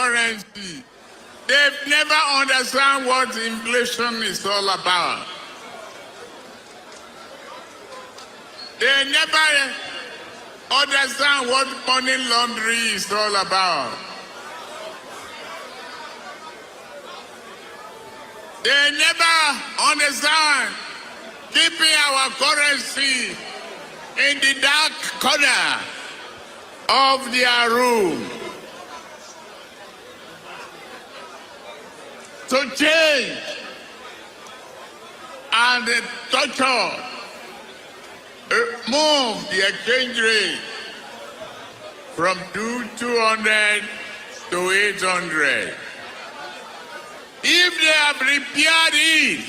currency. They've never understand what inflation is all about. They never understand what money laundering is all about. They never understand keeping our currency in the dark corner of their room. To change and torture, move the exchange rate from 200 to 800. If they have repaired it,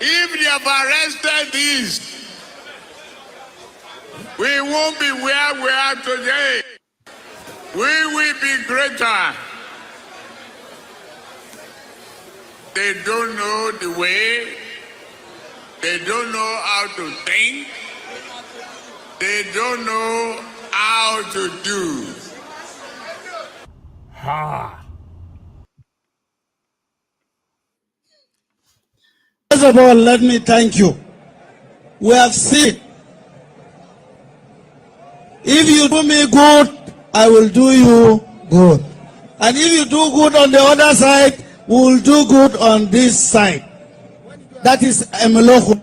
if they have arrested this, we won't be where we are today. We will be greater. They don't know the way. They don't know how to think. They don't know how to do. Ha! First of all, let me thank you. We have seen. If you do me good, I will do you good. And if you do good on the other side, we will do good on this side. That is Emeloko.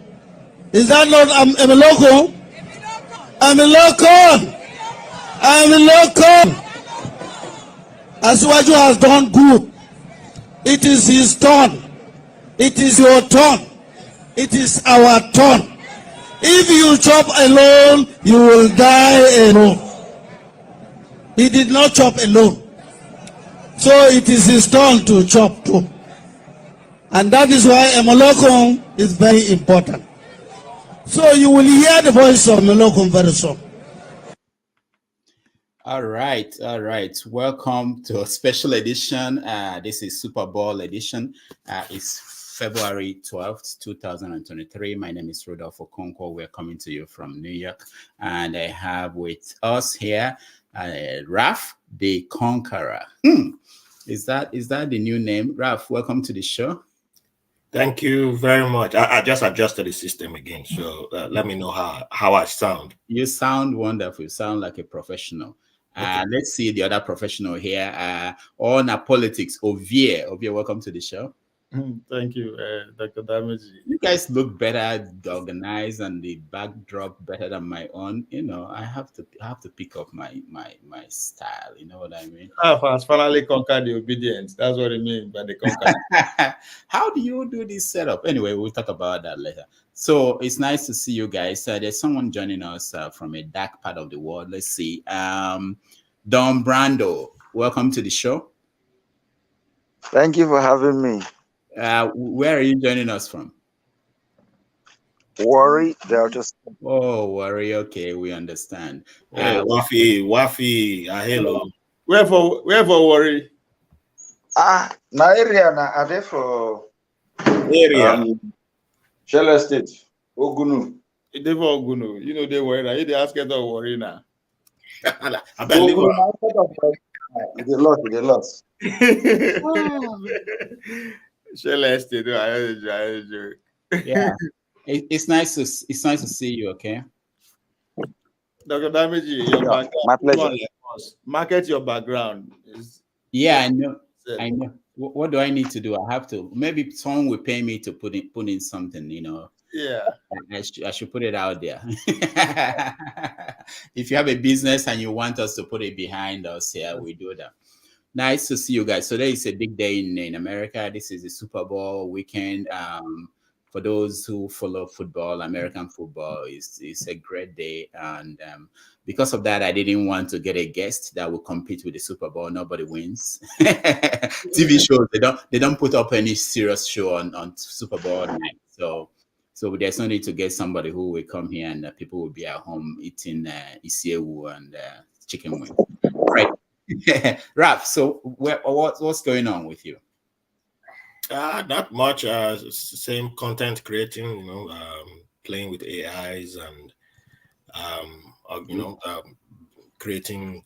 Is that not Emeloko? Emeloko! Emeloko! Asiwaju has done good. It is his turn. It is your turn. It is our turn. If you chop alone, you will die alone. He did not chop alone. So it is his turn to chop too. And that is why Emeloko is very important. So you will hear the voice of Emeloko very soon. All right. Welcome to a special edition. This is Super Bowl edition. It's February 12th, 2023. My name is Rodolfo Okonkwo. We're coming to you from New York. And I have with us here, Raf the Conqueror. Is that the new name? Raf, welcome to the show. Thank you very much. I just adjusted the system again, so let me know how I sound. You sound wonderful. You sound like a professional. Okay. Let's see the other professional here. On politics, Ovie, welcome to the show. Thank you, Dr. Dameji. You guys look better organized and the backdrop better than my own. You know, I have to pick up my style. You know what I mean? Has finally conquered the obedience. That's what it means by the conquer. How do you do this setup? Anyway, we'll talk about that later. So it's nice to see you guys. There's someone joining us from a dark part of the world. Let's see. Don Brando, welcome to the show. Thank you for having me. Where are you joining us from? Warri, Delta. Oh, Warri. Okay, we understand. Wafi, hello. Where for Warri? Na area na ade for area. Shell Estate, Ogunu. They for Ogunu. You know they were. They ask it of Warri now. They lost. Shell Estate. Yeah, it's nice to see you. Okay, Dr. Dameji, your background. My pleasure. Market your background. Yeah, I know. What do I need to do? I have to. Maybe someone will pay me to put in something. You know. Yeah. I should put it out there. If you have a business and you want us to put it behind us, yeah, we do that. Nice to see you guys. So today is a big day in America. This is the Super Bowl weekend. For those who follow football, American football is a great day. And because of that, I didn't want to get a guest that will compete with the Super Bowl. Nobody wins. TV shows, they don't put up any serious show on Super Bowl night. So there's no need to get somebody who will come here and people will be at home eating isiewu and chicken wing. Right. Raf, so what's going on with you? Not much. Same content creating, playing with AIs and creating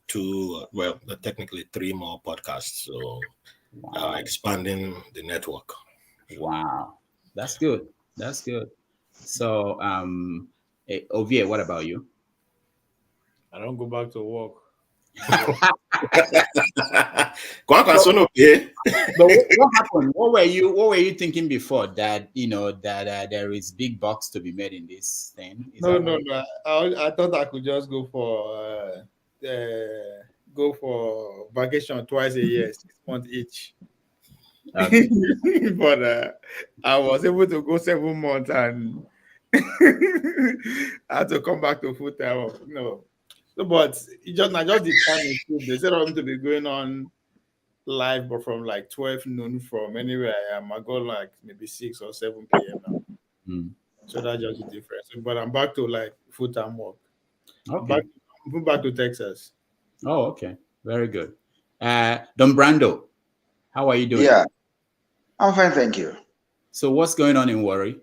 technically 3 more podcasts. So Wow. expanding the network. Wow. That's good. That's good. So, Ovie, what about you? I don't go back to work. But But what happened? What were you thinking before that that there is big bucks to be made in this thing? No. I thought I could just go for vacation twice a year, 6 months each. Okay. But I was able to go 7 months and I had to come back to full time. No, but it just the time is good. They said I'm to be going on live, but from like 12 noon from anywhere I am. I go like maybe 6 or 7 p.m. now. Hmm. So that's just the difference. But I'm back to like full time work. Okay. I'm back to Texas. Oh, okay. Very good. Don Brando, how are you doing? Yeah, I'm fine, thank you. So what's going on in Warri?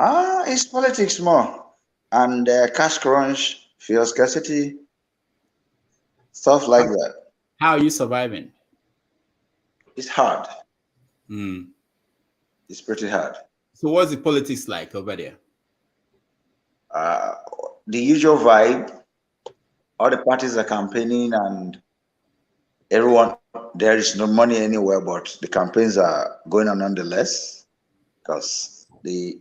It's politics more, and cash crunch, fuel scarcity, stuff like that. How are you surviving? It's hard. Hmm. It's pretty hard. So what's the politics like over there? The usual vibe. All the parties are campaigning, and everyone. There is no money anywhere, but the campaigns are going on nonetheless, because the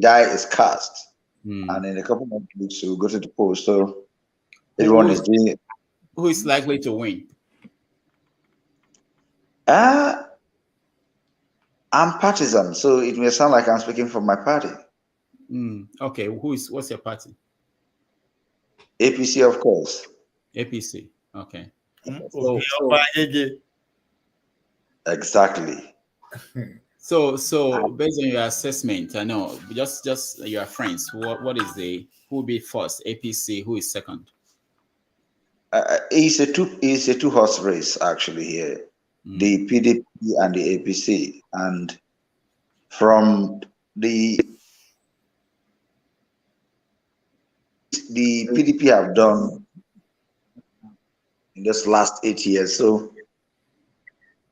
die is cast, Hmm. and in a couple of weeks we'll go to the polls. So Who- everyone who- is doing it. Who is likely to win? I'm partisan, so it may sound like I'm speaking for my party. Okay. What's your party? APC, of course. APC. Okay. Okay. Exactly. So based on your assessment, I know just your friends. Who will be first? APC. Who is second? It's a two-horse race actually here. The PDP and the APC, and from the PDP have done in this last 8 years. So,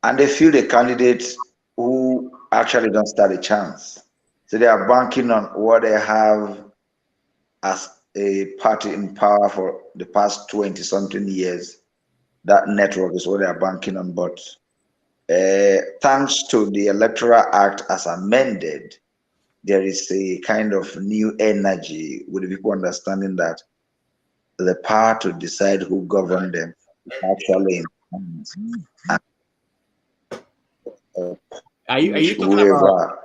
and they feel the candidates who actually don't stand a chance. So they are banking on what they have as a party in power for the past 20 something years. That network is what they are banking on. But thanks to the Electoral Act as amended, there is a kind of new energy with the people understanding that the power to decide who govern them is actually in hands. Are you talking Whoever.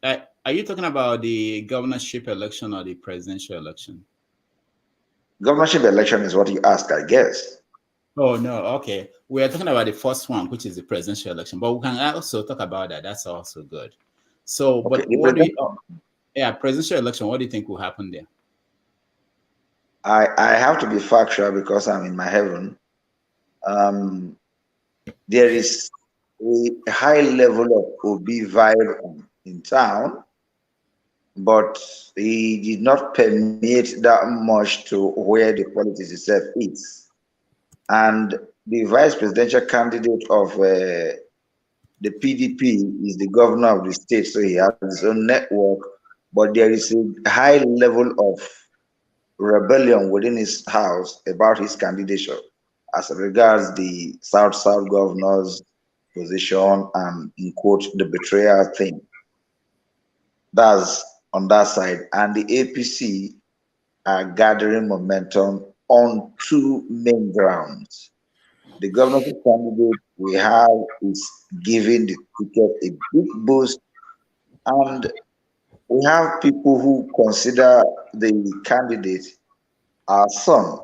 about? Are you talking about the governorship election or the presidential election? Governorship election is what you ask, I guess. Oh no, okay. We are talking about the first one, which is the presidential election, but we can also talk about that. That's also good. So, Okay, but what do you? Presidential election. What do you think will happen there? I have to be factual because I'm in my heaven. There is a high level of OB vibe in town, but he did not permeate that much to where the politics itself is. And the vice presidential candidate of the PDP is the governor of the state, so he has his own network, but there is a high level of rebellion within his house about his candidature as regards the South governor's position and, in quote, the betrayal thing. That's on that side. And the APC are gathering momentum on two main grounds. The governorship candidate we have is giving the ticket a big boost, and we have people who consider the candidate our son,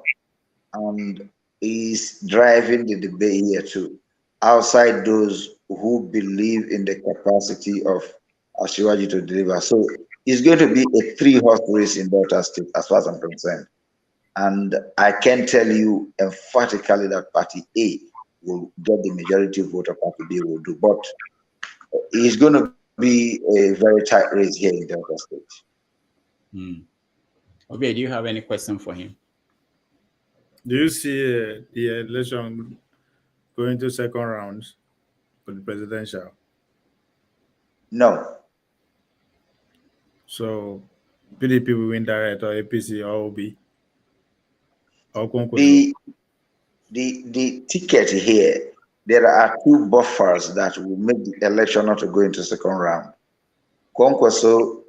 and is driving the debate here too. Outside those who believe in the capacity of Ashiwaji to deliver. So it's going to be a three-horse race in Delta State, as far as I'm concerned. And I can tell you emphatically that Party A will get the majority vote of Party B will do. But it's going to be a very tight race here in Delta State. Okay, do you have any question for him? Do you see the election going to second rounds for the presidential? No, So PDP will win direct, or APC, or OB, or Kwankwaso. the the ticket here. There are two buffers that will make the election not to go into second round. Kwankwaso,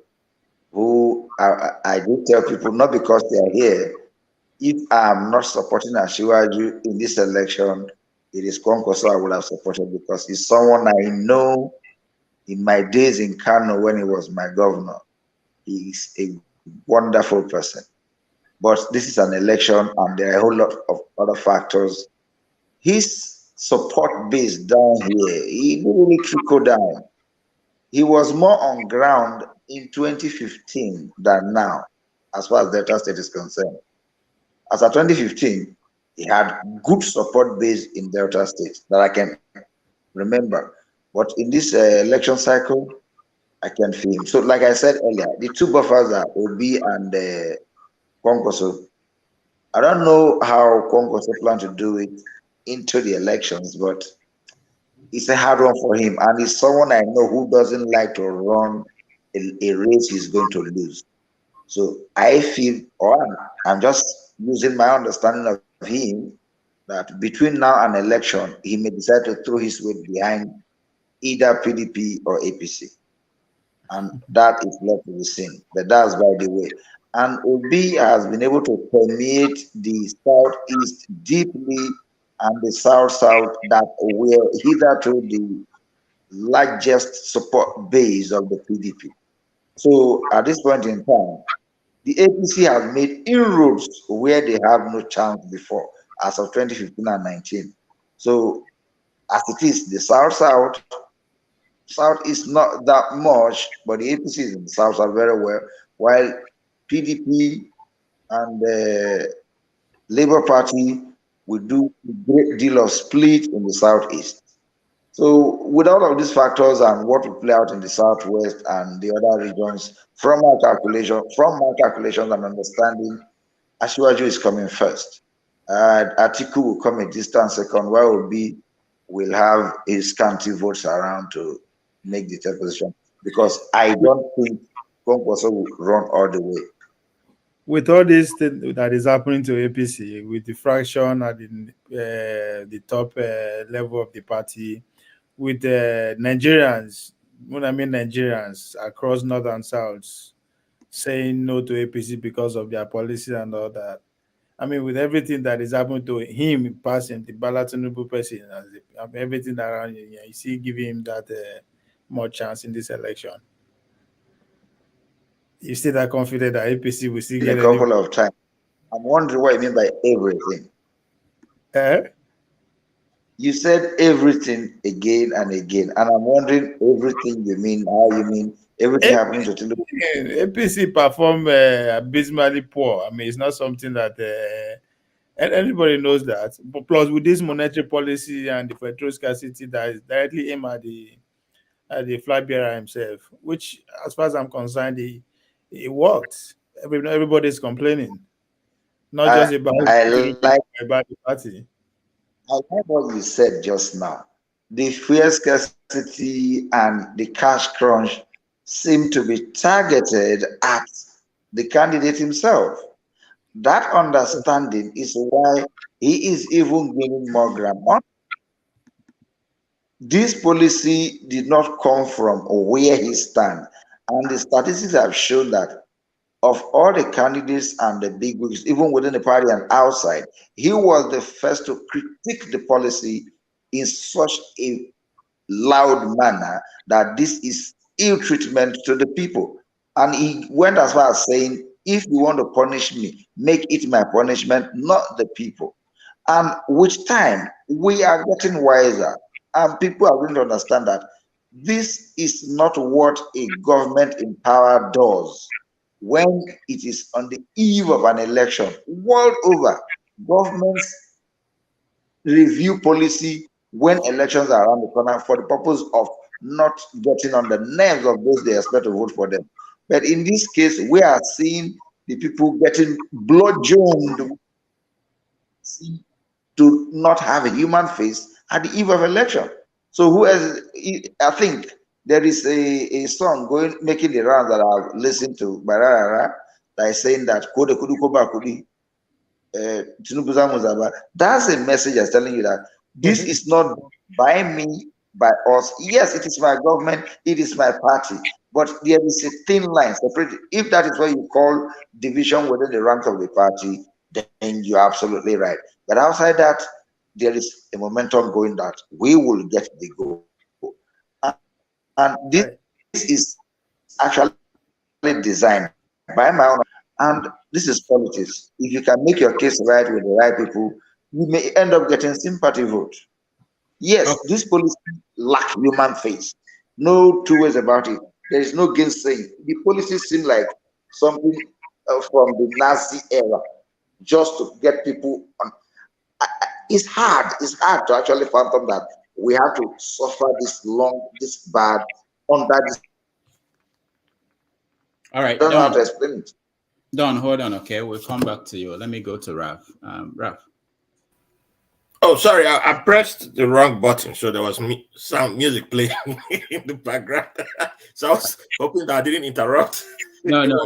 who I do tell people, not because they are here, if I'm not supporting Ashiwaju in this election, it is Kwankwaso I would have supported because he's someone I know in my days in Kano when he was my governor. He's a wonderful person. But this is an election and there are a whole lot of other factors. His support base down here, he didn't really trickle down. He was more on ground in 2015 than now, as far as Delta State is concerned. As of 2015, he had good support base in Delta State that I can remember. But in this election cycle, I can feel him. So, like I said earlier, the two buffers are Obi and Kwankwaso. I don't know how Kwankwaso plan to do it into the elections, but it's a hard one for him. And he's someone I know who doesn't like to run a race he's going to lose. So I feel, or I'm just using my understanding of him, that between now and election, he may decide to throw his weight behind either PDP or APC. And that is left to be seen. But that's by the way. And Obi has been able to permeate the southeast deeply and the south-south that were hitherto the largest support base of the PDP. So at this point in time, the APC has made inroads where they have no chance before, as of 2015 and 19. So as it is, the south-south, south is not that much, but the APCs in the south are very well, while PDP and the Labour Party will do a great deal of split in the southeast. So with all of these factors and what will play out in the southwest and the other regions, from my calculations and understanding, Asiwaju is coming first. Atiku will come a distant second, while Obi will have his scanty votes around to make the third position. Because I don't think Kwankwaso will run all the way. With all this thing that is happening to APC, with the fraction at the top level of the party, with Nigerians, when I mean Nigerians across north and south, saying no to APC because of their policy and all that. I mean, with everything that is happening to him passing the Balatinubu person, everything around you, you see, giving him that more chance in this election. You still that confident that APC will still In get a couple of times. I'm wondering what you mean by everything. You said everything again and again, and I'm wondering everything you mean, how you mean everything happening to Tinubu. APC perform abysmally poor. I mean, it's not something that anybody knows that. But plus, with this monetary policy and the petrol scarcity that is directly aimed at the flag bearer himself, which, as far as I'm concerned, it worked. Everybody's complaining, not just about the party. I like what you said just now. The fuel scarcity and the cash crunch seem to be targeted at the candidate himself. That understanding is why he is even gaining more ground. This policy did not come from where he stands, and the statistics have shown that of all the candidates and the big wigs, even within the party and outside, he was the first to critique the policy in such a loud manner that this is ill treatment to the people. And he went as far as saying, if you want to punish me, make it my punishment, not the people. And with time, we are getting wiser, and people are going to understand that this is not what a government in power does. When it is on the eve of an election, world over, governments review policy when elections are around the corner for the purpose of not getting on the nerves of those they expect to vote for them. But in this case, we are seeing the people getting bludgeoned to not have a human face at the eve of election. So who has? I think there is a song making the rounds that I've listened to by Rarara that is saying that Kode Kudu Koba Kudi Tinubu Zamuzaba. That's a message that's telling you that this is not by me, by us. Yes, it is my government, it is my party, but there is a thin line separated. If that is what you call division within the ranks of the party, then you're absolutely right. But outside that, there is a momentum going that we will get the goal. And this is actually designed by my own. And this is politics. If you can make your case right with the right people, you may end up getting sympathy vote. Yes, this policy lack human face. No two ways about it. There is no gainsaying. The policies seem like something from the Nazi era, just to get people on. It's hard. It's hard to actually fathom that we have to suffer this long, this bad, under this. All right, I don't know how to explain it. Don, hold on, okay? We'll come back to you. Let me go to Raf. Raf. Oh, sorry, I pressed the wrong button, so there was some music playing in the background. So I was hoping that I didn't interrupt. No. No,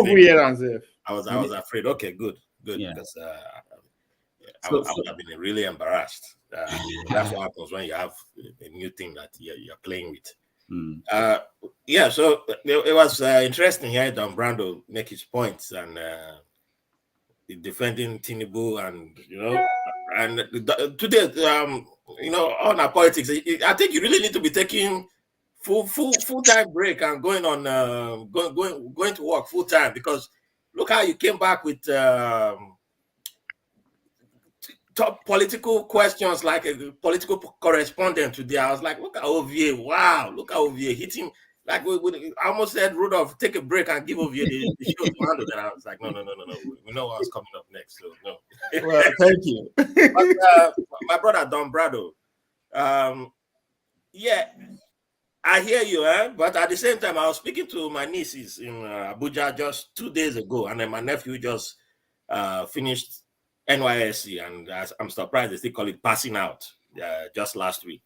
we are on I was afraid. Okay, good, yeah. Because I would have been really embarrassed. That's what happens when you have a new thing that you're playing with. Yeah, so it was interesting here. Don Brando make his points and defending Tinubu, and today, on our politics, I think you really need to be taking full time break and going to work full time, because look how you came back with top political questions like a political correspondent today. I was like, look at OVA. Wow, look at OVA hitting. Like I almost said, Rudolph, take a break and give OVA the show to handle. And I was like, no. We know what's coming up next. So no. Well, thank you. But, my brother Don Brado, yeah, I hear you, but at the same time, I was speaking to my nieces in Abuja just 2 days ago, and then my nephew just finished NYSC, and I'm surprised they still call it passing out just last week.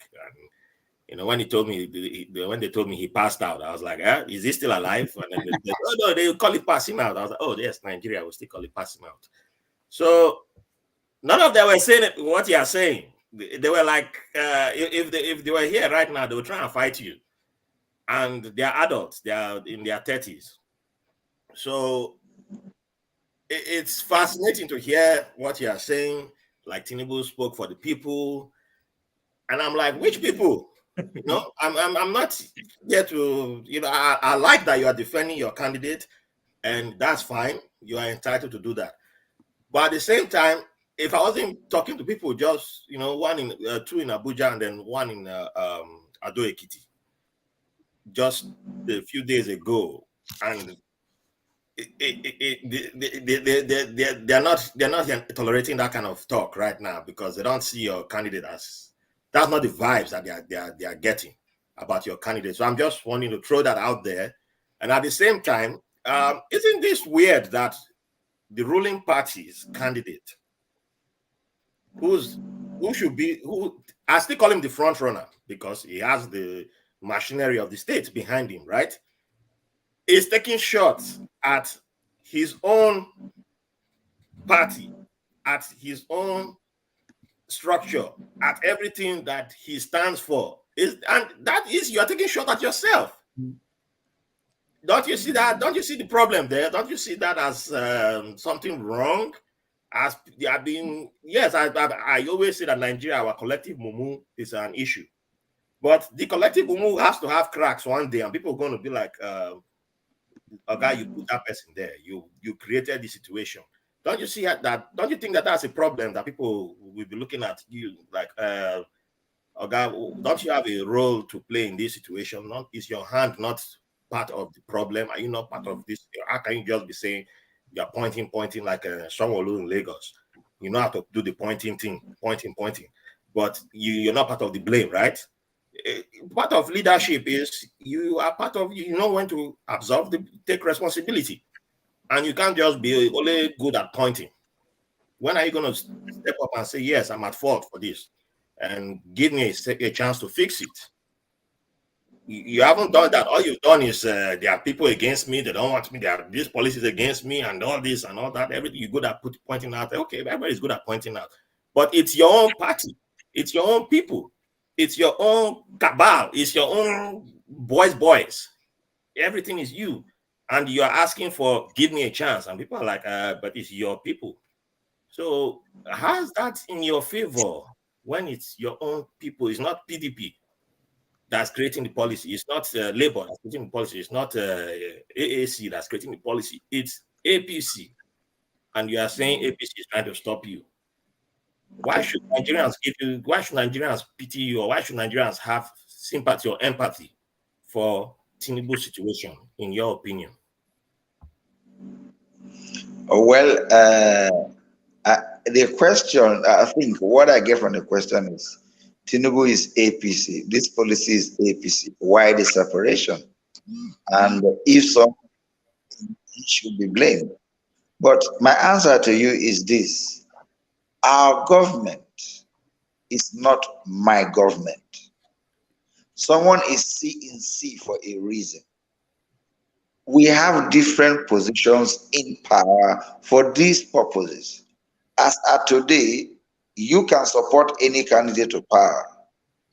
And when he told me, when they told me he passed out, I was like, is he still alive? And then they said, oh no, they call it passing out. I was like, oh yes, Nigeria will still call it passing out. So none of them were saying what you are saying. They were like, if they were here right now, they would try and fight you. And they are adults, they are in their 30s. So it's fascinating to hear what you are saying. Like Tinubu spoke for the people, and I'm like, which people? I'm not here to, I like that you are defending your candidate, and that's fine. You are entitled to do that. But at the same time, if I wasn't talking to people, just two in Abuja and then one in Ado Ekiti, just a few days ago, and they're not tolerating that kind of talk right now, because they don't see your candidate as, that's not the vibes that they are getting about your candidate. So I'm just wanting to throw that out there. And at the same time, isn't this weird that the ruling party's candidate, who I still call him the front runner because he has the machinery of the state behind him, right? Is taking shots at his own party, at his own structure, at everything that he stands for. And that is, you are taking shot at yourself. Don't you see that? Don't you see the problem there? Don't you see that as something wrong? As they are being, yes, I always say that Nigeria, our collective mumu is an issue. But the collective mumu has to have cracks one day, and people are going to be like, okay, you put that person there. You created the situation. Don't you see that? Don't you think that that's a problem that people will be looking at you like, okay, don't you have a role to play in this situation? Is your hand not part of the problem? Are you not part of this? How can you just be saying you're pointing like someone in Lagos? You know how to do the pointing thing, pointing, but you're not part of the blame, right? Part of leadership is you are part of, you know when to take responsibility, and you can't just be only good at pointing. When are you going to step up and say, yes, I'm at fault for this, and give me a chance to fix it? You haven't done that. All you've done is there are people against me. They don't want me. There are these policies against me, and all this and all that. Everything you're good at pointing out. Okay, everybody's good at pointing out, but it's your own party. It's your own people. It's your own cabal. It's your own boys. Everything is you, and you are asking for give me a chance, and people are like, but it's your people. So how's that in your favor when it's your own people? It's not PDP that's creating the policy. It's not Labour that's creating the policy. It's not AAC that's creating the policy. It's APC, and you are saying APC is trying to stop you. Why should Nigerians give you? Why should Nigerians pity you, or why should Nigerians have sympathy or empathy for Tinubu's situation, in your opinion? Well, the question, I think what I get from the question is, Tinubu is APC. This policy is APC. Why the separation? And if so, he should be blamed. But my answer to you is this: our government is not my government. Someone is C in C for a reason. We have different positions in power for these purposes. As at today, you can support any candidate to power.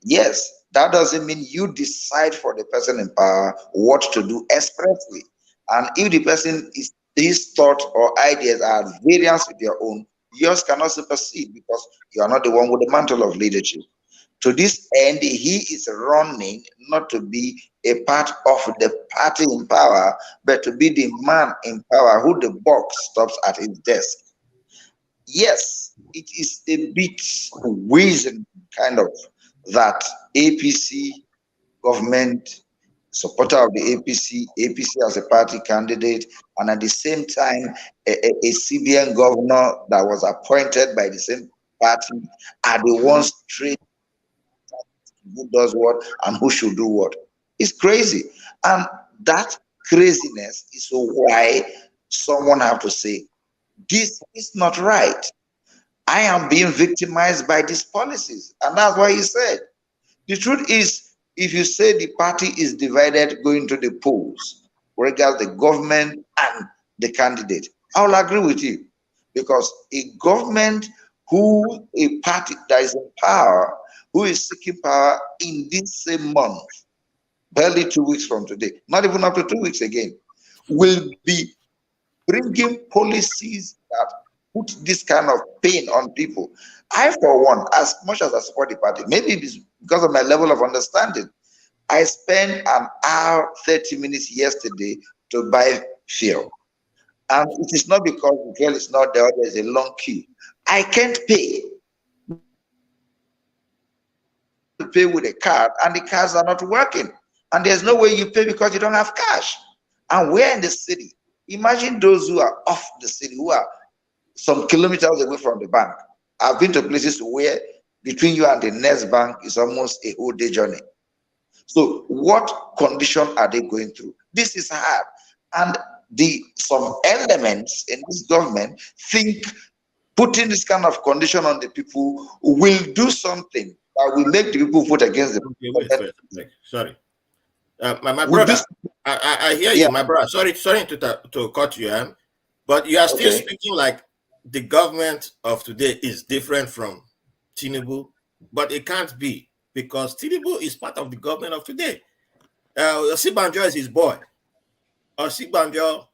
Yes, that doesn't mean you decide for the person in power what to do expressly. And if the person is his thought or ideas are at variance with your own, yours cannot supersede because you are not the one with the mantle of leadership. To this end, he is running not to be a part of the party in power, but to be the man in power who the buck stops at his desk. Yes, it is a bit reason kind of that APC government, supporter of the APC as a party candidate, and at the same time, a CBN governor that was appointed by the same party are the ones trading who does what and who should do what. It's crazy. And that craziness is why someone have to say, this is not right. I am being victimized by these policies. And that's why he said, the truth is, if you say the party is divided going to the polls, regards the government and the candidate, I will agree with you. Because a government a party that is in power, who is seeking power in this same month, barely 2 weeks from today, not even up to 2 weeks again, will be bringing policies that put this kind of pain on people. I, for one, as much as I support the party, maybe it's because of my level of understanding, I spent an hour, 30 minutes yesterday to buy fuel. And it is not because the fuel is not there, there's a long queue. I can't pay. To pay with a card, and the cards are not working. And there's no way you pay because you don't have cash. And we're in the city. Imagine those who are off the city, who are some kilometers away from the bank. I've been to places where between you and the next bank is almost a whole day journey. So what condition are they going through? This is hard. And some elements in this government think putting this kind of condition on the people will do something that will make the people vote against them. Okay, wait. Sorry. My brother, I hear you, my brother. Sorry to cut you, but you are still speaking like the government of today is different from Tinubu, but it can't be because Tinubu is part of the government of today. Osibanjo is his boy. Osibanjo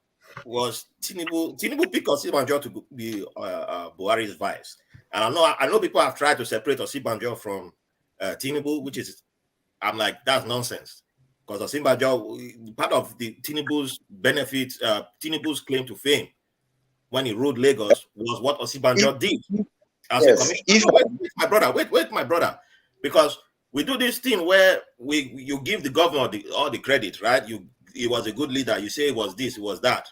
was Tinubu. Tinubu picked Osibanjo to be Buhari's vice, and I know people have tried to separate Osibanjo from Tinubu, which is, I'm like, that's nonsense. Because Osibanjo, part of the Tinubu's benefit, Tinubu's claim to fame when he ruled Lagos was what Osibanjo did as a commissioner. Wait, my brother, because we do this thing where you give the governor all the credit, right? He was a good leader. You say it was this, it was that,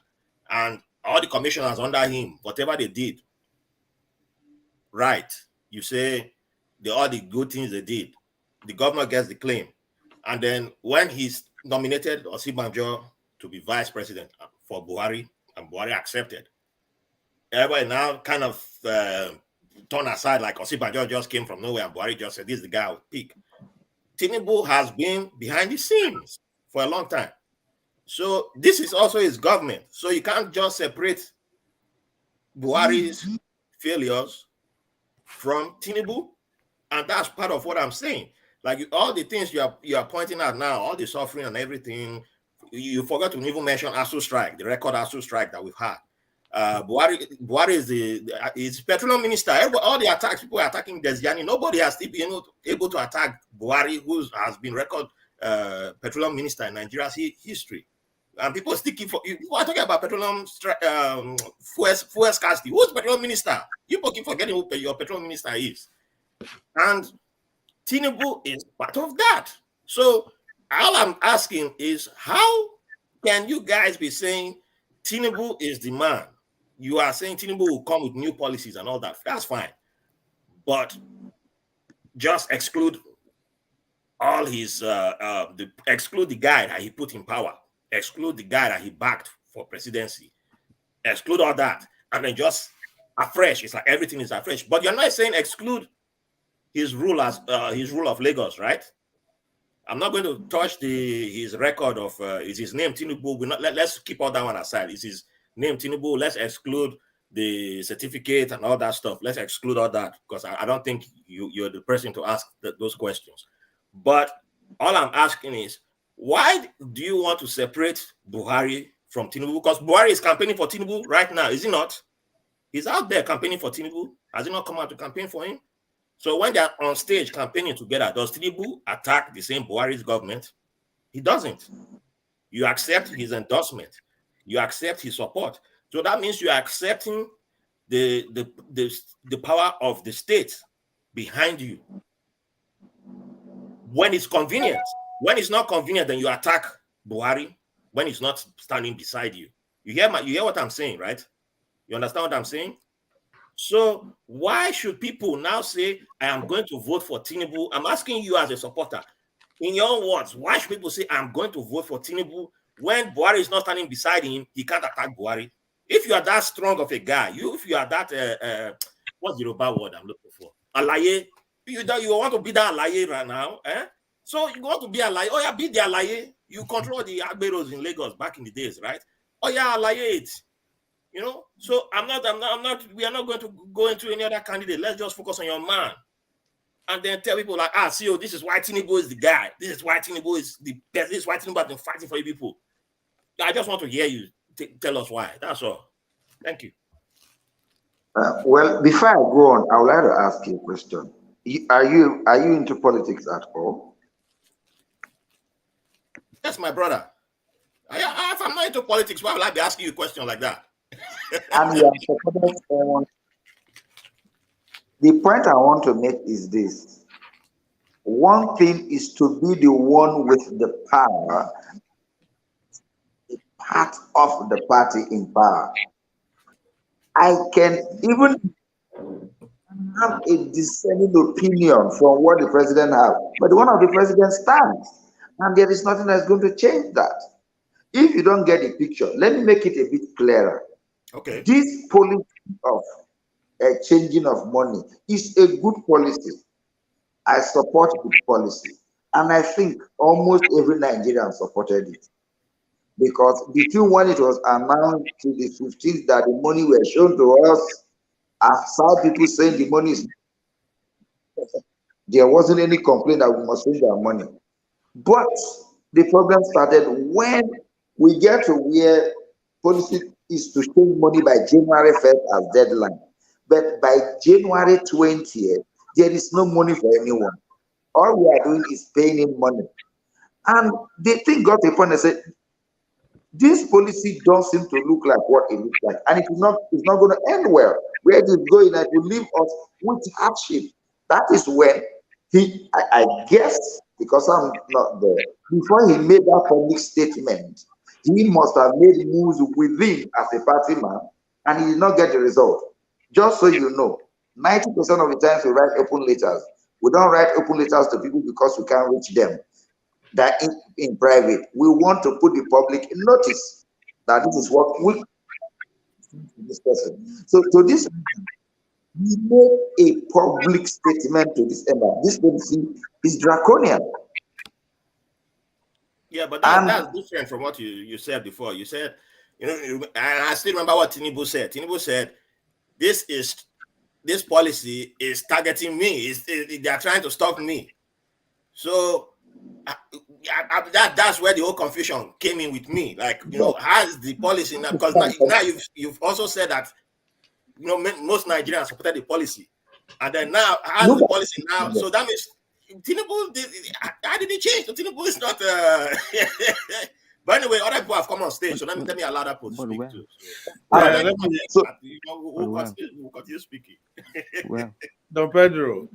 and all the commissioners under him, whatever they did, right? You say all the good things they did, the governor gets the claim. And then when he's nominated Osibanjo to be vice president for Buhari, and Buhari accepted, everybody now kind of turn aside, like Osibajo just came from nowhere and Buhari just said, this is the guy I would pick. Tinubu has been behind the scenes for a long time. So this is also his government. So you can't just separate Buhari's failures from Tinubu. And that's part of what I'm saying. Like all the things you are pointing out now, all the suffering and everything, you forgot to even mention ASU strike, the record ASU strike that we've had. Buhari is petroleum minister. All the attacks, people are attacking Desiani. Nobody has still been able to attack Buhari, who has been record petroleum minister in Nigeria's history. And people still keep people are talking about petroleum fuel scarcity. Who's petroleum minister? You people keep forgetting who your petroleum minister is. And Tinubu is part of that. So all I'm asking is, how can you guys be saying Tinubu is the man? You are saying Tinubu will come with new policies and all that. That's fine. But just exclude all his, exclude the guy that he put in power, exclude the guy that he backed for presidency, exclude all that, and then just afresh. It's like everything is afresh. But you're not saying exclude his rule as his rule of Lagos, right? I'm not going to touch his record of is his name Tinubu. Let's keep all that one aside. Is his name Tinubu? Let's exclude the certificate and all that stuff. Let's exclude all that, because I don't think you're the person to ask those questions. But all I'm asking is, why do you want to separate Buhari from Tinubu? Because Buhari is campaigning for Tinubu right now, is he not? He's out there campaigning for Tinubu. Has he not come out to campaign for him? So when they're on stage campaigning together, does Tinubu attack the same Buhari's government? He doesn't. You accept his endorsement. You accept his support. So that means you are accepting the power of the state behind you. When it's convenient. When it's not convenient, then you attack Buhari when he's not standing beside you. You hear what I'm saying, right? You understand what I'm saying? So why should people now say, I am going to vote for Tinubu? I'm asking you as a supporter, in your own words, why should people say, I'm going to vote for Tinubu when Buhari is not standing beside him? He can't attack Buhari. If you are that strong of a guy, if you are that, what's the Yoruba word I'm looking for? Alaye. You want to be that Alaye right now, eh? So you want to be Alaye. Oh yeah, be the Alaye. You control the Agberos in Lagos back in the days, right? Oh yeah, Alaye it. You know, so we are not going to go into any other candidate. Let's just focus on your man. And then tell people like, CEO, this is why Tinubu is the guy. This is why Tinubu is the best. This is why Tinubu has been fighting for you people. I just want to hear you tell us why. That's all. Thank you. Well, before I go on, I would like to ask you a question. Are you into politics at all? Yes, my brother. If I'm not into politics, why would I be asking you a question like that? And you are supporting someone. The point I want to make is this. One thing is to be the one with the power, a part of the party in power. I can even have a dissenting opinion from what the president has, but one of the president stands, and there is nothing that's going to change that. If you don't get the picture, let me make it a bit clearer. Okay. This policy of changing of money is a good policy. I support the policy, and I think almost every Nigerian supported it, because between when it was announced to the 15th that the money were shown to us, aside people saying the money is, there wasn't any complaint that we must change our money. But the problem started when we get to where policy is to change money by January 1st as deadline. But by January 20th, there is no money for anyone. All we are doing is paying in money. And the thing got to a point and said, this policy don't seem to look like what it looks like. And it's not going to end well. Where it is going, it will leave us with hardship. That is when I guess, because I'm not there, before he made that public statement, he must have made moves within as a party man, and he did not get the result. Just so you know, 90% of the times we write open letters. We don't write open letters to people because we can't reach them. That in private, we want to put the public in notice that this is what we this person. So to this, we made a public statement to this end that this policy is draconian. Yeah, but And that's different from what you said before. You said, and I still remember what Tinubu said. Tinubu said, this policy is targeting me. They are trying to stop me. So that's where the whole confusion came in with me. Like, has the policy now? Because now you've also said that most Nigerians supported the policy, and then now has the policy now? So that means Tinubu, how did it change? So Tinubu is not. But anyway, other people have come on stage, so let me allow that people to speak too. We'll continue speaking. Well, Don Pedro.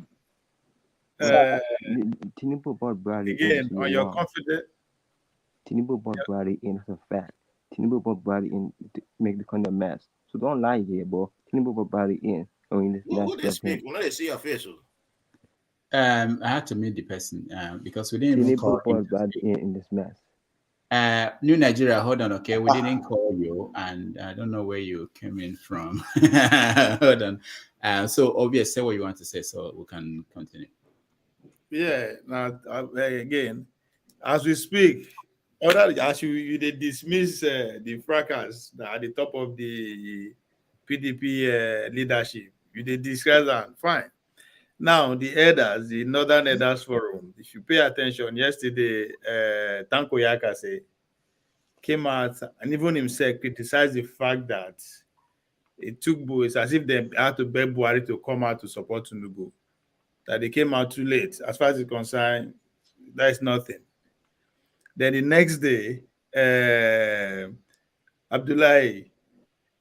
Tinubu brought Bradley again, on your confidence. Tinubu brought Bradley in as a fact. Tinubu brought Bradley in to make the country a mess. So don't lie here, bro. Tinubu brought Bradley in. I mean, who they speak? When they see your face. I had to meet the person because we didn't even call him in this mess. New Nigeria, hold on, okay? We didn't call you, and I don't know where you came in from. Hold on. So, obviously, say what you want to say, so we can continue. Yeah. Now, again, as we speak, as you dismiss the fracas that are at the top of the PDP leadership, you discuss that. Fine. Now, the elders, the Northern Elders Forum, if you pay attention, yesterday, Tanko Yakase came out and even himself criticized the fact that it took boys as if they had to beg Buhari to come out to support Tinubu, that they came out too late. As far as it's concerned, that is nothing. Then the next day,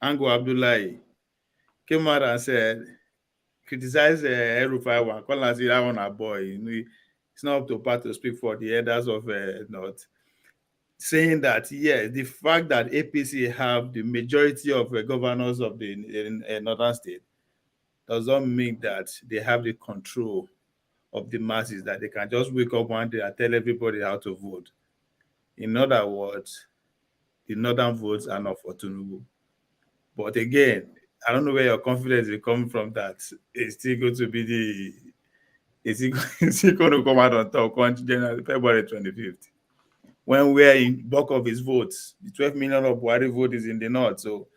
Ango Abdullahi, came out and said, criticize El-Rufai one, call and say that one a boy. It's not up to part to speak for the elders of North, saying that yes, the fact that APC have the majority of governors of the northern state does not mean that they have the control of the masses, that they can just wake up one day and tell everybody how to vote. In other words, the northern votes are not for Tinubu. But again, I don't know where your confidence is coming from that it's still going to be it's still going to come out on top on February 25th. When we're in bulk of his votes, the 12 million of Buhari vote is in the north. So,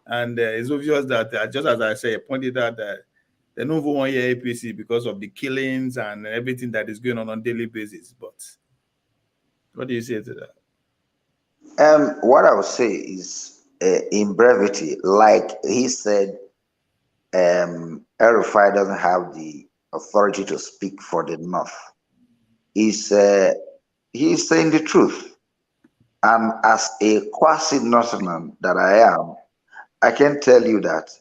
and it's obvious that just as I say, pointed out that they don't vote 1 year APC because of the killings and everything that is going on daily basis. But what do you say to that? What I would say is, in brevity, like he said, El-Rufai doesn't have the authority to speak for the North. He's saying the truth. And as a quasi-Northerner that I am, I can tell you that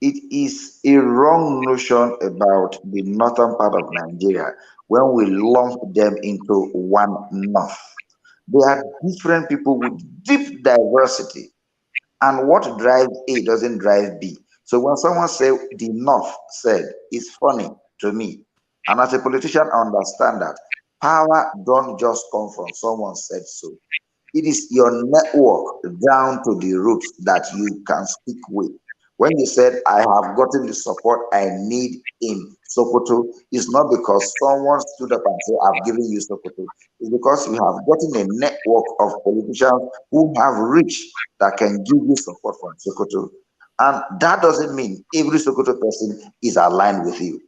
it is a wrong notion about the northern part of Nigeria when we lump them into one North. They are different people with deep diversity. And what drives A doesn't drive B. So when someone says the North said, it's funny to me. And as a politician, I understand that power don't just come from someone said so. It is your network down to the roots that you can speak with. When you said, I have gotten the support I need in Sokoto, it's not because someone stood up and said, I've given you Sokoto. It's because you have gotten a network of politicians who have reach that can give you support from Sokoto. And that doesn't mean every Sokoto person is aligned with you.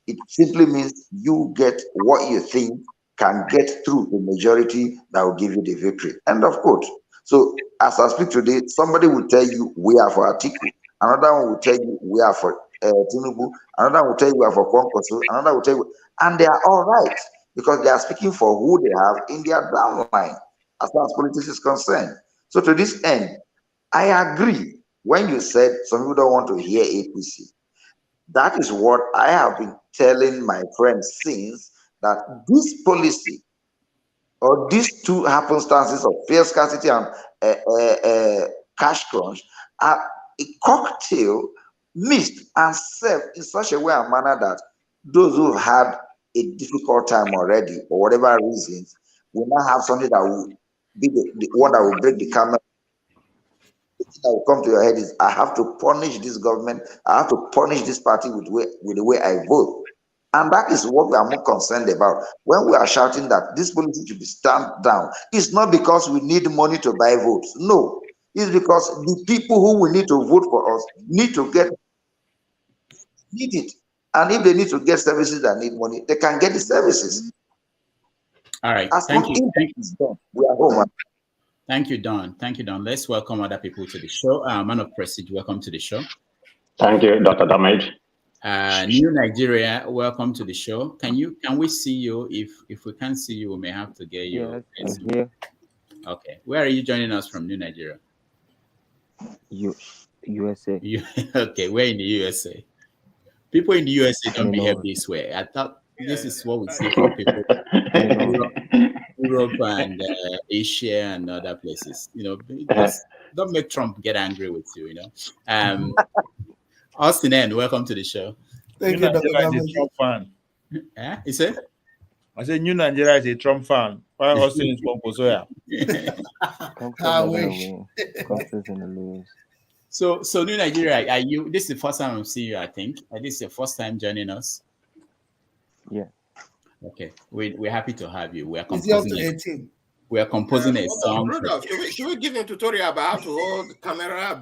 It simply means you get what you think can get through the majority that will give you the victory. End of quote. So as I speak today, somebody will tell you we are for Atiku. Another one will tell you we are for Tinubu. Another one will tell you we are for Kwankwaso. Another will tell you, and they are all right because they are speaking for who they have in their downline as far as politics is concerned. So to this end, I agree when you said some people don't want to hear APC. That is what I have been telling my friends since, that this policy or these two happenstances of fuel scarcity and cash crunch are a cocktail mixed and served in such a way and manner that those who have had a difficult time already, for whatever reasons, will now have something that will be the one that will break the camel thing that will come to your head is, I have to punish this government. I have to punish this party with the way I vote. And that is what we are more concerned about. When we are shouting that this policy should be stamped down, it's not because we need money to buy votes. No, it's because the people who will need to vote for us need it. And if they need to get services that need money, they can get the services. All right. As Thank long you. as it's done, we are home. Thank you, Don. Thank you, Don. Let's welcome other people to the show. Man of Prestige, welcome to the show. Thank you, Dr. Damage. New Nigeria, welcome to the show. Can we see you? If we can't see you, we may have to get you. Yes, I'm here. Okay. Where are you joining us from, New Nigeria? USA. Okay, we're in the USA. People in the USA don't behave this way. I thought this is what we see from people Europe and Asia and other places. Just don't make Trump get angry with you. Austin N, welcome to the show. Thank you, Dr. Damage. Trump fan. Yeah, you say? I said New Nigeria is a Trump fan. Why Austin is from Kosoya? I wish. Conference in the lose. So New Nigeria, are you? This is the first time I'm seeing you. I think this is your first time joining us. Yeah. Okay, we're happy to have you. We are composing a song. Should we give him a tutorial about how to hold the camera?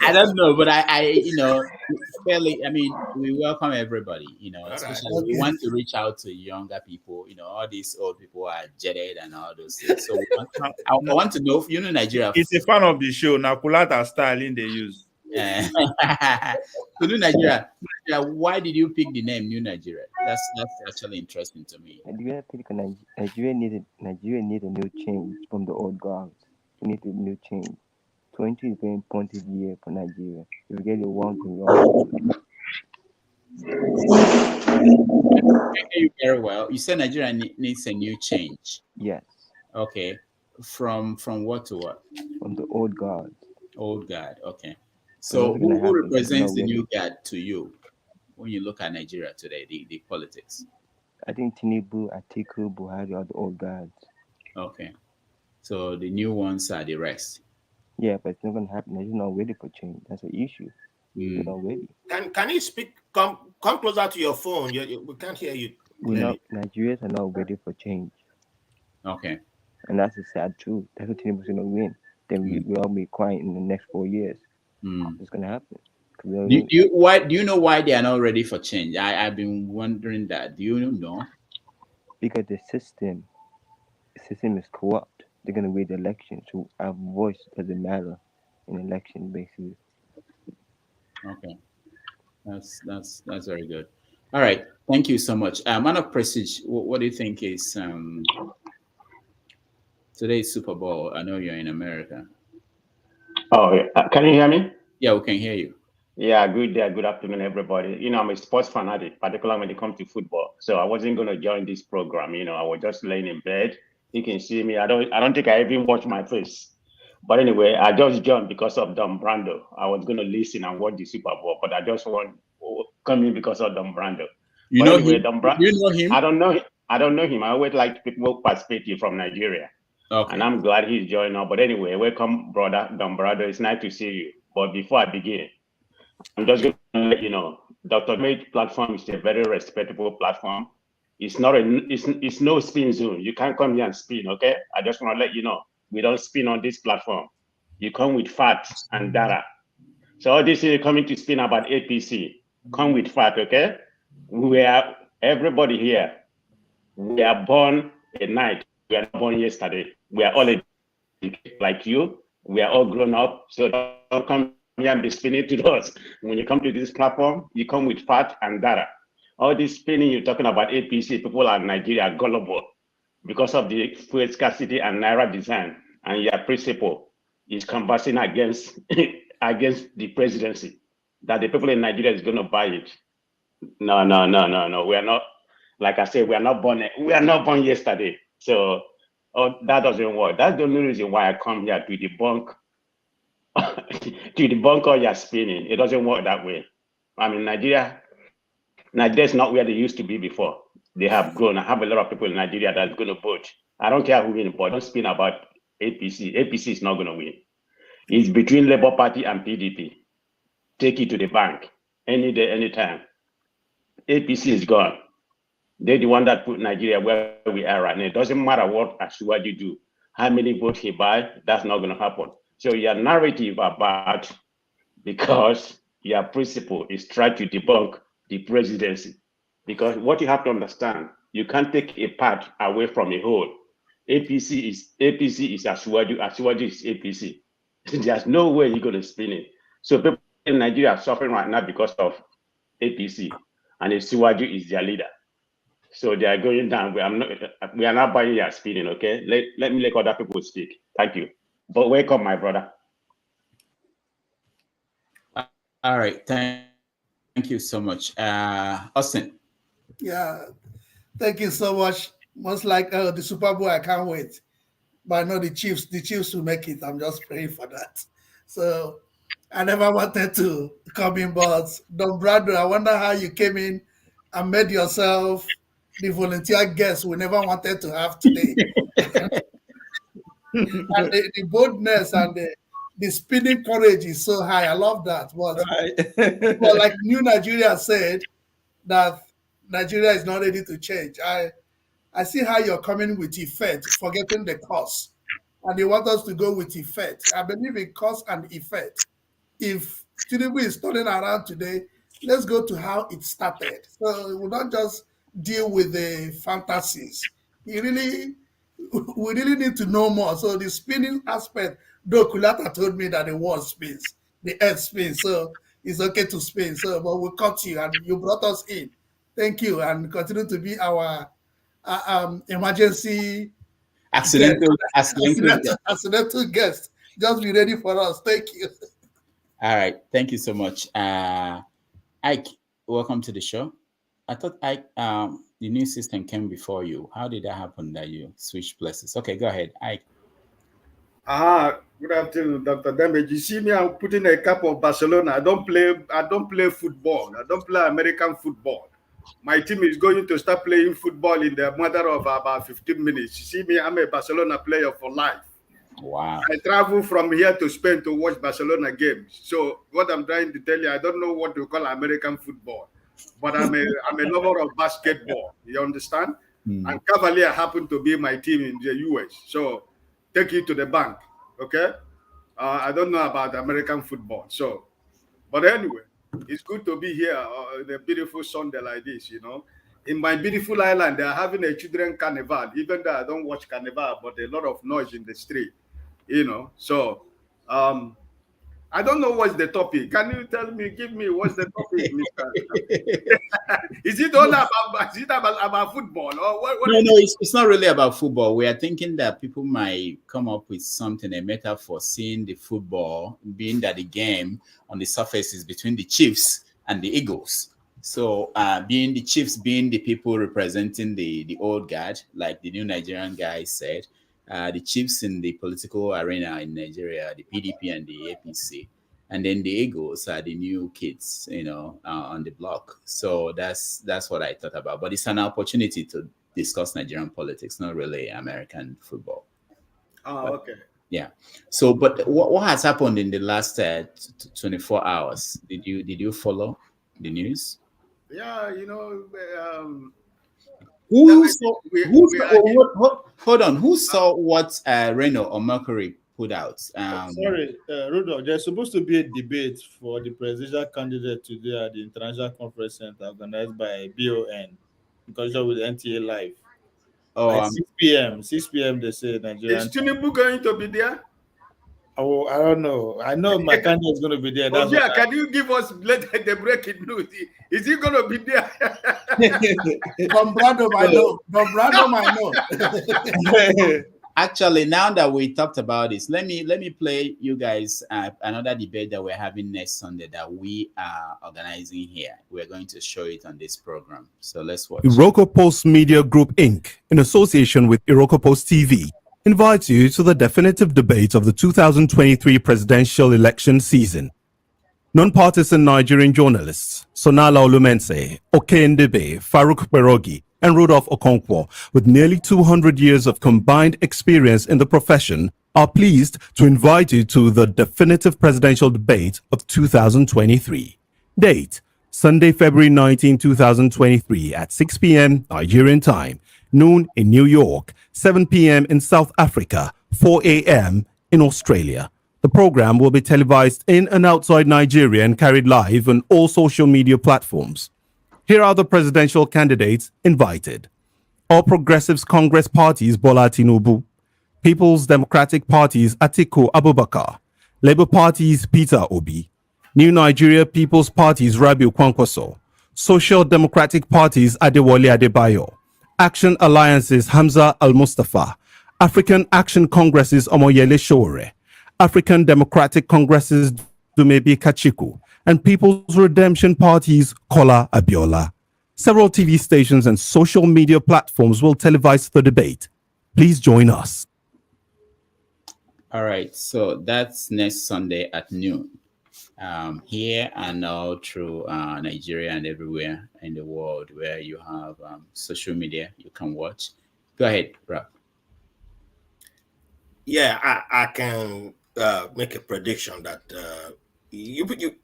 I don't know, but I fairly. I mean, we welcome everybody. Especially we want to reach out to younger people. All these old people are jaded and all those things. So I want to know if Nigeria. It's a fan of the show. Nakulata styling they use. So New Nigeria, why did you pick the name New Nigeria? That's actually interesting to me. Nigeria needed a new change from the old guards. We need a new change. 20 is a very important year for Nigeria. If we get it wrong, I hear you very well. You said Nigeria needs a new change. Yes. Okay. From what to what? From the old guard. Old guard. Okay. So who represents the new guard to you when you look at Nigeria today, the politics? I think Tinubu, Atiku, Buhari are the old guards. Okay. So the new ones are the rest. Yeah, but it's not going to happen. They're not ready for change. That's the issue. They're not ready. Can you speak? Come closer to your phone. We can't hear you. Nigerians are not ready for change. Okay. And that's the sad truth. That's what Tinubu's going to win. Then we all be quiet in the next 4 years. It's going to happen. Do you know why they are not ready for change? I've been wondering that. Do you know? Because the system is corrupt. They're going to win the election. So our voice doesn't matter in election, basically. Okay. That's very good. All right. Thank you so much. Man of Prestige, what do you think is today's Super Bowl? I know you're in America. Oh, can you hear me? Yeah, we can hear you. Yeah, good day, good afternoon, everybody. I'm a sports fanatic, particularly when it comes to football. So I wasn't going to join this program. I was just laying in bed. You can see me. I don't think I even watch my face. But anyway, I just joined because of Don Brando. I was going to listen and watch the Super Bowl, but I just want to come in because of Don Brando. You know him? I don't know him. I always like people participating from Nigeria. Okay. And I'm glad he's joining us. But anyway, welcome, brother Don Brado. It's nice to see you. But before I begin, I'm just going to let you know, Dr. Mage platform is a very respectable platform. It's not it's no spin zone. You can't come here and spin, okay? I just want to let you know, we don't spin on this platform. You come with facts and data. So all this is coming to spin about APC. Come with fact, okay? Everybody here, we are born at night. We are not born yesterday. We are all like you. We are all grown up. So don't come here and be spinning to us. When you come to this platform, you come with fact and data. All this spinning you're talking about APC, people are in Nigeria are gullible because of the fuel scarcity and Naira design. And your principle is conversing against the presidency, that the people in Nigeria is going to buy it. No. We are not, like I said, we are not born yesterday. So that doesn't work. That's the only reason why I come here to debunk all your spinning. It doesn't work that way. I mean, Nigeria is not where they used to be before. They have grown. I have a lot of people in Nigeria that's going to vote. I don't care who wins, but don't spin about APC. APC is not going to win. It's between Labour Party and PDP. Take it to the bank any day, anytime. APC is gone. They're the one that put Nigeria where we are right now. It doesn't matter what Asiwaju do, how many votes he buy, that's not going to happen. So your narrative about, because your principle is try to debunk the presidency. Because what you have to understand, you can't take a part away from a whole. APC is Asiwaju, Asiwaju is APC. There's no way you're going to spin it. So people in Nigeria are suffering right now because of APC, and Asiwaju is their leader. So they are going down. We are not buying your spinning, okay? Let me let other people speak. Thank you. But welcome, my brother. All right. Thank you so much. Austin. Yeah, thank you so much. Most like the Super Bowl, I can't wait. But I know the Chiefs will make it. I'm just praying for that. So I never wanted to come in, but Don Brado, I wonder how you came in and made yourself the volunteer guest we never wanted to have today. And the boldness and the spinning courage is so high. I love that. But like New Nigeria said, that Nigeria is not ready to change. I see how you're coming with effect, forgetting the cause. And they want us to go with effect. I believe in cause and effect. If Tinubu is turning around today, let's go to how it started. So we will not just deal with the fantasies. We really need to know more. So the spinning aspect, though Kulata told me that the world spins, the earth spins, so it's okay to spin. So, but we caught you and you brought us in. Thank you, and continue to be our emergency accidental guest. Just be ready for us. Thank you. All right. Thank you so much. Ike, welcome to the show. I thought Ike, the new system came before you. How did that happen that you switched places? Okay, go ahead, Ike. Good afternoon, Dr. Damage. You see me, I'm putting a cap of Barcelona. I don't play football. I don't play American football. My team is going to start playing football in the matter of about 15 minutes. You see me, I'm a Barcelona player for life. Wow. I travel from here to Spain to watch Barcelona games. So what I'm trying to tell you, I don't know what to call American football, but I'm a lover of basketball. You understand? And Cavalier happened to be my team in the US. So take it to the bank, okay? I don't know about American football. So, but anyway, it's good to be here on a beautiful Sunday like this, you know. In my beautiful island, they're having a children carnival, even though I don't watch carnival, but a lot of noise in the street, you know. So, I don't know what's the topic. Can you tell me, give me what's the topic, Mr. Is it all about football? Or what no, it's not really about football. We are thinking that people might come up with something, a metaphor, seeing the football, being that the game on the surface is between the Chiefs and the Eagles. So being the Chiefs, being the people representing the old guard, like the new Nigerian guy said, the Chiefs in the political arena in Nigeria, the PDP and the APC, and then the Eagles are the new kids, you know, on the block. So that's what I thought about. But it's an opportunity to discuss Nigerian politics, not really American football. Oh, but, okay. Yeah. So, but what has happened in the last 24 hours? Did you follow the news? Yeah, you know. Hold on. Who saw what Reno or Mercury put out? Sorry, Rudolph, there's supposed to be a debate for the presidential candidate today at the International Conference Center organized by BON in conjunction with NTA Live. Oh, at 6 p.m. 6 p.m. they say Nigerian. Is Tinubu going to be there? Oh, I don't know. I know my candidate is going to be there. That's can you give us the breaking news? Is he going to be there? Don Brado might know. Actually, now that we talked about this, let me play you guys another debate that we're having next Sunday that we are organizing here. We're going to show it on this program. So let's watch. Iroko Post Media Group Inc., in association with Iroko Post TV, invites you to the definitive debate of the 2023 presidential election season. Non-partisan Nigerian journalists Sonala Olumense, Okendebe, Farouk Berogi, and Rudolph Okonkwo, with nearly 200 years of combined experience in the profession, are pleased to invite you to the definitive presidential debate of 2023. Date: Sunday, February 19, 2023 at 6 p.m. Nigerian time, noon in New York, 7 p.m. in South Africa, 4 a.m. in Australia. The program will be televised in and outside Nigeria and carried live on all social media platforms. Here are the presidential candidates invited: All Progressives Congress Party's Bola Tinubu, People's Democratic Party's Atiku Abubakar, Labour Party's Peter Obi, New Nigeria People's Party's Rabiu Kwankwaso, Social Democratic Party's Adewale Adebayo, Action Alliance's Hamza Al-Mustafa, African Action Congress's Omoyele Sowore, African Democratic Congress's Dumebi Kachiku, and People's Redemption Party's Kola Abiola. Several TV stations and social media platforms will televise the debate. Please join us. All right, so that's next Sunday at noon. Here and now through Nigeria and everywhere in the world where you have social media you can watch. Go ahead, Rob. Yeah, I can make a prediction that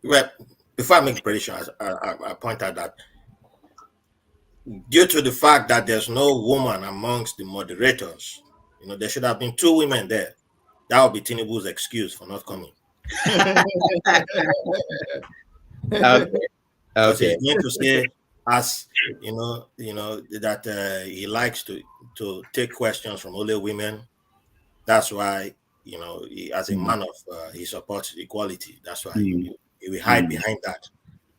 well, before I make a prediction, I point out that due to the fact that there's no woman amongst the moderators, there should have been 2 women there. That would be Tinubu's excuse for not coming. Okay. He's going to say, as that he likes to take questions from only women. That's why he, as a man of he supports equality. That's why he will hide behind that.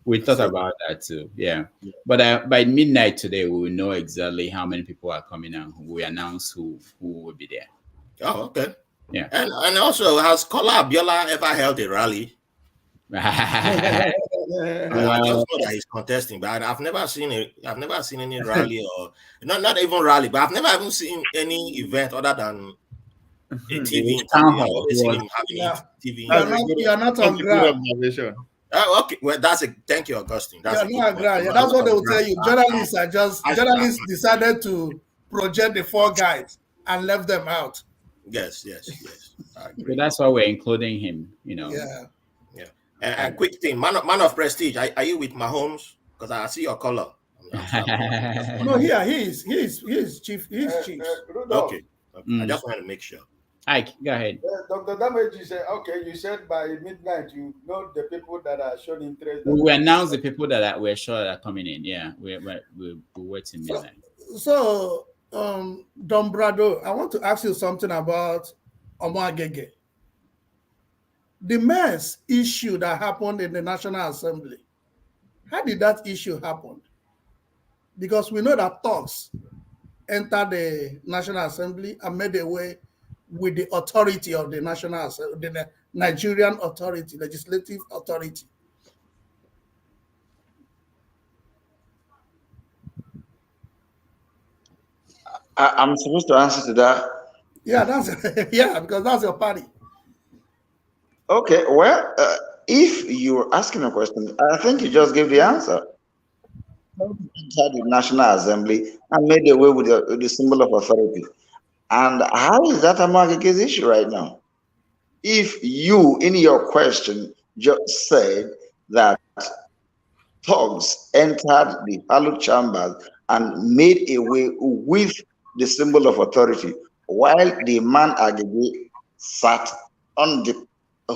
We thought about that too, yeah. But by midnight today, we will know exactly how many people are coming and we announce who will be there. Oh, okay. Yeah. And also, has Kola Abiola ever held a rally? I just know that he's contesting, but I've never seen any rally or not even rally, but I've never even seen any event other than a TV interview. I've always seen him having TV. You are not on ground. Okay, well, thank you, Augustine. That's not ground. Yeah, that's what they will tell you. Journalists decided to project the 4 guys and left them out. Yes. So that's why we're including him. Yeah. And quick thing, man of prestige. Are you with Mahomes? Because I see your color. No, yeah, he is chief. He's chief. Okay. I just want to make sure. Ike, go ahead. Dr. Damage, you said, okay, you said by midnight, you know the people that are showing interest. We will announce the people that we're sure that are coming in. Yeah, we're waiting midnight. So, Don Brado, I want to ask you something about Omoagege. The mess issue that happened in the National Assembly. How did that issue happen? Because we know that thugs entered the National Assembly and made away with the authority of the National Assembly, the Nigerian authority, legislative authority. I'm supposed to answer to that. Yeah, because that's your party. Okay, well, if you're asking a question, I think you just gave the answer. Inside the National Assembly and made away with the symbol of authority. And how is that a market case issue right now? If you, in your question, just said that thugs entered the hallowed chambers and made away with the symbol of authority, while the man Agege sat on the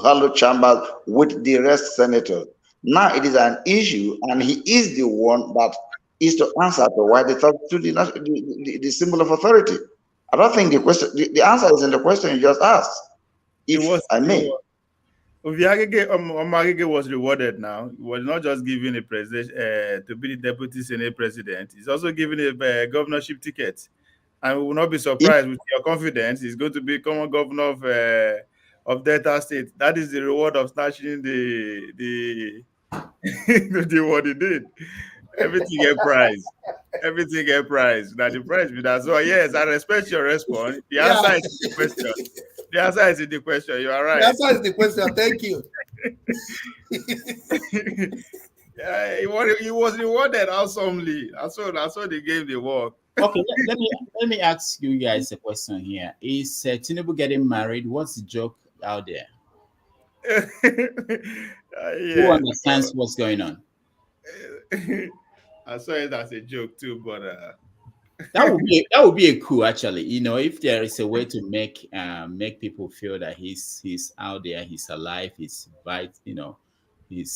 hallowed chambers with the rest senators. Now it is an issue, and he is the one that is to answer to why they talk to the symbol of authority. I don't think the answer is in the question you just asked. I may. Omoagege was rewarded now. He was not just given a president to be the deputy senate president. He's also given a governorship ticket. And we will not be surprised with your confidence. He's going to become governor of Delta State. That is the reward of snatching the what he did. Everything get prize. Everything get prize. Now the prize with that. So yes, I respect your response. The answer is in the question. The answer is in the question. You are right. The answer is the question. Thank you. Yeah, he was rewarded handsomely. That's what they gave the work. Okay, let me ask you guys a question here. Is Tinubu getting married? What's the joke out there? Who Yeah. understands what's going on? I saw it as a joke too, but That would be a coup, actually. You know, if there is a way to make people feel that he's out there, he's alive, he's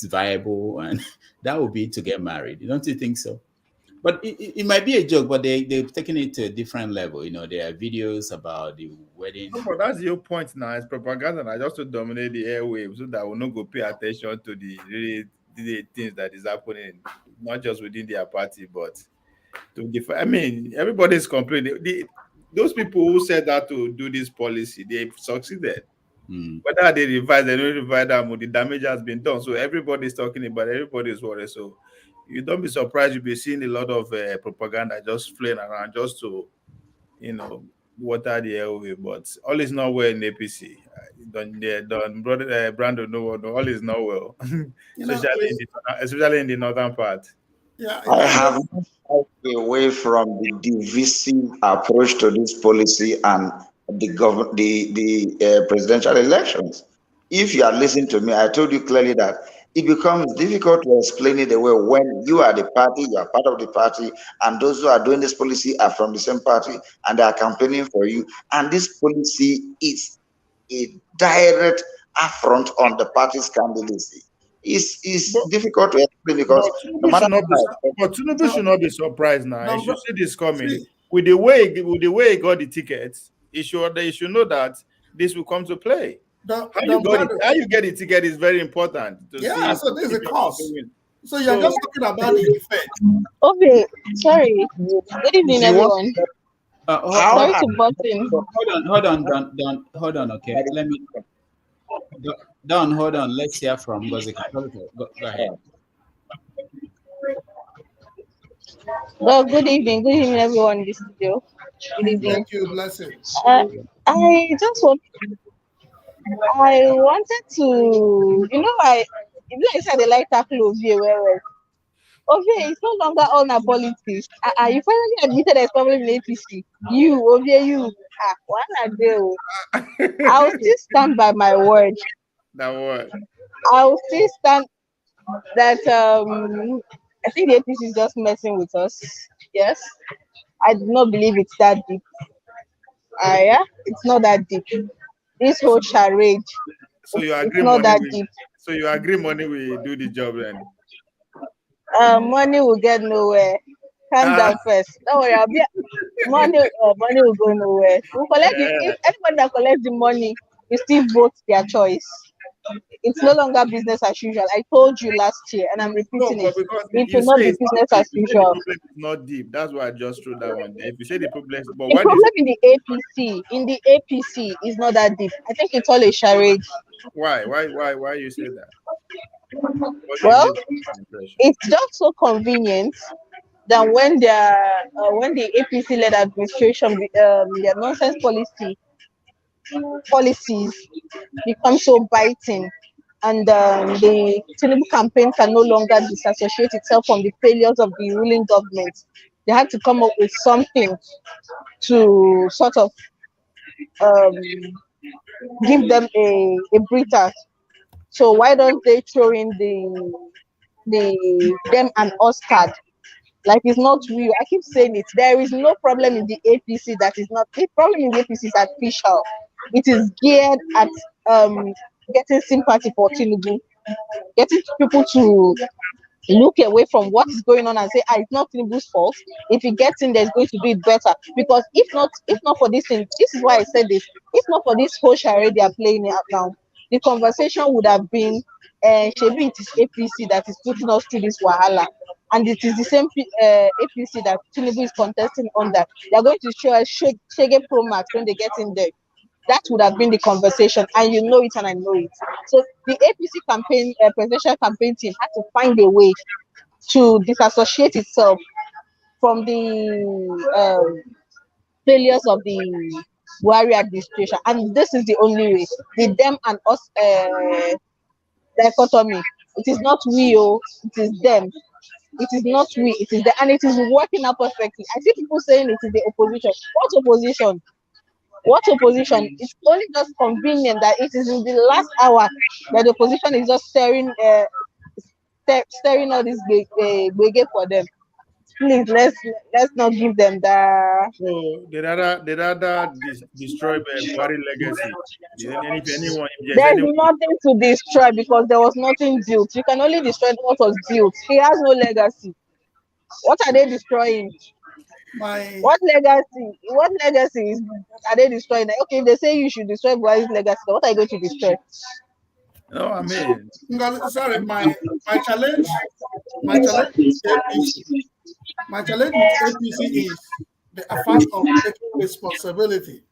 viable, and that would be to get married. Don't you think so? But it might be a joke, but they've taken it to a different level. You know, there are videos about the wedding. no, but that's your point now. It's propaganda. I just to dominate the airwaves so that we'll not go pay attention to the things that is happening, not just within their party, but to different. I mean, everybody's complaining. Those people who said that to do this policy, they've succeeded. Whether they revise, they don't revise them, the damage has been done. So everybody's talking about it, everybody's worried. So you don't be surprised you'll be seeing a lot of propaganda just flying around just to, water the airway. But all is not well in APC. Brother Brandon, no, all is not well, especially in the northern part. Yeah, I have moved away from the divisive approach to this policy and the presidential elections. If you are listening to me, I told you clearly that it becomes difficult to explain it away when you are the party, you are part of the party, and those who are doing this policy are from the same party and they are campaigning for you. And this policy is a direct affront on the party's candidacy. It's difficult to explain because no matter Tinubu should not be surprised now. No, He should but- see this coming. see. With the way he got the tickets, he should know that this will come to play. How you get the ticket is very important. Yeah, so there's a cost. win. So you're just talking about the effect. Okay, sorry. Good evening, everyone. Sorry to butt in. Hold on. Okay, let me. Don, hold on. Let's hear from Gozika. Go ahead. Well, good evening, everyone in the studio. Good evening. Thank you, blessings. I wanted to, I said they like tackle Ovie well. Ovie, it's no longer all our politics. You finally admitted there's problem in APC. One a day. I'll still stand by my word. That word. I'll still stand that I think the APC is just messing with us. Yes. I do not believe it's that deep. Yeah, it's not that deep. This whole charade. So you agree it's not that deep. So you agree money will do the job then? Money will get nowhere. Calm down first. Don't worry, money will go nowhere. We'll collect if anybody that collects the money will still vote their choice. It's no longer business as usual. I told you last year, and I'm repeating it. It will not be business as usual. The problem is not deep. That's why I just threw that one there. If you say the problem, but the problem in the APC is not that deep. I think it's all a charade. Why you say that? Well, it's just so convenient that when the APC-led administration, their nonsense policies become so biting, and the Tinubu campaign can no longer disassociate itself from the failures of the ruling government. They had to come up with something to sort of give them a breather. So why don't they throw in the them and us card? Like, it's not real. I keep saying it. There is no problem in the APC that is not. The problem in the APC is official. It is geared at getting sympathy for Tinubu, getting people to look away from what is going on and say, it's not Tinubu's fault. If he gets in, there's going to be better. Because if not for this thing, this is why I said this. If not for this whole charade they are playing out now, the conversation would have been, Shebi, it is APC that is putting us through this wahala. And it is the same APC that Tinubu is contesting under. They are going to show us Shege Pro Max when they get in there. That would have been the conversation, and you know it, and I know it. So the APC campaign, presidential campaign team had to find a way to disassociate itself from the failures of the Buhari administration, and this is the only way. The them and us dichotomy. It is not we, it is them. It is not we, it is the, and it is working out perfectly. I see people saying it is the opposition. What opposition? What opposition? It's only just convenient that it is in the last hour that the opposition is just stirring all this big for them. Please, let's not give them the. So they rather destroy Buhari legacy. If anyone, if there's There's anyone, nothing to destroy because there was nothing built. You can only destroy what was built. He has no legacy. What are they destroying? What legacy? What legacy are they destroying? Okay, if they say you should destroy Buhari's legacy, what are you going to destroy? no, I mean, Sorry, my challenge with APC is the fact of taking responsibility.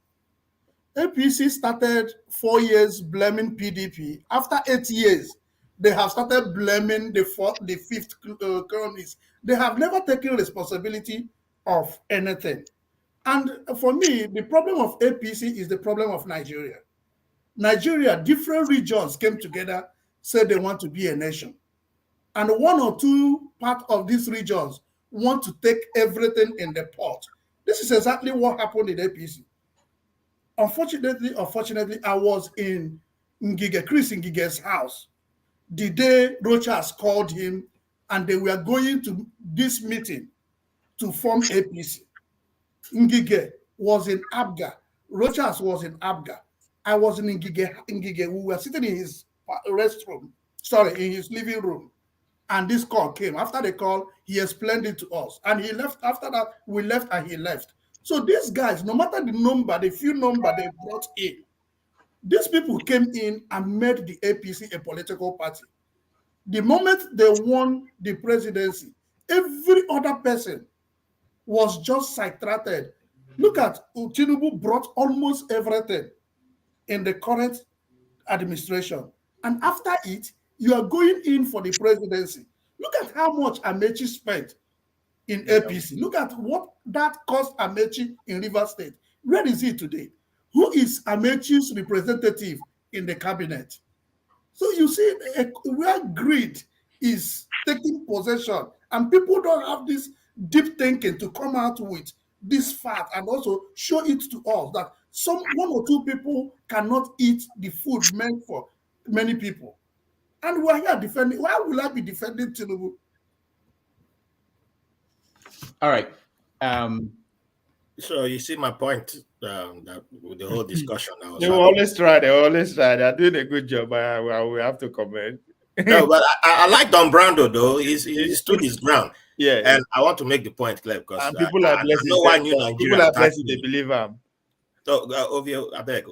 APC started 4 years blaming PDP. After 8 years, they have started blaming the fifth colonies. They have never taken responsibility of anything. And for me, the problem of APC is the problem of Nigeria. Nigeria, different regions came together, said they want to be a nation. And one or two parts of these regions want to take everything in the pot. This is exactly what happened in APC. Unfortunately, I was in Chris Ngige's house the day Rochas called him and they were going to this meeting to form APC. Ngige was in Abga. Rochas was in Abga. I was in Ngige. We were sitting in his in his living room. And this call came. After the call, he explained it to us. And he left. After that, we left and he left. So these guys, no matter the number, the few number they brought in, these people came in and made the APC a political party. The moment they won the presidency, every other person was just sidetracked. Look at Tinubu brought almost everything in the current administration. And after it, you are going in for the presidency. Look at how much Amechi spent in APC. Look at what that cost Amechi in Rivers State. Where is he today? Who is Amechi's representative in the cabinet? So you see where greed is taking possession and people don't have this deep thinking to come out with this fact and also show it to us that one or two people cannot eat the food meant for many people. And we're here defending. Why will I be defending Tinubu? All right. So you see my point that with the whole discussion. They always try. They're doing a good job. We have to comment. No, but I like Don Brando though. He stood his ground. Yeah, and I want to make the point clear because people are blessed. No one knew Nigeria. People are blessed. They believe him. So Ovio, I beg,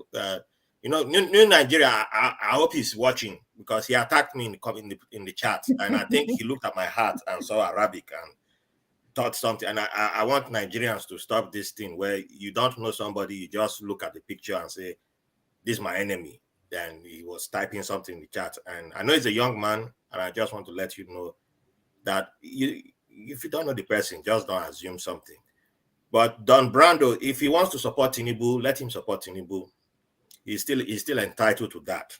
New Nigeria. I hope he's watching because he attacked me in the chat, and I think he looked at my heart and saw Arabic and thought something. And I want Nigerians to stop this thing where you don't know somebody, you just look at the picture and say, "This is my enemy." Then he was typing something in the chat, and I know he's a young man, and I just want to let you know that if you don't know the person, just don't assume something. But Don Brando, if he wants to support Tinubu, let him support Tinubu. He's still entitled to that.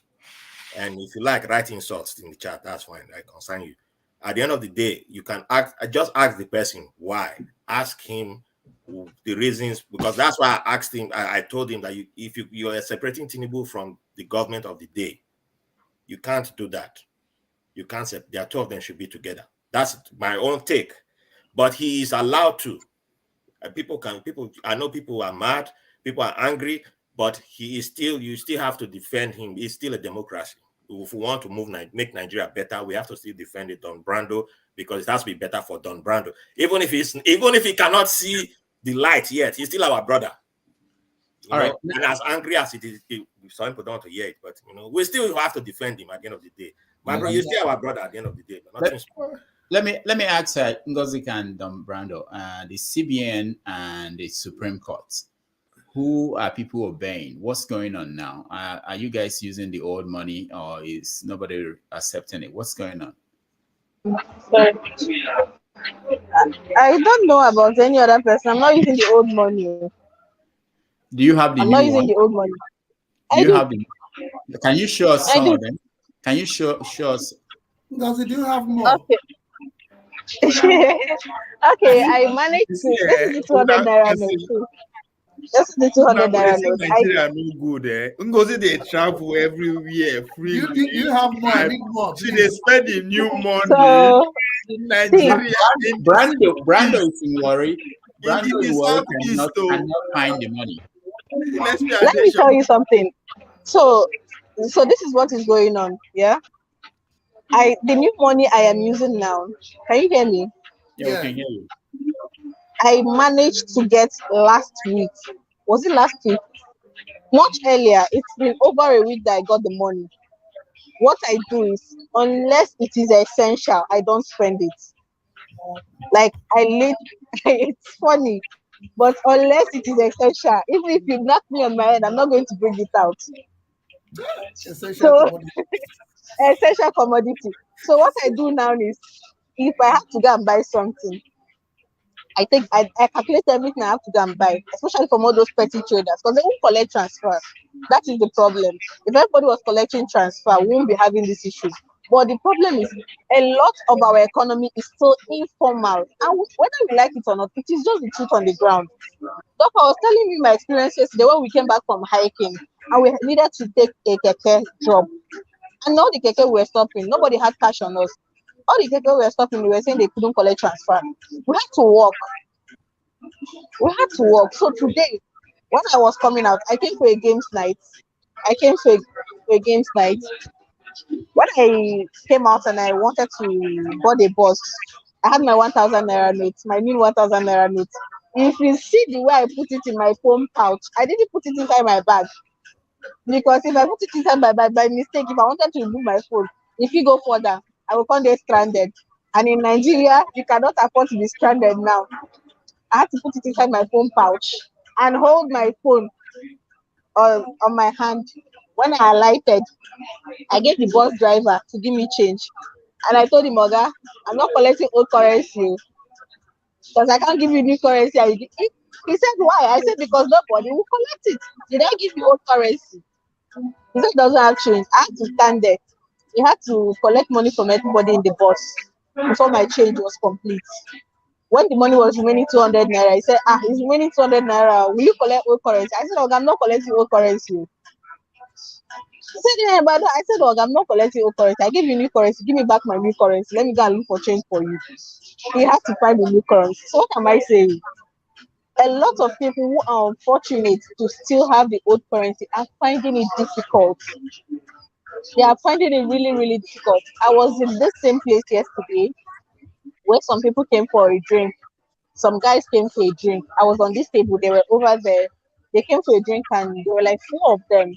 And if you like writing insults in the chat, that's fine. I concern you. At the end of the day, you can just ask the person why. Ask him the reasons, because that's why I asked him. I told him that if you are separating Tinubu from the government of the day, you can't do that. You can't say the two of them should be together. That's my own take. But he is allowed to. I know people are mad, people are angry, but you still have to defend him. It's still a democracy. If we want to make Nigeria better, we have to still defend it, Don Brando, because it has to be better for Don Brando. Even if he cannot see the light yet, he's still our brother. All right. And as angry as it is, some people don't want to hear it, but we still have to defend him at the end of the day. My brother, you're still our brother at the end of the day. But let me ask Ngozi and Don Brando, the CBN and the Supreme Court. Who are people obeying? What's going on now? Are you guys using the old money, or is nobody accepting it? What's going on? Sorry. I don't know about any other person. I'm not using the old money. Do you have the I'm new not using one? the old money. Do you have the? Can you show us some of them? Can you show us? Do you have more? Okay. Okay, I managed to. This is the 200 naira note too. This is the 200 naira note. Nigeria no good. Ngozi they travel everywhere freely. You have more. I need more. She they spend the new money So, in Nigeria. Brando is in worry. Brando in the in worry Southeast, cannot find the money. Let's be let me tell you something. So this is what is going on. Yeah, the new money I am using now. Can you hear me? Yeah, we can hear you. I managed to get last week. Was it last week? Much earlier. It's been over a week that I got the money. What I do is, unless it is essential, I don't spend it. Like I live. It's funny, but unless it is essential, even if you knock me on my head, I'm not going to bring it out. Essential commodity. Essential commodity. So what I do now is, if I have to go and buy something, I calculate everything I have to go and buy, especially from all those petty traders, because they won't collect transfer. That is the problem. If everybody was collecting transfer, we won't be having these issues. But the problem is, a lot of our economy is still informal, and whether we like it or not, it is just the truth on the ground. Doc, I was telling you my experience yesterday when we came back from hiking, and we needed to take a keke job, and all the keke were stopping. Nobody had cash on us. All the keke were stopping. We were saying they couldn't collect transfer. We had to walk. So today, when I was coming out, I came for a games night. When I came out and I wanted to board a bus, I had my 1,000 naira note, my new 1,000 naira note. If you see the way I put it in my phone pouch, I didn't put it inside my bag. Because if I put it inside my bag by mistake, if I wanted to remove my phone, if you go further, I will come there stranded. And in Nigeria, you cannot afford to be stranded now. I had to put it inside my phone pouch and hold my phone on my hand. When I alighted, I gave the bus driver to give me change. And I told him, Oga, I'm not collecting old currency because I can't give you new currency. He said, why? I said, because nobody will collect it. Did I give you old currency? He said, it doesn't have change. I had to stand there. He had to collect money from everybody in the bus before my change was complete. When the money was remaining 200 naira, he said, it's remaining 200 naira. Will you collect old currency? I said, Oga, I'm not collecting old currency. He said, yeah, but I said, Oga, I'm not collecting old currency. I gave you new currency. Give me back my new currency. Let me go and look for change for you. He had to find the new currency. So what am I saying? A lot of people who are unfortunate to still have the old currency are finding it difficult. They are finding it really, really difficult. I was in this same place yesterday where some people came for a drink. Some guys came for a drink. I was on this table. They were over there. They came for a drink and there were like 4 of them.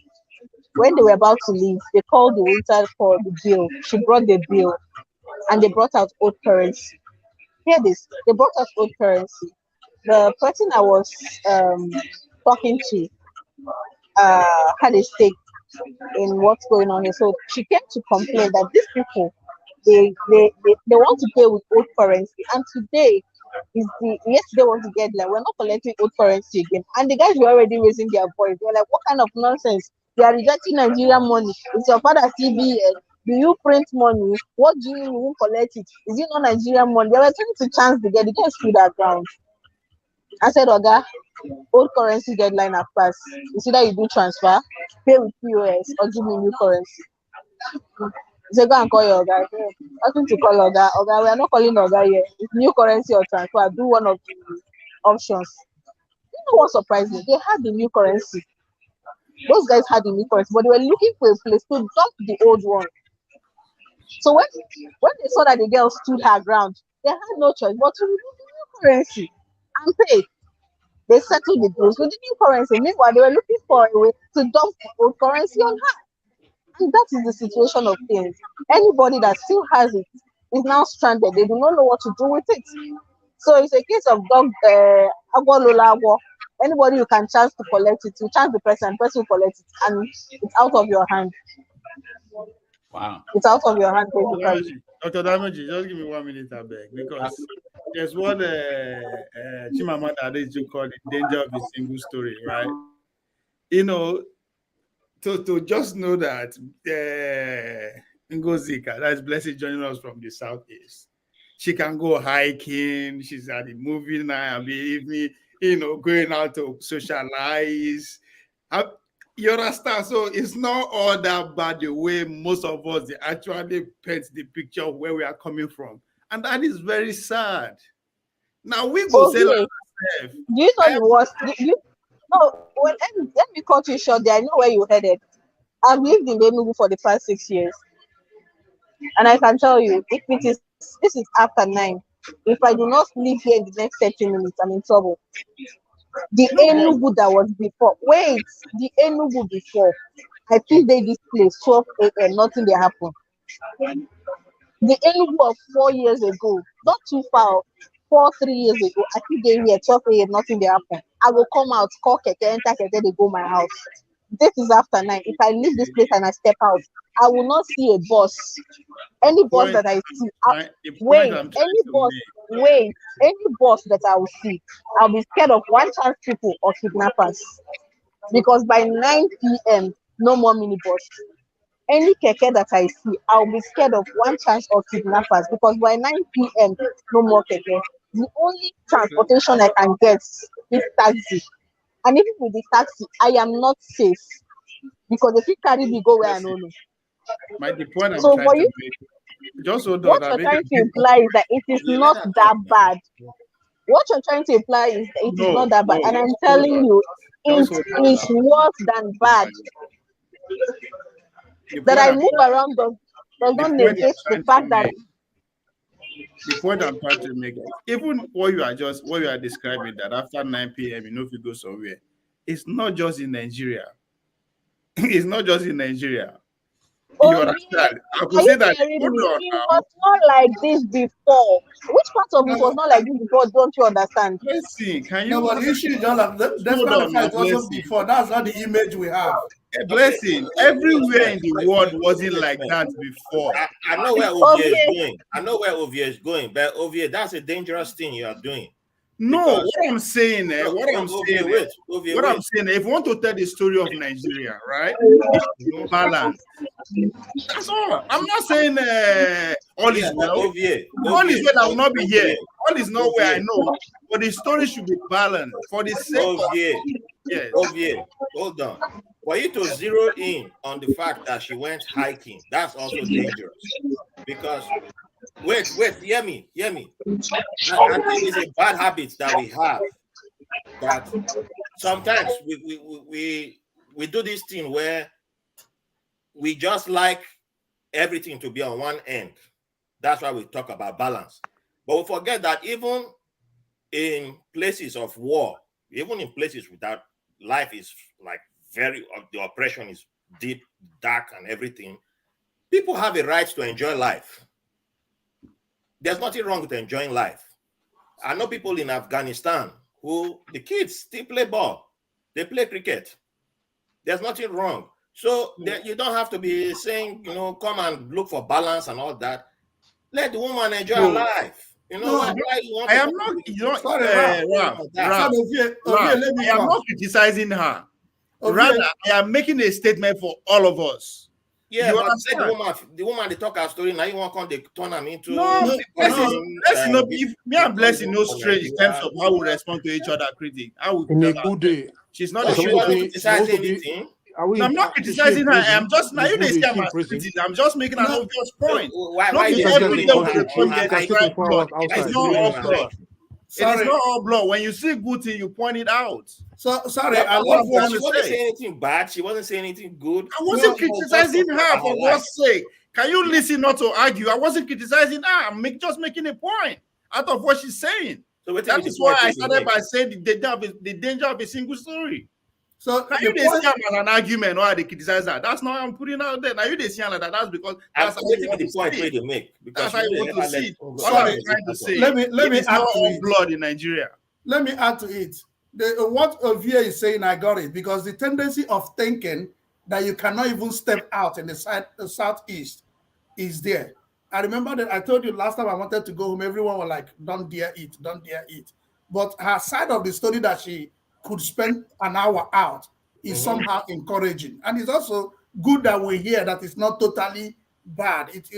When they were about to leave, they called the waiter for the bill. She brought the bill and they brought out old currency. Hear this. They brought out old currency. The person I was talking to had a stake in what's going on here. So she came to complain that these people they want to pay with old currency. And today is yesterday was the deadline. We're not collecting old currency again. And the guys were already raising their voice. They were like, what kind of nonsense? They are rejecting Nigerian money. It's your father's CBN. Do you print money? What do you mean you won't collect it? Is it not Nigerian money? They were trying to chance the guy. The guy stood their ground. I said, Oga, old currency deadline have passed. It's either you do transfer, pay with POS, or give me new currency. He said, go and call your Oga. Nothing to call Oga. Oga, we are not calling Oga here. It's new currency or transfer. Do one of the options. You know what surprised me? They had the new currency. Those guys had the new currency, but they were looking for a place to dump the old one. So when they saw that the girl stood her ground, they had no choice but to remove the new currency and pay. They settled the bills with the new currency. Meanwhile, they were looking for a way to dump the old currency on her. And that is the situation of things. Anybody that still has it is now stranded. They do not know what to do with it. So it's a case of dog agua lola agua. Anybody you can chance to collect it, you chance the person will collect it, and it's out of your hand. Wow. It's out of your hand, basically. Dr. Damaji, just give me 1 minute, I beg, because there's what Chimamanda Adichie called the danger of a single story, right? You know, to just know that Ngozika, that's Blessed joining us from the Southeast. She can go hiking. She's at the movie night and be evening, you know, going out to socialize. You understand? So it's not all that bad the way most of us they actually paint the picture of where we are coming from. And that is very sad. Now we go say like ourselves. Do you know the worst? No, let me cut you short there. I know where you headed. I've lived in Enugu for the past 6 years. And I can tell you, if this is after 9, if I do not leave here in the next 30 minutes, I'm in trouble. The Enugu that was before, the Enugu before, I feel they this place 12 a.m. nothing they happen. The Enugu of 4 years ago, not too far, 3 years ago, I feel they here 12 a.m. nothing they happen. I will come out, call keke, enter keke, they go my house. This is after 9. If I leave this place and I step out, I will not see a bus. Any bus that I see, any bus that I will see, I'll be scared of one chance people or kidnappers. Because by 9 p.m., no more minibus. Any keke that I see, I'll be scared of one chance or kidnappers. Because by 9 p.m., no more keke. The only transportation I can get is taxi. And even with the taxi, I am not safe. Because if you carry me, go where I don't know. The point I'm trying to make, just so what you're trying to imply is that it is not that bad. What you're trying to imply is that it is not that bad. And I'm telling you, it is worse than bad. That I move around does not negate the fact that. The point I'm trying to make is, even what you are describing, that after 9 p.m. you know if you go somewhere, it's not just in Nigeria. It's not just in Nigeria. You understand? I could say that it was not like this before. Which part of it was not like this before? Don't you understand? Let's see. Can you? No, but the issue is just like that's not the fact it wasn't before. That's not the image we have. A blessing. Everywhere in the world wasn't like that before. I know where Ovie is going. I know where Ovie is going, but Ovie, that's a dangerous thing you are doing. No, what I'm saying, if you want to tell the story of Nigeria, right, it's balance. That's all. I'm not saying all is well. All is well, I will not be here. All is not where I know, but the story should be balanced for the sake of Ovie, hold on. For you to zero in on the fact that she went hiking, that's also dangerous. Because wait, hear me. I think it's a bad habit that we have. That sometimes we do this thing where we just like everything to be on one end. That's why we talk about balance. But we forget that even in places of war, even in places without life is like the oppression is deep, dark, and everything, people have a right to enjoy life. There's nothing wrong with enjoying life. I know people in Afghanistan who the kids still play ball. They play cricket. There's nothing wrong. So you don't have to be saying, come and look for balance and all that. Let the woman enjoy life. I am not criticizing her. Rather, I am making a statement for all of us. Yeah, but the woman they talk her story now. You want to come they turn them into if me and Blessing no strange in terms of how we respond to each other critic. In a good day. She's not criticizing anything. No, I'm not criticizing her. I'm just now you dey see my criticism. I'm just making an obvious point. Why It is not all blood. When you see good thing, you point it out. So sorry, I love what she wasn't saying anything bad. She wasn't saying anything good. I wasn't criticizing her for God's sake. Can you listen not to argue? I wasn't criticizing her. I'm just making a point out of what she's saying. So that is why I started by saying the danger of a single story. So now you see as an argument or they criticize that. That's not what I'm putting out there. Now you see like that. That's because that's the point where you make. That's how you want to see it. What I'm trying to say. Let me add to it. Blood in Nigeria. Let me add to it. What Ovie is saying, I got it, because the tendency of thinking that you cannot even step out in the southeast is there. I remember that I told you last time I wanted to go home, everyone was like, don't dare eat, don't dare eat. But her side of the story that she could spend an hour out is somehow encouraging. And it's also good that we hear that it's not totally bad. It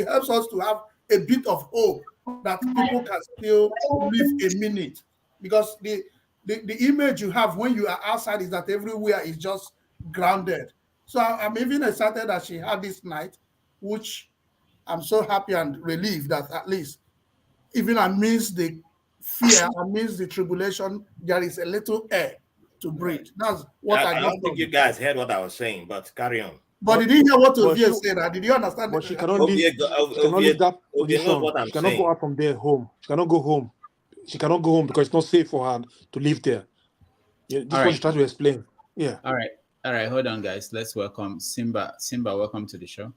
helps us to have a bit of hope that people can still live a minute. Because the image you have when you are outside is that everywhere is just grounded. So I'm even excited that she had this night, which I'm so happy and relieved that at least, even amidst the fear, amidst the tribulation, there is a little air to breathe. That's what I I got don't think from you it. guys heard what I was saying, but carry on. But did you hear what but Ovie she, said? Did you understand? but she cannot leave. She cannot Ovie leave that knows position. what I'm She cannot go saying. out from there home. She cannot go home. She cannot go home because it's not safe for her to live there. Yeah, this is what she's trying to explain. Yeah. All right. Hold on, guys. Let's welcome Simba. Simba, welcome to the show.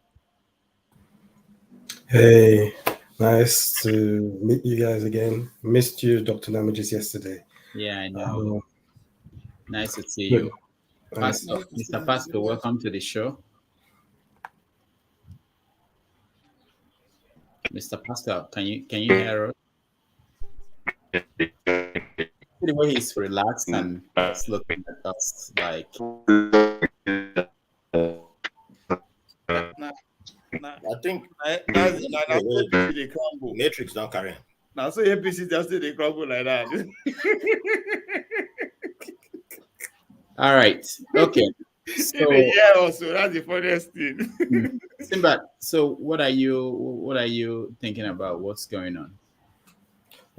Hey, nice to meet you guys again. Missed you, Dr. Damages, yesterday. Yeah, I know. Nice to see good. you. Pastor, Mr. Pastor, welcome to the show. Mr. Pastor, can you hear us? The way he's relaxed and just looking at us like. I think they crumble. Matrix don't carry him. Now, so APC just they crumble like that. All right. Okay. So yeah, also that's the funniest thing. Simba, so what are you thinking about? What's going on?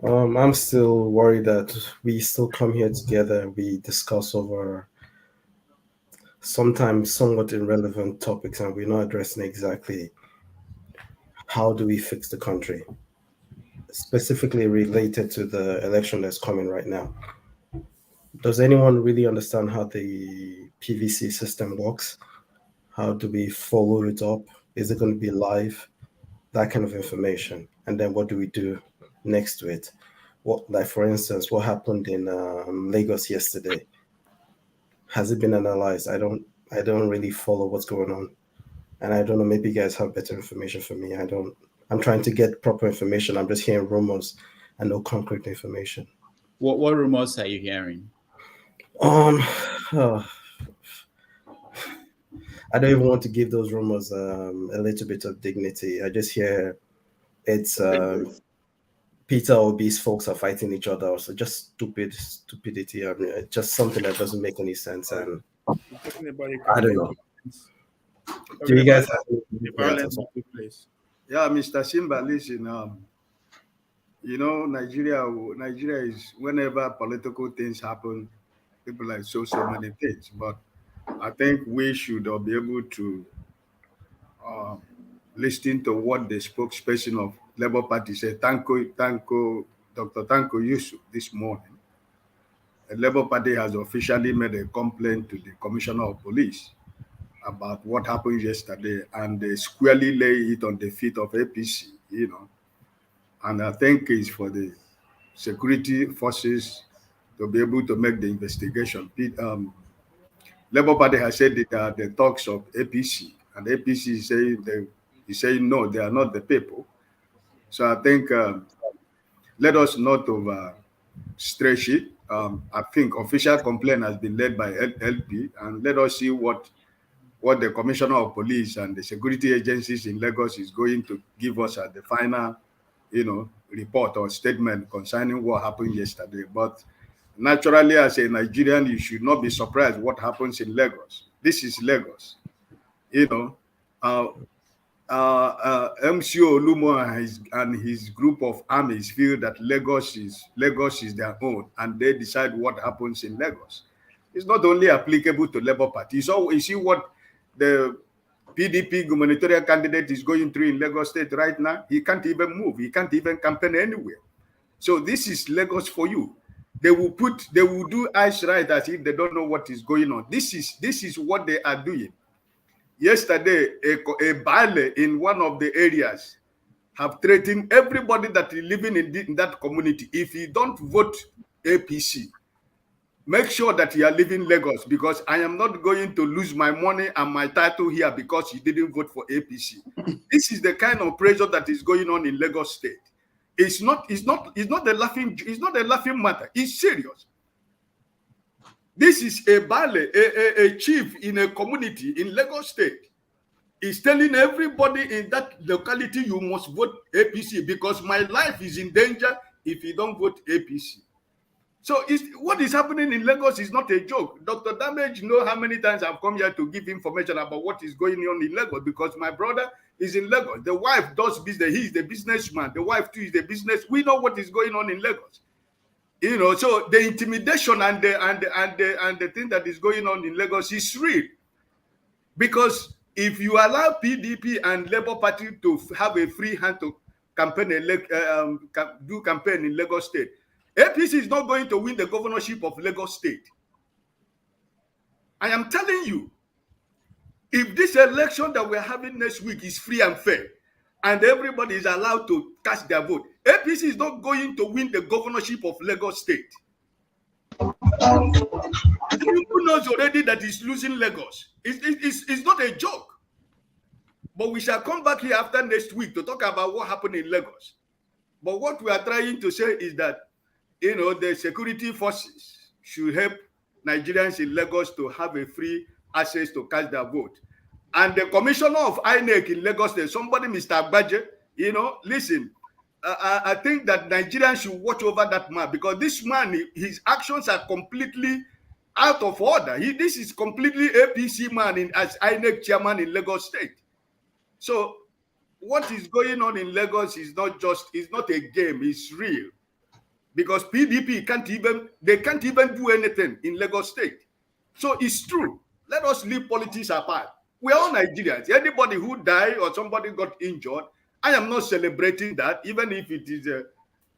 I'm still worried that we still come here together and we discuss over sometimes somewhat irrelevant topics, and we're not addressing exactly how do we fix the country, specifically related to the election that's coming right now. Does anyone really understand how the PVC system works? How do we follow it up? Is it going to be live? That kind of information. And then what do we do next to it? What, like for instance, what happened in Lagos yesterday? Has it been analyzed? I don't really follow what's going on. And I don't know, maybe you guys have better information for me. I'm trying to get proper information. I'm just hearing rumors and no concrete information. What rumors are you hearing? I don't even want to give those rumors a little bit of dignity. I just hear it's Peter Obi's folks are fighting each other. So just stupidity. I mean, it's just something that doesn't make any sense. And I don't know. Do you guys have Yeah, Mr. Simba, listen, you know, Nigeria is, whenever political things happen, people like so many things. But I think we should be able to listen to what the spokesperson of Labour Party said, Dr. Tanko Yusuf, this morning. The Labour Party has officially made a complaint to the Commissioner of Police about what happened yesterday, and they squarely lay it on the feet of APC, you know. And I think it's for the security forces to be able to make the investigation. Labour Party has said that the talks of APC, and APC is saying no, they are not the people. So I think let us not stretch it. I think official complaint has been led by LP, and let us see what the Commissioner of Police and the security agencies in Lagos is going to give us at the final, you know, report or statement concerning what happened yesterday. But naturally, as a Nigerian, you should not be surprised what happens in Lagos. This is Lagos. You know, MCO Olumo and his group of armies feel that Lagos is their own, and they decide what happens in Lagos. It's not only applicable to Labour Party. So you see what the PDP gubernatorial candidate is going through in Lagos State right now. He can't even move. He can't even campaign anywhere. So this is Lagos for you. They will do eyes right as if they don't know what is going on. This is what they are doing. Yesterday, a baile in one of the areas have threatened everybody that is living in that community. If you don't vote APC, make sure that you are leaving Lagos, because I am not going to lose my money and my title here because you didn't vote for APC. This is the kind of pressure that is going on in Lagos State. It's not a laughing matter. It's serious. This is a baile, a chief in a community in Lagos State. is telling everybody in that locality you must vote APC because my life is in danger if you don't vote APC. So what is happening in Lagos is not a joke. Dr. Damage know how many times I've come here to give information about what is going on in Lagos because my brother is in Lagos. The wife does business. He is the businessman. The wife too is the business. We know what is going on in Lagos. You know, so the intimidation and the thing that is going on in Lagos is real. Because if you allow PDP and Labour Party to have a free hand to campaign, do campaign in Lagos State, APC is not going to win the governorship of Lagos State. I am telling you, if this election that we're having next week is free and fair, and everybody is allowed to cast their vote, APC is not going to win the governorship of Lagos State. People knows already that he's losing Lagos. It's not a joke. But we shall come back here after next week to talk about what happened in Lagos. But what we are trying to say is that, you know, the security forces should help Nigerians in Lagos to have a free access to cast their vote. And the commissioner of INEC in Lagos State, somebody, Mr. Agbaje, you know, listen, I think that Nigerians should watch over that man because this man, his actions are completely out of order. This is completely APC man as INEC chairman in Lagos State. So what is going on in Lagos is not a game, it's real. Because PDP can't even do anything in Lagos State. So it's true. Let us leave politics apart. We're all Nigerians. Anybody who died or somebody got injured, I am not celebrating that, even if it is a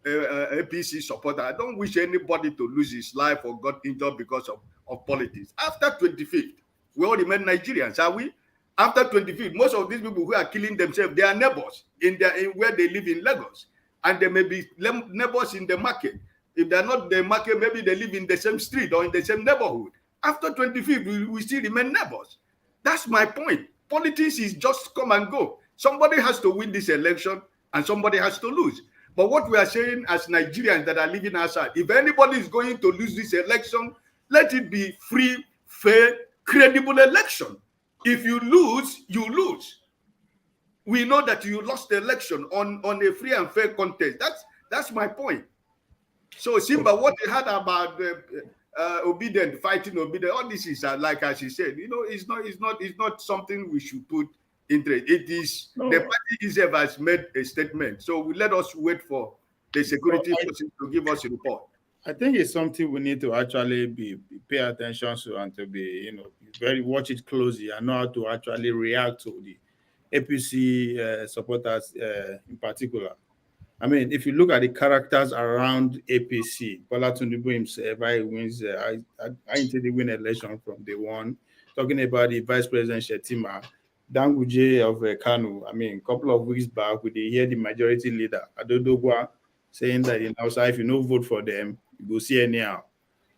APC supporter. I don't wish anybody to lose his life or got injured because of politics. After 25th, we all remain Nigerians, are we? After 25th, most of these people who are killing themselves, they are neighbors in where they live in Lagos. And they may be neighbors in the market. If they're not the market, maybe they live in the same street or in the same neighborhood. After 25th, we still remain neighbors. That's my point. Politics is just come and go. Somebody has to win this election and somebody has to lose. But what we are saying as Nigerians that are living outside, if anybody is going to lose this election, let it be free, fair, credible election. If you lose, you lose. We know that you lost the election on a free and fair contest. That's my point. So Simba, what they had about obedient fighting, obedient, all this is like as he said, you know, it's not something we should put into it. It is the party itself has made a statement. So let us wait for the security forces to give us a report. I think it's something we need to actually pay attention to and to be, you know, watch it closely and know how to actually react to the APC supporters in particular. I mean, if you look at the characters around APC, Bola Tinubu himself, he wins, I intend to win election from day one. Talking about the Vice President Shetima, Danguje of Kanu. I mean, a couple of weeks back, we did hear the majority leader, Adodogwa, saying that in outside, if you no vote for them, you go see anyhow.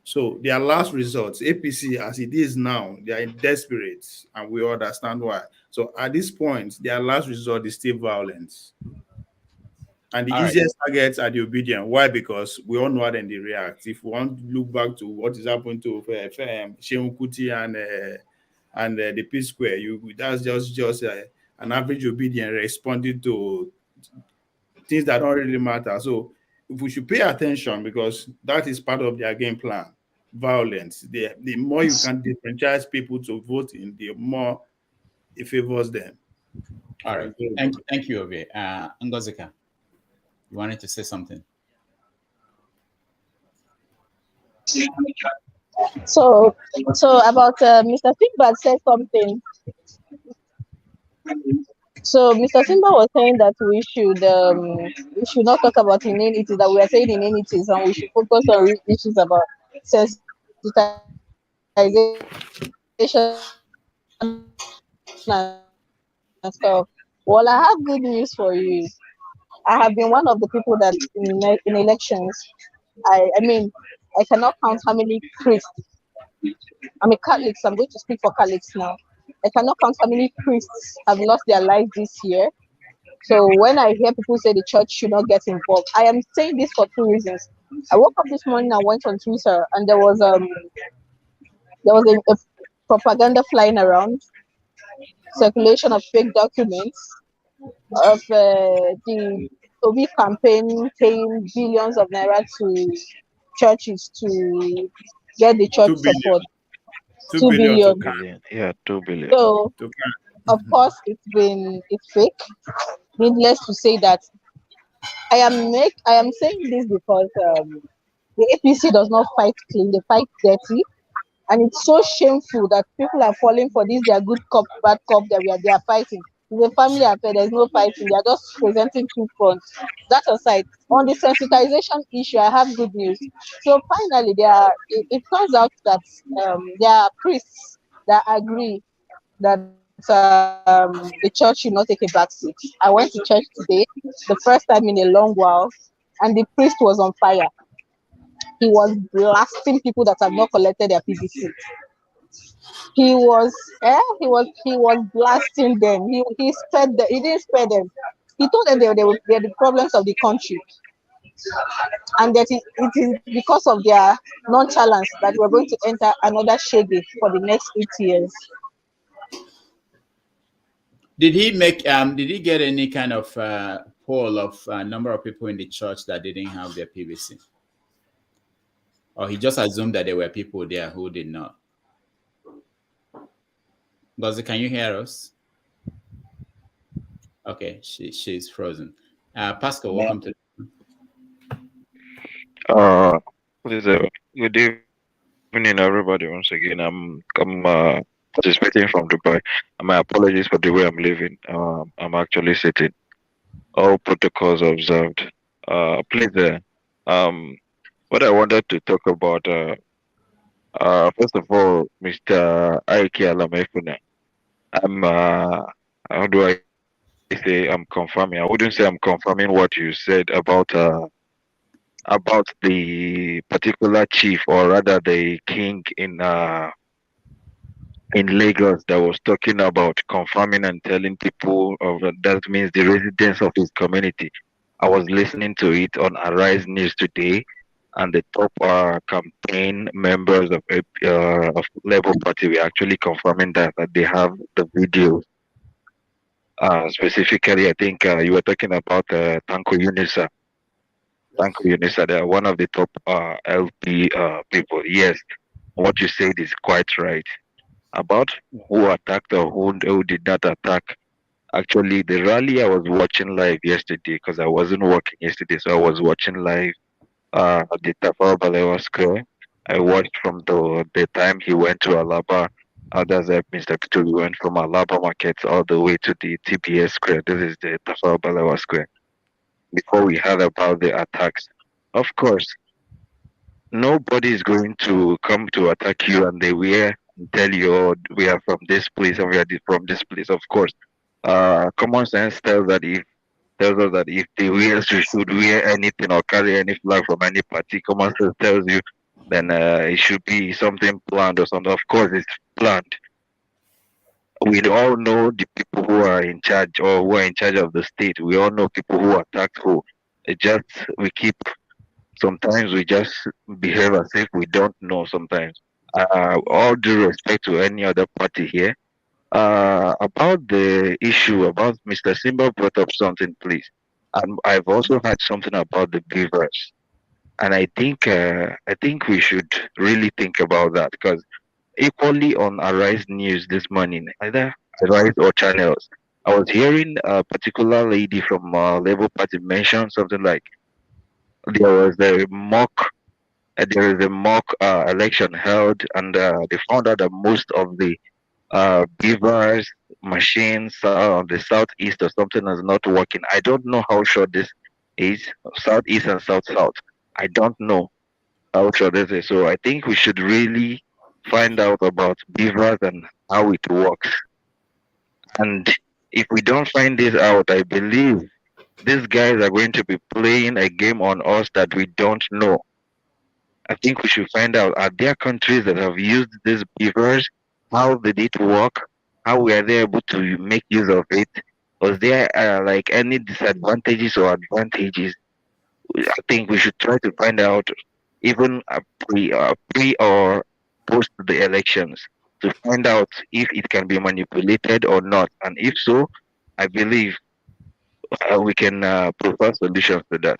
So their last results, APC as it is now, they are desperate, and we understand why. So at this point, their last resort is still violence. And the easiest targets are the obedient. Why? Because we all know how then they react. If we want to look back to what is happening to Shehu Kuti and the P Square, that's just an average obedient responding to things that don't really matter. So if we should pay attention, because that is part of their game plan, violence. The more you can disenfranchise people to vote in, the more it favors them. All right. Thank you, Obi. Ngozika, you wanted to say something? So about Mr. Simba said something. So Mr. Simba was saying that we should not talk about inanities, that we are saying inanities, and we should focus on real issues about sensitization and stuff. Well, I have good news for you. I have been one of the people that in elections, I mean, I cannot count how many priests. I'm a Catholic, so I'm going to speak for Catholics now. I cannot count how many priests have lost their lives this year. So when I hear people say the church should not get involved, I am saying this for two reasons. I woke up this morning and went on Twitter, and there was a propaganda flying around circulation of fake documents, of the Obi campaign paying billions of naira to churches to get the church 2 billion. support. 2 2 billion to billion. can. Yeah, 2 billion. So, To can. of course, it's fake. Needless to say that I am saying this because the APC does not fight clean; they fight dirty, and it's so shameful that people are falling for this. They are good cop, bad cop. They are fighting. It's a family affair. There's no fighting. They are just presenting two fronts. That aside, on the sensitization issue, I have good news. So finally, it turns out that there are priests that agree that the church should not take a back seat. I went to church today, the first time in a long while, and the priest was on fire. He was blasting people that have not collected their PVC. He was blasting them. He spared them. He didn't spare them. He told them they were the problems of the country, and that it is because of their nonchalance that we're going to enter another shege for the next 8 years. Did he make? Did he get any kind of poll of number of people in the church that didn't have their PVC, or he just assumed that there were people there who did not? Gozi, can you hear us? Okay, she's frozen. Pascal, welcome to. Good evening, everybody. Once again, I'm participating from Dubai. My apologies for the way I'm living. I'm actually sitting. All protocols observed. Please, what I wanted to talk about. First of all, Mr. Aiki Alamefuna. How do I say I'm confirming? I wouldn't say I'm confirming what you said about the particular chief, or rather the king in Lagos, that was talking about confirming and telling people of that means the residents of his community. I was listening to it on Arise News today, and the top campaign members of Labour Party were actually confirming that they have the videos. Specifically, I think you were talking about Tanko Unisa. Tanko Unisa, they are one of the top LP people. Yes, what you said is quite right. About who attacked or who did not attack. Actually, the rally I was watching live yesterday, because I wasn't working yesterday, so I was watching live at the Tafawa Balewa Square. I watched from the time he went to Alaba. Others like Mr. Pitu, we went from Alaba Market all the way to the TBS Square. This is the Tafawa Balewa Square. Before we heard about the attacks, of course, nobody is going to come to attack you and they wear and tell you, oh, we are from this place and we are from this place. Of course, common sense tells us that if they should wear anything or carry any flag from any party, common sense tells you then it should be something planned or something. Of course, it's planned. We all know the people who are in charge or who are in charge of the state. We all know people who attacked who. Sometimes we just behave as if we don't know sometimes. All due respect to any other party here. About the issue about Mr. Simba brought up something, please. And I've also heard something about the beavers. And I think we should really think about that, because equally on Arise News this morning, either Arise or channels, I was hearing a particular lady from Labour Party mention something like there is a mock election held, and they found out that most of the beavers machines on the southeast or something is not working. I don't know how sure this is, southeast and south. I don't know how sure this is. So I think we should really find out about beavers and how it works. And if we don't find this out, I believe these guys are going to be playing a game on us that we don't know. I think we should find out, are there countries that have used these beavers? How did it work? How were they able to make use of it? Was there like any disadvantages or advantages? I think we should try to find out even pre or post the elections, to find out if it can be manipulated or not. And if so, I believe we can propose solutions to that.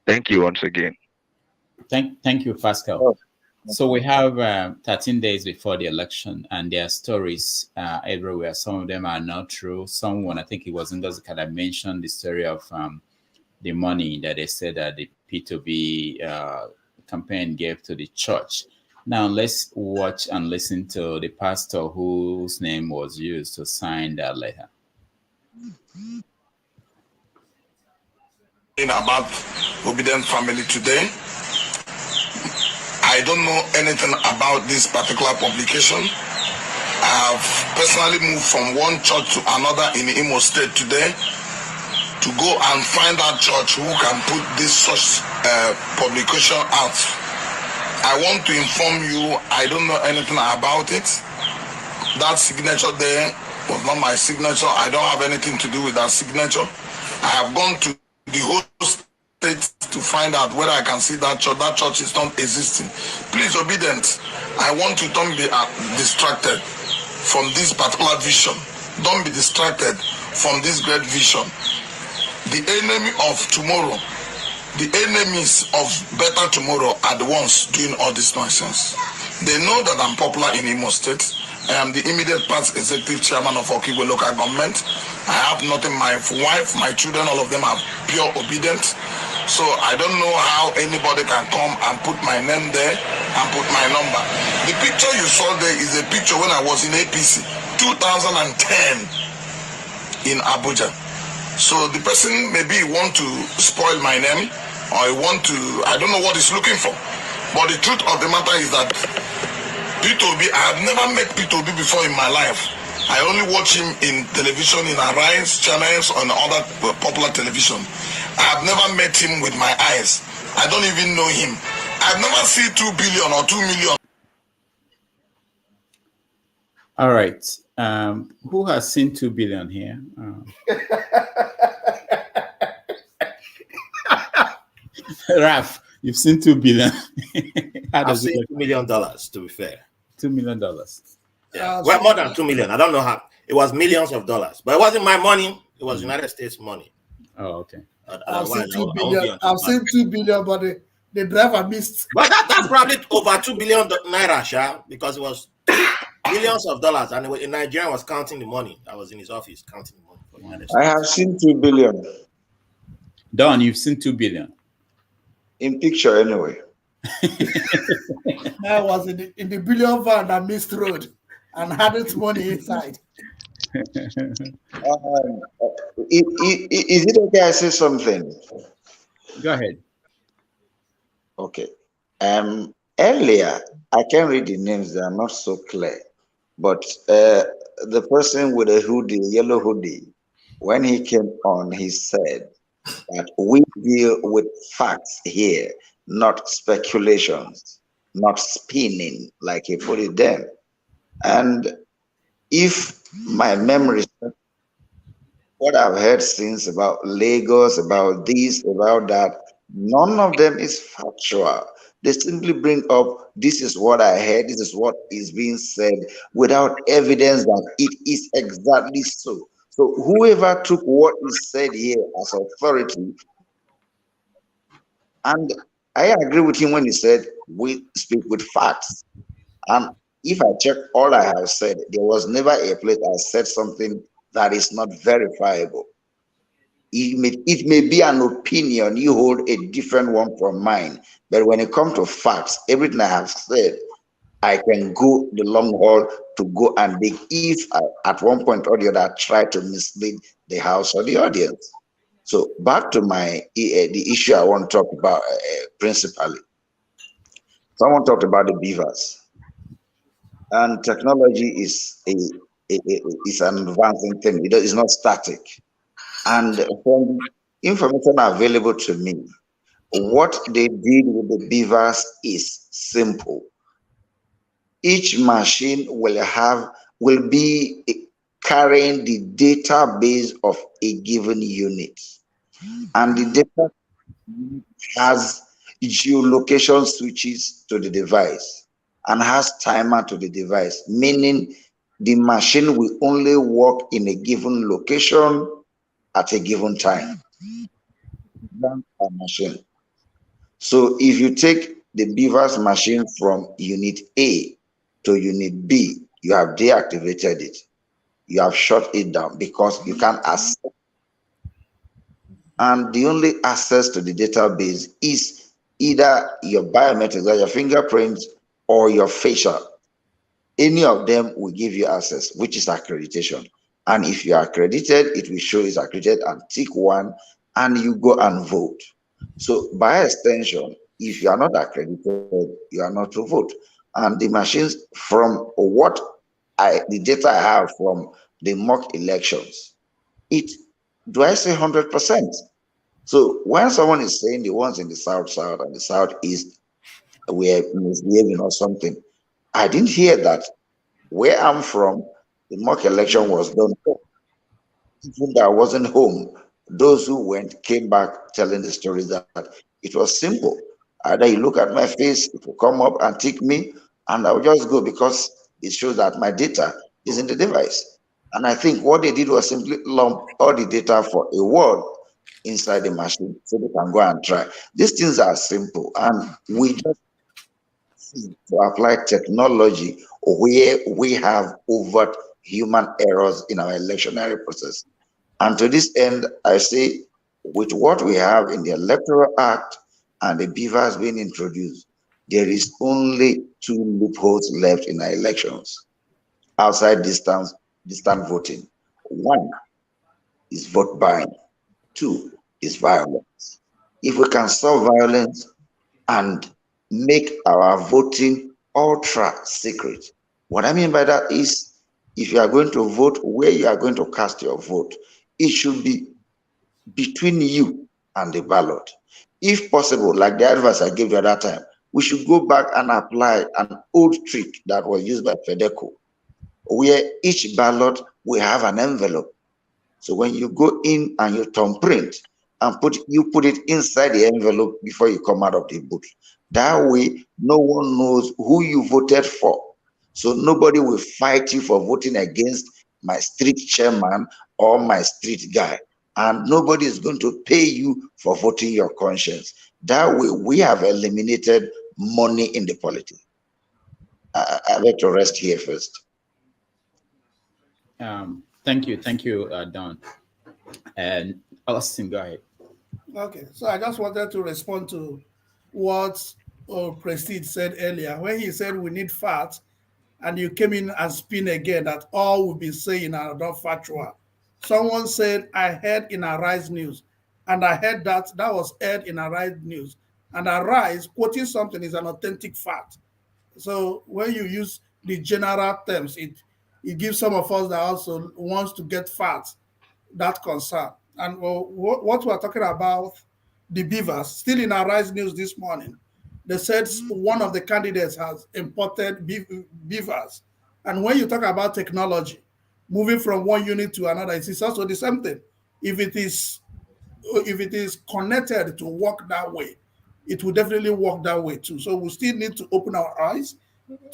Thank you once again. Thank you, Pascal. So we have 13 days before the election, and there are stories everywhere. Some of them are not true. Someone, I think it was Ngozi Kada, mentioned the story of the money that they said that the P2B campaign gave to the church. Now let's watch and listen to the pastor whose name was used to sign that letter. About Obedient family today. I don't know anything about this particular publication. I have personally moved from one church to another in Imo State today to go and find that church who can put this such publication out. I want to inform you, I don't know anything about it. That signature there was not my signature. I don't have anything to do with that signature. I have gone to the whole state to find out whether I can see that church. That church is not existing. Please, Obedient, I want you, don't be distracted from this particular vision. Don't be distracted from this great vision. The enemy of tomorrow, the enemies of better tomorrow are the ones doing all this nonsense. They know that I'm popular in Imo State. I am the immediate past executive chairman of Okigwe local government. I have nothing. My wife, my children, all of them are pure obedient. So I don't know how anybody can come and put my name there and put my number. The picture you saw there is a picture when I was in APC, 2010 in Abuja. So the person maybe want to spoil my name or he want to, I don't know what he's looking for. But the truth of the matter is that P2B, I have never met P2B before in my life. I only watch him in television, in Arise channels, on other popular television. I have never met him with my eyes. I don't even know him. I've never seen 2 billion or 2 million. All right. Who has seen 2 billion here? Raf, you've seen 2 billion. I've seen $2 million, to be fair. $2 million. Yeah. Well, more than 2 million. I don't know how. It was millions of dollars, but it wasn't my money. It was United States money. Oh, okay. I've seen 2 billion. I've seen 2 billion, but the driver missed. But that's probably over 2 billion naira, Sha, because it was millions of dollars, and in Nigeria was counting the money. I was in his office counting the money for United States. I have seen 2 billion. Don, you've seen 2 billion. In picture, anyway. I was in the billion van that missed road and had its money inside. Is it okay I say something? Go ahead. Okay. Earlier, I can't read the names, they are not so clear. But the person with a hoodie, yellow hoodie, when he came on, he said that we deal with facts here, not speculations, not spinning, like he put it then. And if my memory, what I've heard since about Lagos, about this, about that, none of them is factual. They simply bring up, this is what I heard, this is what is being said, without evidence that it is exactly so. So whoever took what is said here as authority, and I agree with him when he said, we speak with facts. And if I check all I have said, there was never a place I said something that is not verifiable. It may be an opinion, you hold a different one from mine, but when it comes to facts, everything I have said, I can go the long haul to go and dig if I, at one point or the other, try to mislead the house or the audience. So back to the issue I want to talk about principally. Someone talked about the beavers. And technology is an advancing thing. It is not static. And from information available to me, what they did with the beavers is simple. Each machine will be carrying the database of a given unit. And the data has geolocation switches to the device. and has timer to the device, meaning the machine will only work in a given location at a given time. A machine. So if you take the beaver's machine from unit A to unit B, you have deactivated it. You have shut it down because you can't access. And the only access to the database is either your biometrics, like your fingerprints, or your facial. Any of them will give you access, which is accreditation. And if you are accredited, it will show it's accredited and tick one, and you go and vote. So by extension, if you are not accredited, you are not to vote. And the machines, from the data I have from the mock elections, do I say 100%? So when someone is saying the ones in the South and the Southeast were misbehaving or something, I didn't hear that. Where I'm from, the mock election was done. Even though I wasn't home, those who went came back telling the stories that it was simple. Either you look at my face, it will come up and tick me, and I'll just go because it shows that my data is in the device. And I think what they did was simply lump all the data for a word inside the machine so they can go and try. These things are simple, and we just need to apply technology where we have overt human errors in our electionary process. And to this end, I say, with what we have in the Electoral Act and the beavers being introduced, there is only 2 loopholes left in our elections outside distant voting. 1 is vote buying. 2 is violence. If we can solve violence and make our voting ultra secret, what I mean by that is, if you are going to vote, where you are going to cast your vote, it should be between you and the ballot. If possible, like the advice I gave you at that time, we should go back and apply an old trick that was used by FEDECO, where each ballot will have an envelope. So when you go in and you thumbprint and you put it inside the envelope before you come out of the booth. That way, no one knows who you voted for. So nobody will fight you for voting against my street chairman or my street guy. And nobody is going to pay you for voting your conscience. That way, we have eliminated money in the politics. I like to rest here first. Thank you, Don. And Austin, go ahead. Okay, so I just wanted to respond to what Prestige said earlier. When he said we need facts, and you came in and spin again that all we've been saying are not factual. Someone said, I heard in Arise News, and I heard that was aired in Arise News. And Arise, quoting something is an authentic fact. So when you use the general terms, it gives some of us that also wants to get facts that concern. And what we're talking about, the beavers, still in Arise News this morning, they said one of the candidates has imported beavers. And when you talk about technology, moving from one unit to another, it's also the same thing. If it is connected to work that way, it will definitely work that way too. So we still need to open our eyes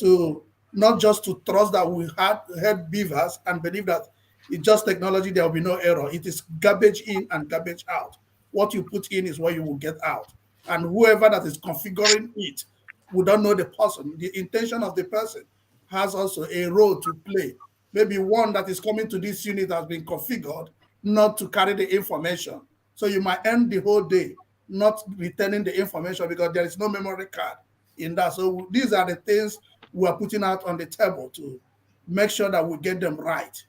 to not just to trust that we had beavers and believe that it's just technology, there will be no error. It is garbage in and garbage out. What you put in is what you will get out. And whoever that is configuring it, we don't know the person. The intention of the person has also a role to play. Maybe one that is coming to this unit has been configured not to carry the information. So you might end the whole day not returning the information because there is no memory card in that. So these are the things we are putting out on the table to make sure that we get them right.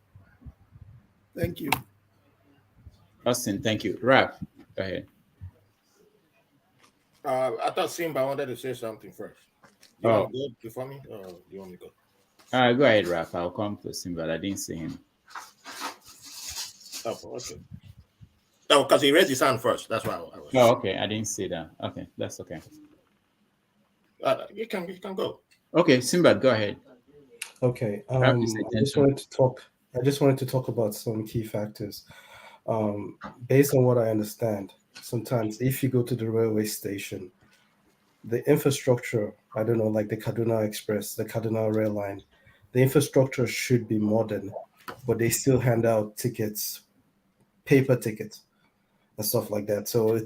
Thank you. Austin, thank you. Rap, go ahead. I thought Simba wanted to say something first. You want to go before me, or do you want me to go? Go ahead, Rap. I'll come to Simba. I didn't see him. Oh, okay. No, because he raised his hand first. That's why I was. Oh, okay. I didn't see that. Okay, that's okay. You can go. Okay, Simba, go ahead. Okay. I just wanted to talk about some key factors. Based on what I understand, sometimes if you go to the railway station, the infrastructure, I don't know, like the Kaduna Express, the Kaduna Rail Line, the infrastructure should be modern, but they still hand out tickets, paper tickets, and stuff like that. So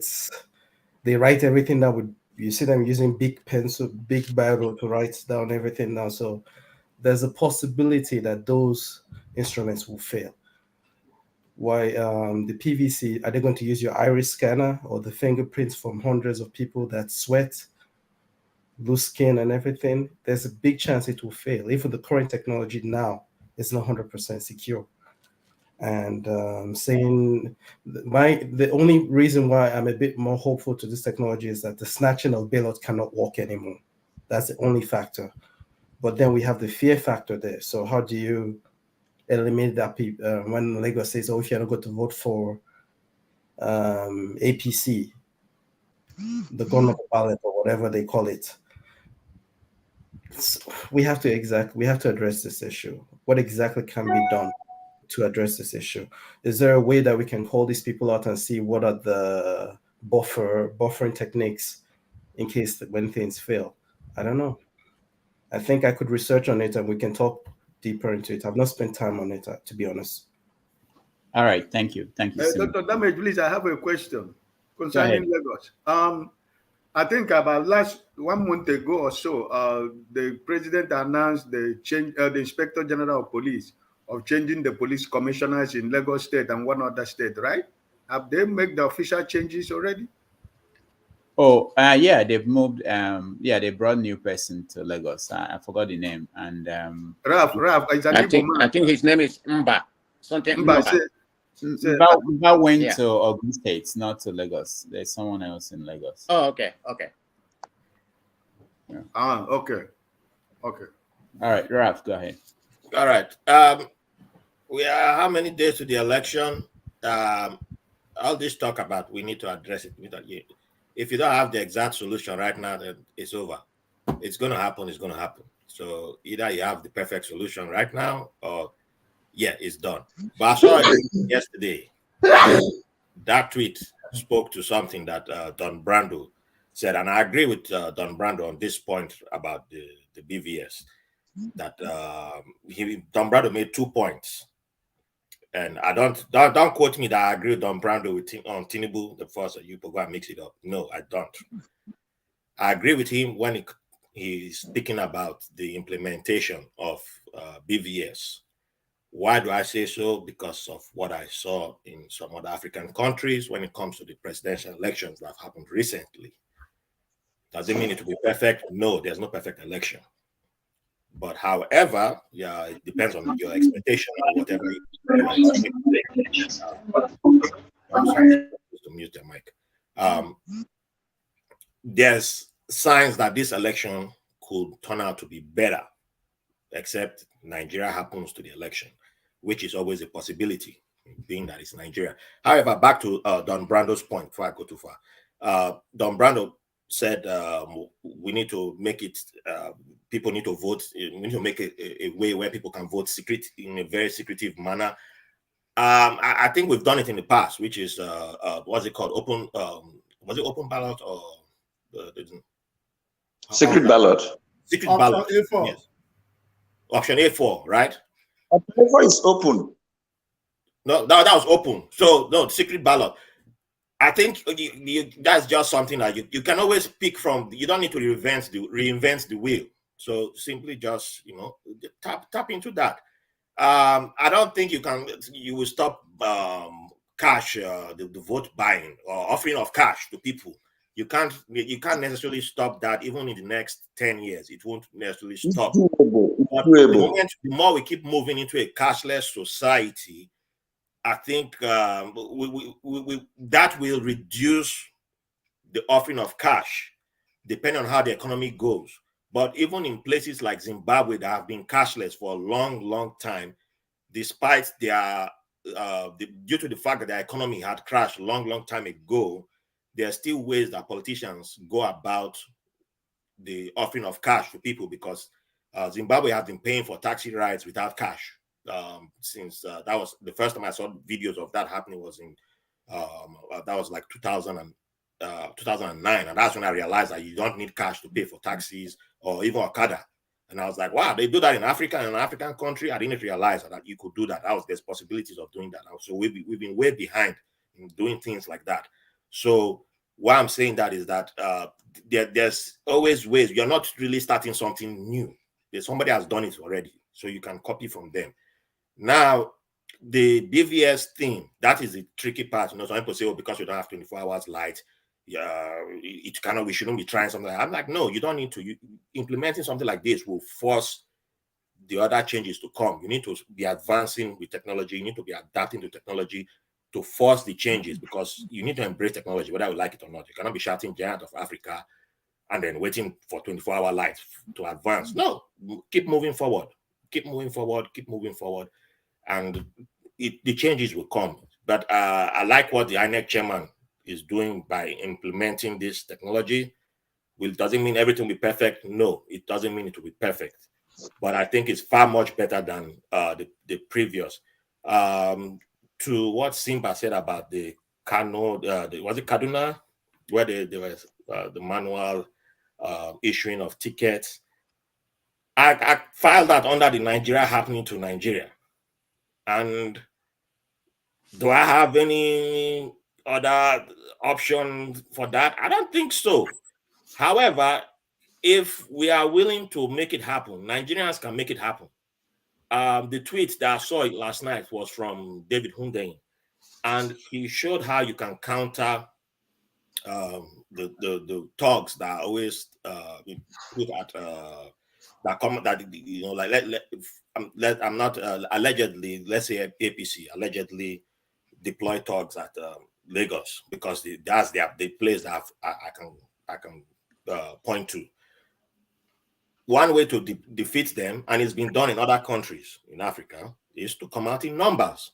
they write everything down with, you see them using big pencil, big biro to write down everything now. So there's a possibility that those instruments will fail. Why the PVC, are they going to use your iris scanner or the fingerprints from hundreds of people that sweat, loose skin and everything? There's a big chance it will fail. Even the current technology now is not 100% secure. And saying the only reason why I'm a bit more hopeful to this technology is that the snatching of bailout cannot work anymore. That's the only factor. But then we have the fear factor there. So how do you eliminate that? When Lagos says, "Oh, if you're not going to vote for APC, the government ballot or whatever they call it," we have to address this issue. What exactly can be done to address this issue? Is there a way that we can call these people out and see what are the buffering techniques in case when things fail? I don't know. I think I could research on it and we can talk deeper into it. I've not spent time on it, to be honest. All right, thank you. Dr. Damage, please, I have a question concerning Lagos. I think about 1 month ago or so, the president announced the change, the Inspector General of Police, of changing the police commissioners in Lagos State and one other state, right? Have they made the official changes already? Oh, yeah, they've moved. Yeah, they brought a new person to Lagos. I forgot the name. And Ralph, is an I think his name is Mba. Something Mba. Mba went to Ogun State, not to Lagos. There's someone else in Lagos. Oh, okay, okay. Yeah. Okay. All right, Ralph, go ahead. All right. We are how many days to the election? All this talk about we need to address it. If you don't have the exact solution right now, then it's over. It's going to happen. It's going to happen. So either you have the perfect solution right now, or it's done. But I saw it yesterday. That tweet spoke to something that Don Brando said, and I agree with Don Brando on this point about the BVS. That Don Brando made 2 points, and I don't quote me that I agree with Don Brando on Tinubu the first. You go and mix it up. No, I don't. I agree with him when he's speaking about the implementation of BVS. Why do I say so? Because of what I saw in some other African countries when it comes to the presidential elections that have happened recently. Does it mean it will be perfect? No, there's no perfect election. But however, it depends on your expectation or whatever you expect. I'm sorry to mute the mic. There's signs that this election could turn out to be better, except Nigeria happens to the election, which is always a possibility, being that it's Nigeria. However, back to Don Brando's point, before I go too far. Don Brando said we need to make it, people need to vote, we need to make a way where people can vote in a very secretive manner. I think we've done it in the past, which is, what's it called? Was it open ballot or? Secret ballot. Secret Option ballot. A4. Yes. Option A4, right? Option A4 is open. No, that was open. So, no, secret ballot. I think that's just something that you can always pick from. You don't need to reinvent the wheel. So simply just, tap into that. I don't think you will stop cash, the vote buying or offering of cash to people. You can't necessarily stop that. Even in the next 10 years, it won't necessarily stop. But the more we keep moving into a cashless society, I think that will reduce the offering of cash, depending on how the economy goes. But even in places like Zimbabwe that have been cashless for a long, long time, despite their due to the fact that their economy had crashed a long, long time ago, there are still ways that politicians go about the offering of cash to people, because Zimbabwe has been paying for taxi rides without cash since that was the first time I saw videos of that happening was in that was like 2000 and 2009, and that's when I realized that you don't need cash to pay for taxis or even Okada. And I was like, wow, they do that in Africa, in an African country. I didn't realize that you could do that. There's possibilities of doing that. So we've been way behind in doing things like that. So why I'm saying that is that there's always ways. You're not really starting something new. Somebody has done it already, so you can copy from them. Now, the BVS thing, that is the tricky part. Some people say, oh, because we don't have 24 hours light, we shouldn't be trying something like that. I'm like, no, you don't need to. Implementing something like this will force the other changes to come. You need to be advancing with technology. You need to be adapting to technology to force the changes, because you need to embrace technology, whether you like it or not. You cannot be shouting giant of Africa and then waiting for 24-hour light to advance. No, keep moving forward. Keep moving forward. Keep moving forward. And the changes will come. But I like what the INEC chairman is doing by implementing this technology. Well, it doesn't mean everything will be perfect. No, it doesn't mean it will be perfect. But I think it's far much better than the previous. To what Simba said about the Kano, was it Kaduna, where there was the manual issuing of tickets. I filed that under the Nigeria happening to Nigeria. And do I have any other option for that? I don't think so. However, if we are willing to make it happen, Nigerians can make it happen. The tweet that I saw last night was from David Hundeyin, and he showed how you can counter the talks that are always put at that comment that like I'm not allegedly, let's say APC allegedly deploy thugs at Lagos, because that's the place that I can point to. One way to defeat them, and it's been done in other countries in Africa, is to come out in numbers.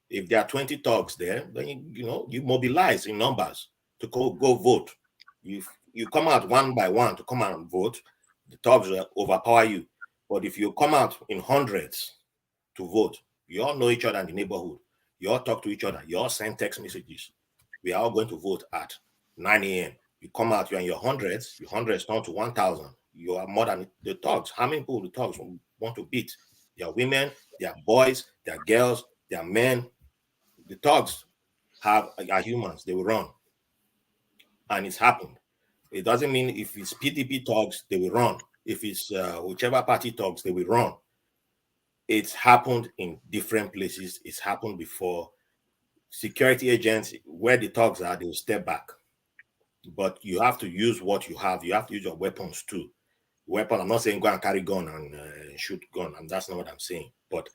If there are 20 thugs there, then you mobilize in numbers to go vote. You come out one by one to come out and vote, the thugs will overpower you. But if you come out in hundreds to vote, you all know each other in the neighborhood. You all talk to each other. You all send text messages. We are all going to vote at 9 a.m. You come out, you're in your hundreds turn to 1,000. You are more than the thugs. How many people the thugs want to beat? They are women, they are boys, they are girls, they are men. The thugs are humans. They will run. And it's happened. It doesn't mean if it's PDP thugs, they will run. If it's whichever party thugs, they will run. It's happened in different places. It's happened before. Security agents, where the thugs are, they will step back. But you have to use what you have. You have to use your weapons too. Weapon, I'm not saying go and carry gun and shoot gun, and that's not what I'm saying. But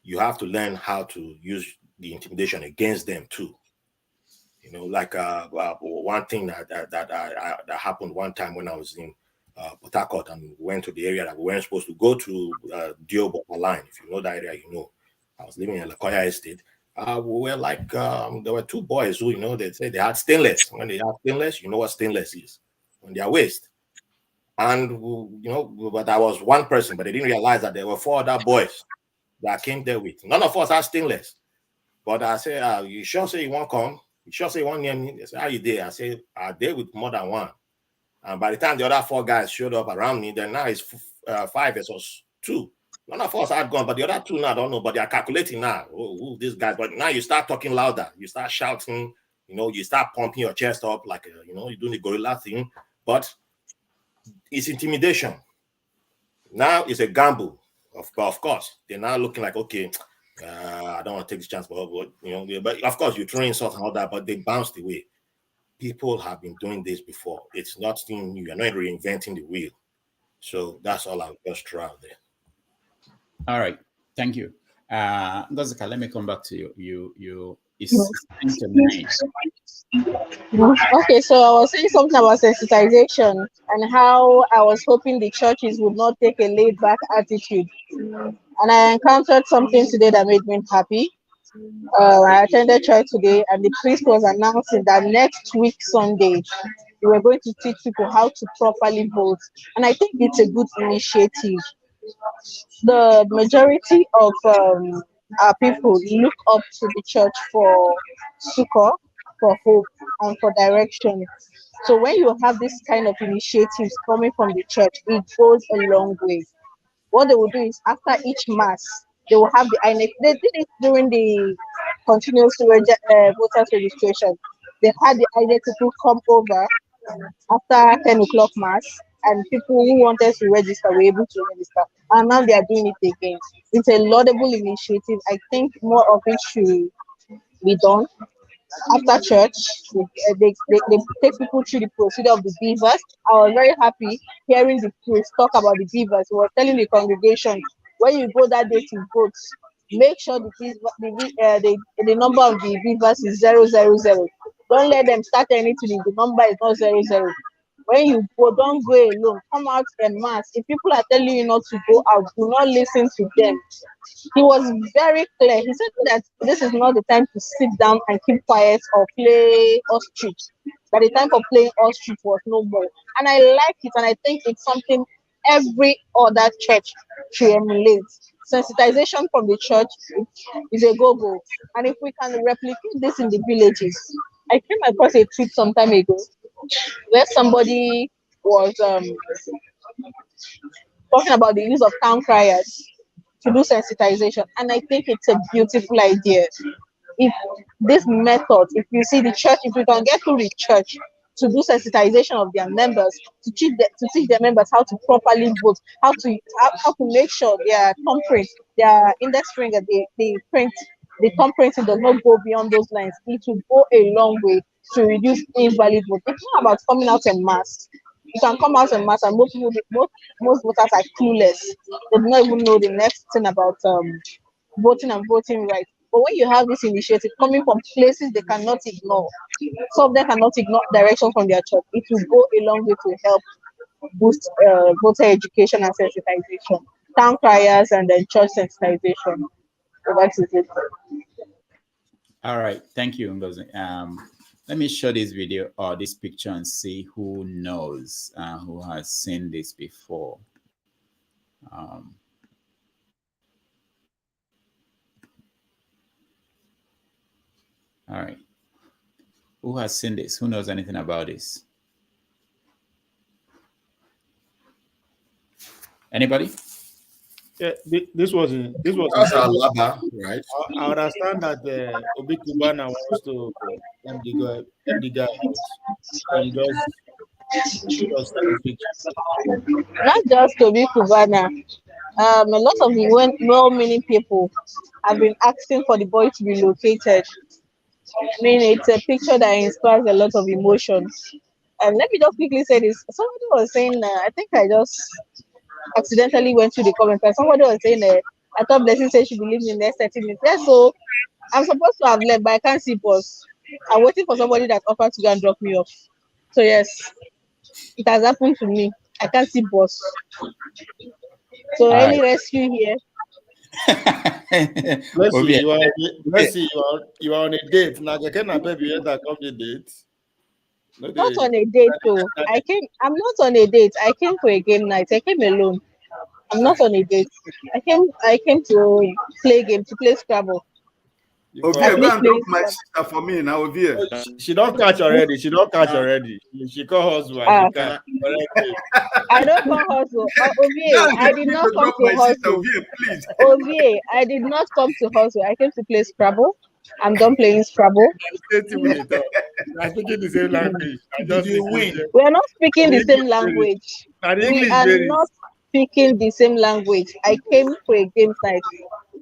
you have to learn how to use the intimidation against them too. Like one thing that happened one time when I was in Port Harcourt and we went to the area that we weren't supposed to go to, Diobo line. If you know that area, I was living in Lakoya Estate. We were like, there were two boys who, they said they had stainless. When they have stainless, you know what stainless is on their waist. And, but I was one person, but they didn't realize that there were four other boys that came there with. None of us had stainless. But I said, you sure say you won't come? You sure say you won't near me? They said, how you there? I said, I there with more than one. And by the time the other four guys showed up around me, then now it's 5 versus 2. None of us had gone, but the other 2 now, I don't know, but they are calculating now. Oh, these guys. But now you start talking louder. You start shouting, you start pumping your chest up like, you're doing the gorilla thing. But it's intimidation. Now it's a gamble. Of course, they're now looking like, okay, I don't want to take this chance, but of course, you're throwing insult and all that, but they bounced away. People have been doing this before. It's not new. You're not reinventing the wheel. So that's all I'll just throw out there. All right. Thank you. Gozika, let me come back to you. It's 9 to 9. Okay, so I was saying something about sensitization and how I was hoping the churches would not take a laid back attitude. And I encountered something today that made me happy. I attended church today, and the priest was announcing that next week, Sunday, we were going to teach people how to properly vote. And I think it's a good initiative. The majority of our people look up to the church for succor, for hope and for direction. So when you have this kind of initiatives coming from the church, it goes a long way. What they will do is after each mass, they will have the INEC. They did it during the continuous voters registration. They had the INEC people come over after 10 o'clock mass, and people who wanted to register were able to register. And now they are doing it again. It's a laudable initiative. I think more of it should be done. After church, they take people through the procedure of the beavers. I was very happy hearing the priest talk about the beavers. He was telling the congregation, when you go that day to vote, make sure the number of the beavers is 000. Don't let them start anything if the number is not 00. When you go, don't go alone. Come out en mass. If people are telling you not to go out, do not listen to them. He was very clear. He said that this is not the time to sit down and keep quiet or play ostrich. That the time for playing ostrich was no more. And I like it, and I think it's something every other church should emulate. Sensitization from the church is a go-go. And if we can replicate this in the villages, I came across a tweet some time ago where somebody was talking about the use of town criers to do sensitization, and I think it's a beautiful idea. If this method, if you see the church, if we can get through the church to do sensitization of their members, to teach their members how to properly vote, how to make sure their thumbprint, their index finger, the thumbprinting does not go beyond those lines, it will go a long way to reduce invalid vote. It's not about coming out en masse. You can come out en masse, and most voters are clueless. They do not even know the next thing about voting and voting rights. But when you have this initiative coming from places they cannot ignore, some of them cannot ignore direction from their church, it will go a long way to help boost voter education and sensitization, town criers, and then church sensitization. So that is it. All right, thank you, Ngozi. Let me show this video or this picture and see who knows, who has seen this before. All right. Who has seen this? Who knows anything about this? Anybody? Yeah, this was That's Alaba, right? I understand that Obi Kubana wants to let the guy out. And just Not just Toby Kubana. A lot of well-meaning people have been asking for the boy to be located. I mean, it's a picture that inspires a lot of emotions. And let me just quickly say this. Somebody was saying, I think I just accidentally went to the comments, and somebody was saying, I thought Blessing said she believed in the next 30 minutes. Yeah, so I'm supposed to have left, but I can't see bus. I'm waiting for somebody that offered to go and drop me off. So yes, it has happened to me. I can't see bus. So any rescue here? You are on a date. Now you can baby that come the date. Not on a date though. I'm not on a date. I came for a game night. I came alone. I'm not on a date. I came to play game, to play Scrabble. Ovia, go and drop my sister for me now, Ovia. She don't catch already. She call husband. I don't call hustle. Ovia, I did not come to hustle. Ovia, I did not come to hustle. I came to play Scrabble. I'm done playing Scrabble. I'm speaking the same language. We are not speaking the same language. We are not speaking the same language. I came for a game night.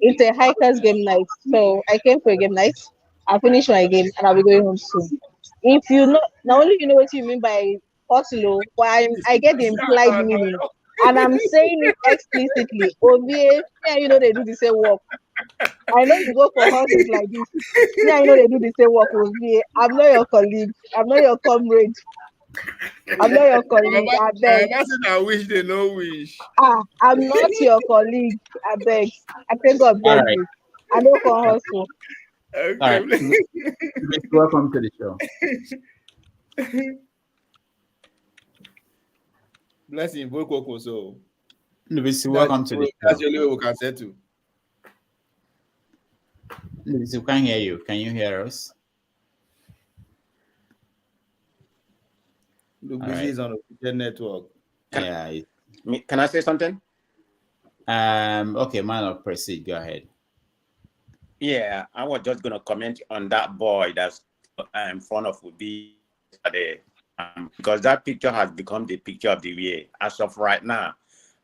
It's a hikers game night. So I came for a game night. I'll finish my game and I'll be going home soon. If you know, not only you know what you mean by hustle, but I get the implied meaning. And I'm saying it explicitly. Ovia, yeah, you know they do the same work. I know you go for hustles like this. Yeah, you know they do the same work with me. I'm not your colleague. I'm not your comrade. I'm not your colleague. I beg. I wish they no wish. I'm not your colleague. I beg. I think God beg you. I don't go hustle. Okay. All right. Welcome to the show. Blessing, welcome so. Welcome to the show. That's the only way we can settle. We can't hear you. Can you hear us? Lugbizi is on the network. Can I say something? Okay, man, proceed. Go ahead. Yeah, I was just gonna comment on that boy that's in front of Ubi today, because that picture has become the picture of the year as of right now.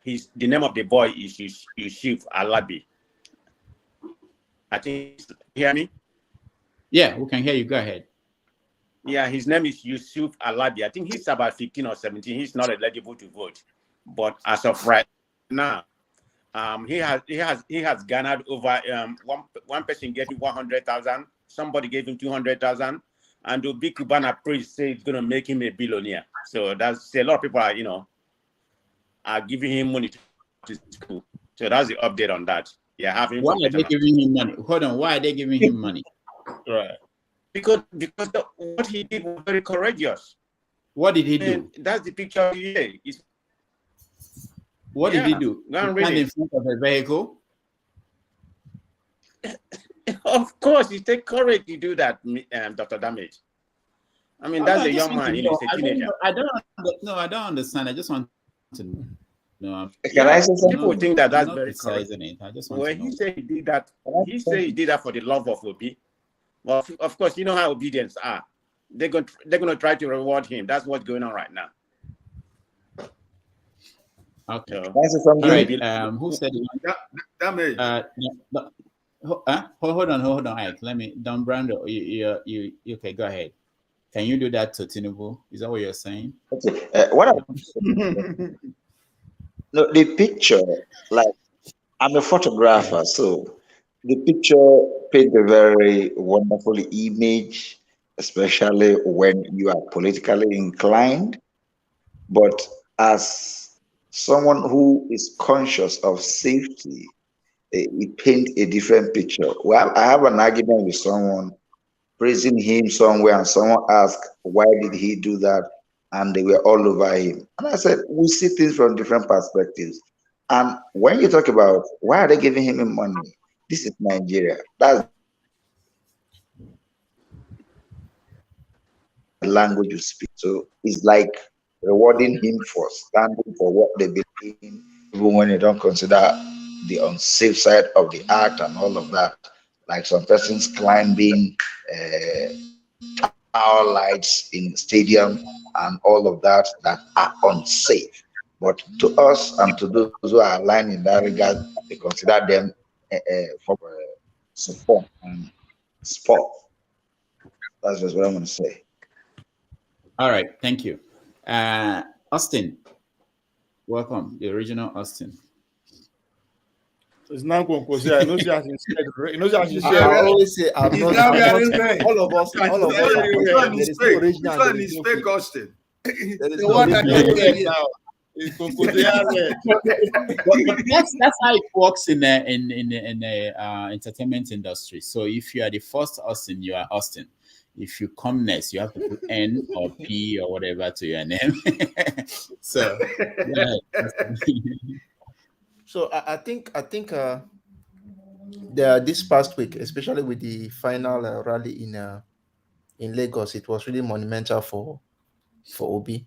The name of the boy is Yusuf Alabi. I think you hear me? Yeah, we can hear you. Go ahead. Yeah, his name is Yusuf Alabi. I think he's about 15 or 17. He's not eligible to vote, but as of right now, he has garnered over one person getting 100,000. Somebody gave him 200,000, and the big Cubana priest say it's gonna make him a billionaire. So that's a lot of people are giving him money to school. So that's the update on that. Yeah, having. Why are they giving him money? Hold on. Why are they giving him money? Right. Because what he did was very courageous. What did he do? That's the picture of the year. What did he do? Stand in front of a vehicle? Of course, it takes courage to do that, Dr. Damage. I mean, that's a young man. He's a teenager. I don't understand. I just want to know. Can I say something? People think that that's very criticizing it. I just want to know. He said he did that. He said he did that for the love of Obi. Well, of course, you know how obedience are. They're going to try to reward him. That's what's going on right now. Okay. So, all right. Who said it? Damage. Hold on, Ike. Let me. Don Brando, you okay? Go ahead. Can you do that to Tinubu? Is that what you're saying? Okay. No, the picture, like, I'm a photographer, so the picture paints a very wonderful image, especially when you are politically inclined. But as someone who is conscious of safety, it paints a different picture. Well, I have an argument with someone praising him somewhere, and someone asked, why did he do that? And they were all over him. And I said, we see things from different perspectives. And when you talk about why are they giving him money, this is Nigeria. That's the language you speak. So it's like rewarding him for standing for what they believe in, even when they don't consider the unsafe side of the act and all of that. Like some persons climbing tower lights in stadium and all of that are unsafe. But to us and to those who are aligned in that regard, they consider them for support and sport. That's just what I'm going to say. All right, thank you. Austin, welcome, the original Austin. It's not going to say. I know she has said. I always say, I'm not all of us. There is no original. This one is fake, Austin. The one that is now. That's how it works in the entertainment industry. So if you are the first Austin, you are Austin. If you come next, you have to put N or P or whatever to your name. So, so I think this past week, especially with the final rally in Lagos, it was really monumental for Obi.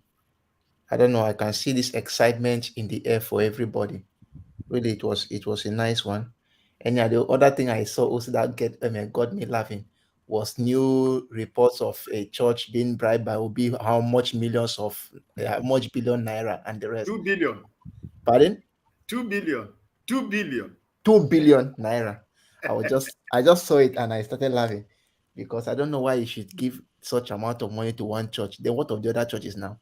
I don't know. I can see this excitement in the air for everybody. Really, it was a nice one. And yeah, the other thing I saw also that got me laughing was new reports of a church being bribed by Obi, how much billion naira and the rest. 2 billion. Pardon? 2 billion. 2 billion. 2 billion naira. I just saw it and I started laughing because I don't know why you should give such amount of money to one church. Then what of the other churches now?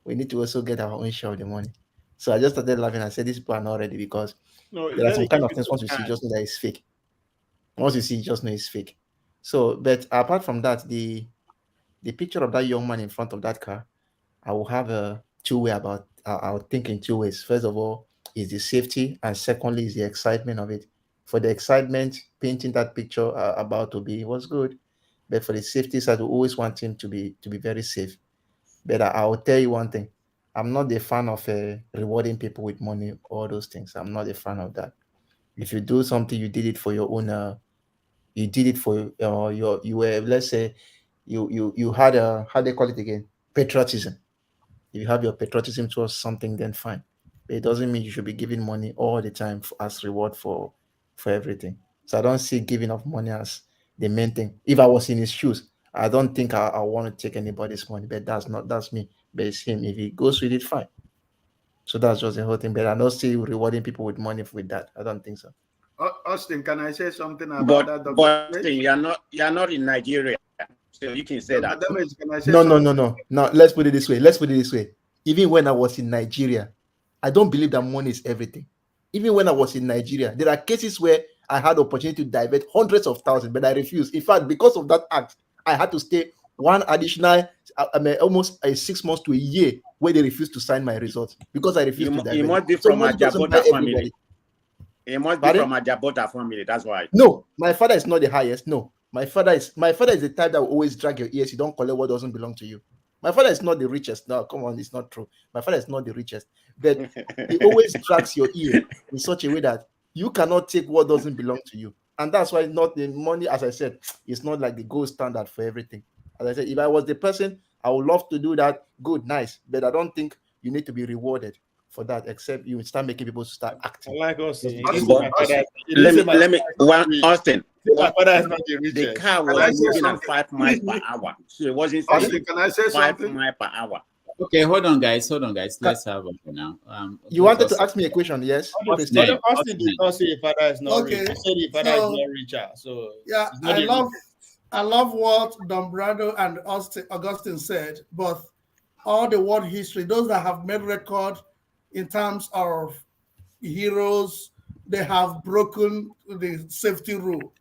We need to also get our own share of the money. So I just started laughing. I said, these people are not ready because there are some kind of things once you see, just know that it's fake. Once you see, you just know it's fake. So, but apart from that, the picture of that young man in front of that car, I will have a two-way about. I'll think in two ways. First of all, is the safety, and secondly, is the excitement of it. For the excitement, painting that picture about Obi was good, but for the safety side, we always want him to be very safe. But I'll tell you one thing. I'm not a fan of rewarding people with money, all those things. I'm not a fan of that. If you do something, you did it for your own, you did it for you were, let's say, you had how they call it again? Patriotism. If you have your patriotism towards something, then fine. But it doesn't mean you should be giving money all the time as reward for everything. So I don't see giving of money as the main thing. If I was in his shoes, I don't think I want to take anybody's money, but that's me. But it's him. If he goes with it, fine. So that's just the whole thing. But I don't see rewarding people with money with that. I don't think so. Austin, can I say something about that? But Austin, you're not in Nigeria, so you can say that. Can I say No. Now let's put it this way. Even when I was in Nigeria, I don't believe that money is everything. Even when I was in Nigeria, there are cases where I had opportunity to divert hundreds of thousands, but I refused. In fact, because of that act, I had to stay one additional, almost 6 months to a year, where they refused to sign my results because I refused to divert. It must be from a Jabota family. It must be from a Jabota family. That's why. No, my father is not the highest. No, my father is the type that will always drag your ears. You don't collect what doesn't belong to you. My father is not the richest. No, come on, it's not true. My father is not the richest, but he always drags your ear in such a way that you cannot take what doesn't belong to you. And that's why not the money, as I said, it's not like the gold standard for everything. As I said, if I was the person, I would love to do that. Good, nice. But I don't think you need to be rewarded for that, except you start making people start acting. I like Austin. Let me Austin. My father is not the richest. The car was moving at 5 miles per hour. So it wasn't Austin, can I say 5 something? miles per hour. Okay, hold on, guys. Let's have it now. You wanted to ask me a question, yes? Austin did not say his father is not Okay, rich. He said his father is not richer. So yeah, I love what Don Brado and Augustine said, but all the world history, those that have made record in terms of heroes, they have broken the safety rule.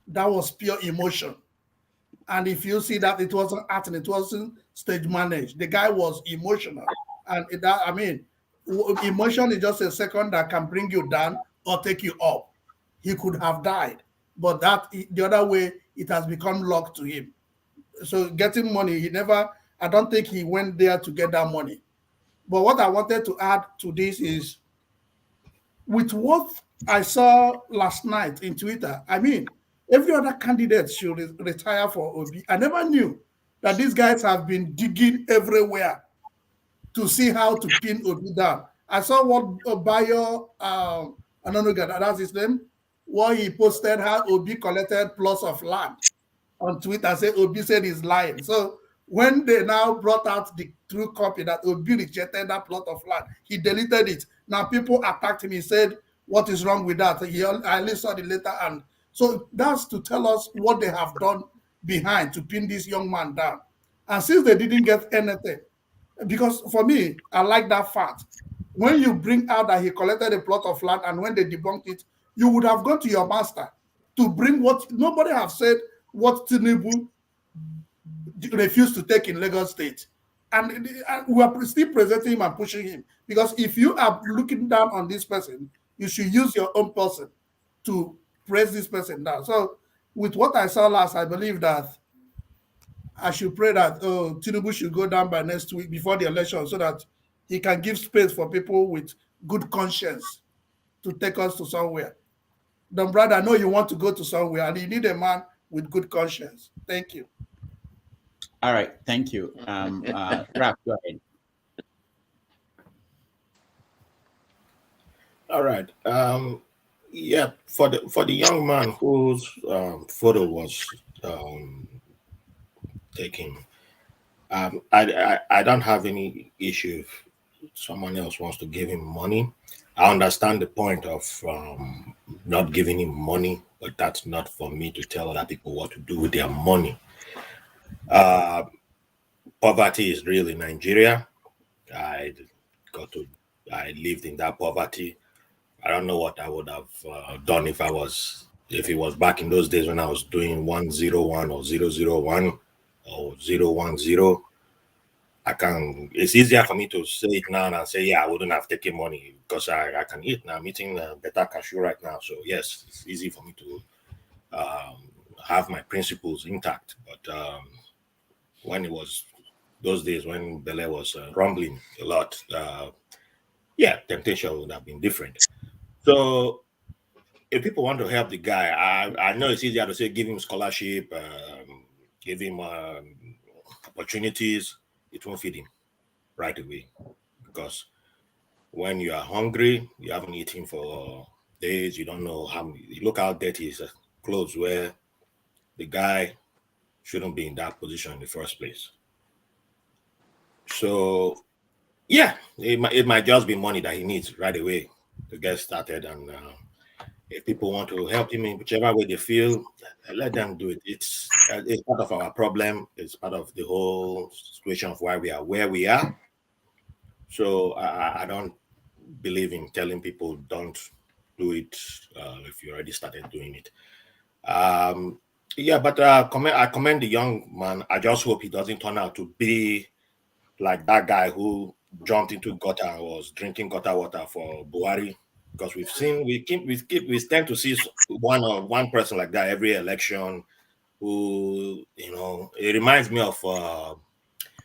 That was pure emotion. And if you see that, it wasn't acting, it wasn't stage managed. The guy was emotional. And emotion is just a second that can bring you down or take you up. He could have died, but the other way, it has become locked to him. So getting money, I don't think he went there to get that money. But what I wanted to add to this is, with what I saw last night in Twitter, every other candidate should retire for Obi. I never knew that these guys have been digging everywhere to see how to pin Obi down. I saw what Bayo, I don't know, that's his name, what he posted how Obi collected plots of land on Twitter. Said Obi said he's lying. So when they now brought out the true copy that Obi rejected that plot of land, he deleted it. Now people attacked him. He said, "What is wrong with that?" I only saw the letter, and so that's to tell us what they have done behind to pin this young man down. And since they didn't get anything, because for me, I like that fact. When you bring out that he collected a plot of land, and when they debunked it, you would have gone to your master to bring what nobody have said what Tinubu refused to take in Lagos State. And we are still presenting him and pushing him. Because if you are looking down on this person, you should use your own person to press this person down. So with what I saw last, I believe that I should pray that Tinubu should go down by next week before the election so that he can give space for people with good conscience to take us to somewhere. Don Brad, I know you want to go to somewhere and you need a man with good conscience. Thank you. All right, thank you. Raf, go ahead. All right. Yeah, for the young man whose photo was taken, I don't have any issue if someone else wants to give him money. I understand the point of not giving him money, but that's not for me to tell other people what to do with their money. Poverty is real in Nigeria. I lived in that poverty. I don't know what I would have done if it was back in those days when I was doing 101 or 001 or 010. It's easier for me to say it now and say, yeah, I wouldn't have taken money because I can eat now. I'm eating better cashew right now. So yes, it's easy for me to have my principles intact. But when it was those days when Bele was rumbling a lot, temptation would have been different. So if people want to help the guy, I know it's easier to say give him scholarship, give him opportunities. It won't feed him. right away, because when you are hungry, you haven't eaten for days, you don't know how many, you look how dirty his clothes were. The guy shouldn't be in that position in the first place. So yeah, it might just be money that he needs right away to get started. And if people want to help him in whichever way they feel, let them do it. It's part of our problem. It's part of the whole situation of why we are where we are. So I don't believe in telling people don't do it if you already started doing it. Yeah, but I commend the young man. I just hope he doesn't turn out to be like that guy who jumped into gutter and was drinking gutter water for Buhari, because we tend to see one person like that every election. Who, it reminds me of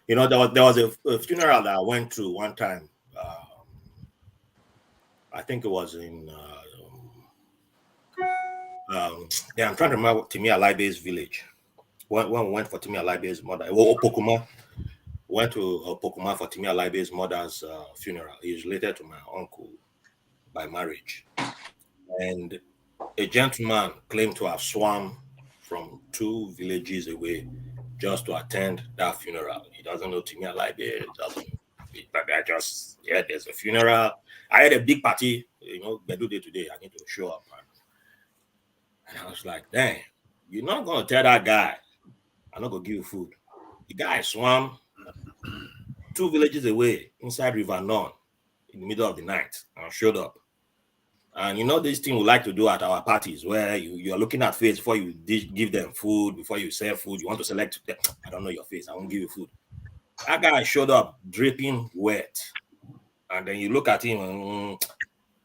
there was a funeral that I went to one time. I think it was in I'm trying to remember Timi Alaibe's village. When we went for Timi Alaibe's mother, Opokuma. Went to Opokuma for Timi Alaibe's mother's funeral. He's related to my uncle by marriage. And a gentleman claimed to have swum from 2 villages away just to attend that funeral. He doesn't know Timi Alaibe, but there's a funeral. I had a big party, Bedu Day today. I need to show up. And I was like, dang, you're not going to tell that guy, I'm not going to give you food. The guy swam 2 villages away inside River None in the middle of the night and showed up. And this thing we like to do at our parties where you're looking at face before you give them food, before you serve food. You want to select them. I don't know your face. I won't give you food. That guy showed up dripping wet. And then you look at him and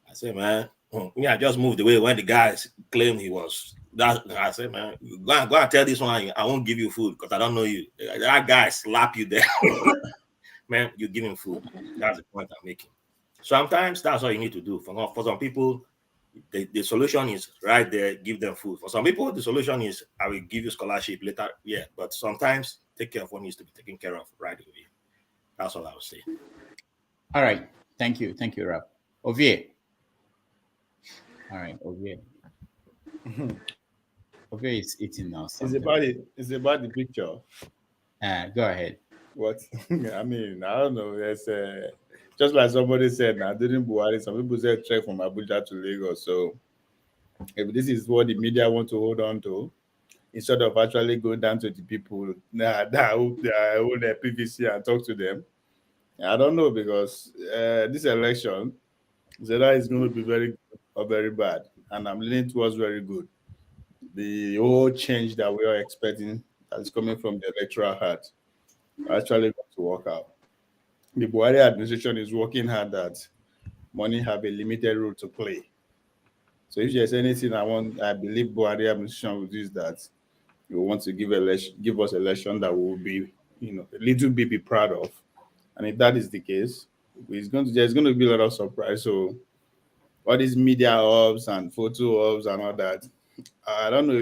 I say, man, I just moved away when the guys claimed he was that. I said, man, go and tell this one I won't give you food because I don't know you. That guy slap you there. Man, you give him food. That's the point I'm making. Sometimes that's all you need to do. For some people, the solution is right there, give them food. For some people, the solution is I will give you scholarship later. Yeah, but sometimes take care of what needs to be taken care of right away. That's all I would say. All right. Thank you, Rob. Ovie. All right, Ovie. Ovie is eating now. It's about the picture. Go ahead. What? I mean, I don't know. There's just like somebody said now, during Buhari, some people said trek from Abuja to Lagos. So if this is what the media want to hold on to, instead of actually go down to the people that hold their PVC and talk to them, I don't know, because this election, Zeda is going to be very good or very bad. And I'm leaning towards very good. The whole change that we are expecting that is coming from the electoral heart actually going to work out. The Buhari administration is working hard that money have a limited role to play. So if there's anything I believe Buhari administration will do is that you want to give us election that we will be, a little bit be proud of. And if that is the case, there's going to be a lot of surprise. So all these media hubs and photo hubs and all that, I don't know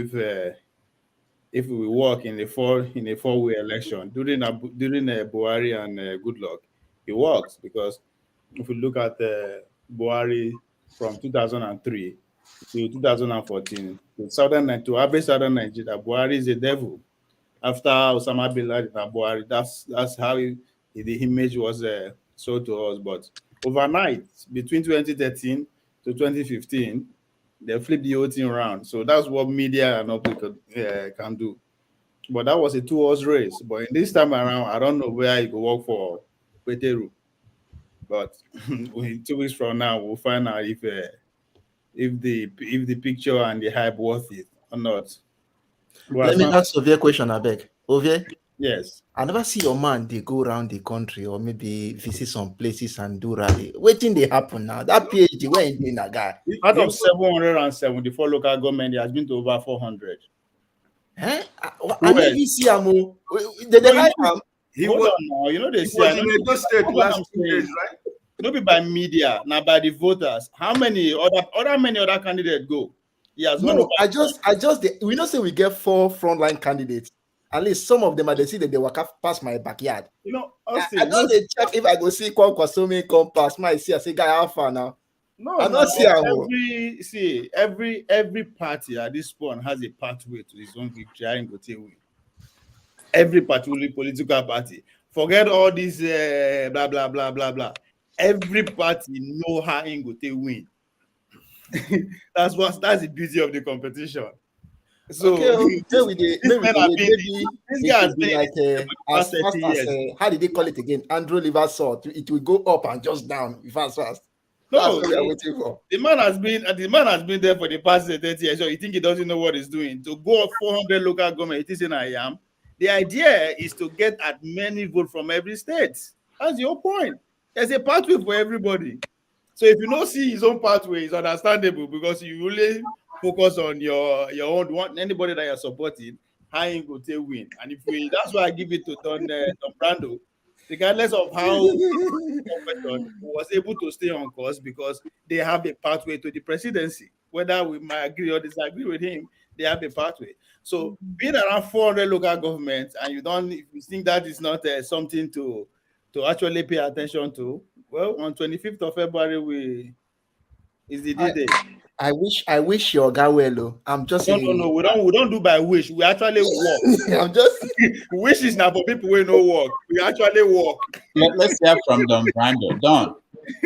if we work in a four-way election during Buhari and Goodluck. It works, because if we look at Buhari from 2003 to 2014, to average Southern Nigeria, Buhari is a devil. After Osama bin Laden and Buhari, that's how the image was sold to us. But overnight, between 2013 to 2015, they flipped the whole thing around. So that's what media and public can do. But that was a 2-horse race. But in this time around, I don't know where he could work for Peteru. But in 2 weeks from now, we'll find out if the picture and the hype worth it or not. Well, let me ask Ovie a question, I beg. Ovie? Yes. I never see your man, they go around the country or maybe visit some places and do rally. Waiting they happen now. That PhD, where is in that guy? Out of 774 local government, he has been to over 400. I didn't see him. He was now. They see in Edo State last 2 days, right? Not be by media, now by the voters. How many other candidates go? We don't say we get 4 frontline candidates. At least some of them are they see that they walk past my backyard. You know, I Austin, don't dey check if I go see Kwankwasomi come pass. My see, I say, guy, how far now? no, I no. don't see am. Every party at this point has a pathway to his own victory. I ain't go take win. Every particular political party. Forget all this blah blah blah blah blah. Every party know how him go take win. that's the beauty of the competition. So Okay, this men have been this guy has been like as past fast 30 as years. how did they call it again? Andrew liver salt. It will go up and just down fast. That's No, what we are waiting for. the man has been there for the past 30 years. So you think he doesn't know what he's doing? To go up 400 local government, it is in I am. The idea is to get as many votes from every state. That's your point. There's a pathway for everybody. So if you don't see his own pathway, it's understandable because you really focus on your own one. Anybody that you're supporting, how you go to win. And that's why I give it to Don Brando, regardless of how was able to stay on course because they have a pathway to the presidency. Whether we might agree or disagree with him, they have a pathway. So being around 400 local governments and if you think that is not something to actually pay attention to, well, on 25th of February is the D-Day. I wish your guy well. I'm just no. We don't do by wish. We actually work. I'm just wish is not for people who no work. We actually work. Let's hear from Don Brando. Don,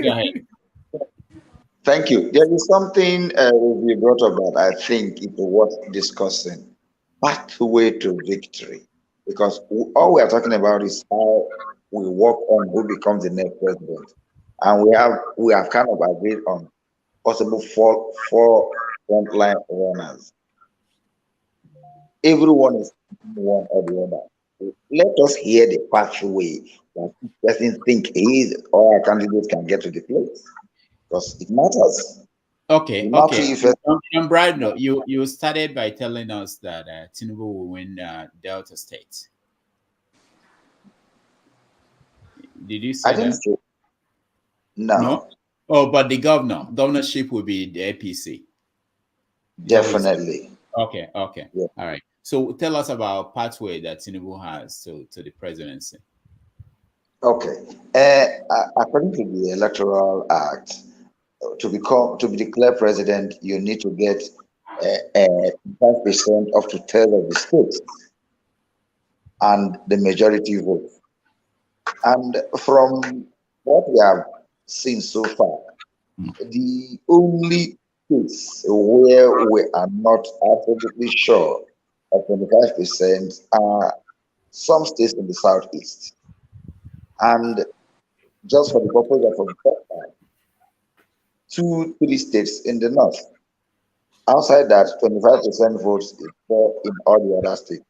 go ahead. Thank you. There is something we brought up that I think is worth discussing. Pathway to victory. Because all we are talking about is how we work on who becomes the next president. And we have kind of agreed on possible four frontline runners. Everyone is one or the other. Let us hear the pathway that each person think his or our candidate can get to the place. Because it matters. Okay. Don Brando, you started by telling us that Tinubu will win Delta State. Did you say I didn't that? say no. Oh, but the governorship will be the APC. Definitely. Okay. Yeah. All right. So tell us about pathway that Tinubu has to the presidency. Okay. According to the Electoral Act, to be declared president, you need to get 5% up to 10 of the states and the majority vote. And from what we have seen so far, the only states where we are not absolutely sure of 25% are some states in the southeast. And just for the purpose of 2-3 states in the north. Outside that, 25% votes is for in all the other states.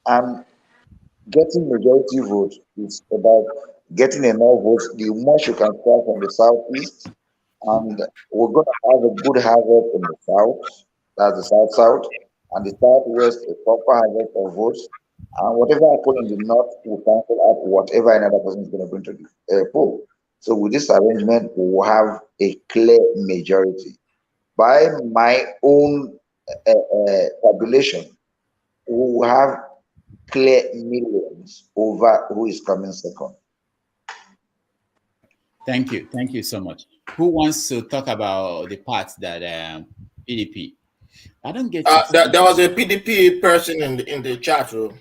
And getting majority vote is about getting enough votes, the most you can start from the southeast. And we're going to have a good harvest in the south, that's the south, and the southwest, a proper harvest of votes. And whatever happens in the north will cancel out whatever another person is going to bring to the poll. So with this arrangement, we will have a clear majority. By my own tabulation, we will have clear millions over who is coming second. Thank you so much. Who wants to talk about the part that PDP? I don't get. There was a PDP person in the chat room.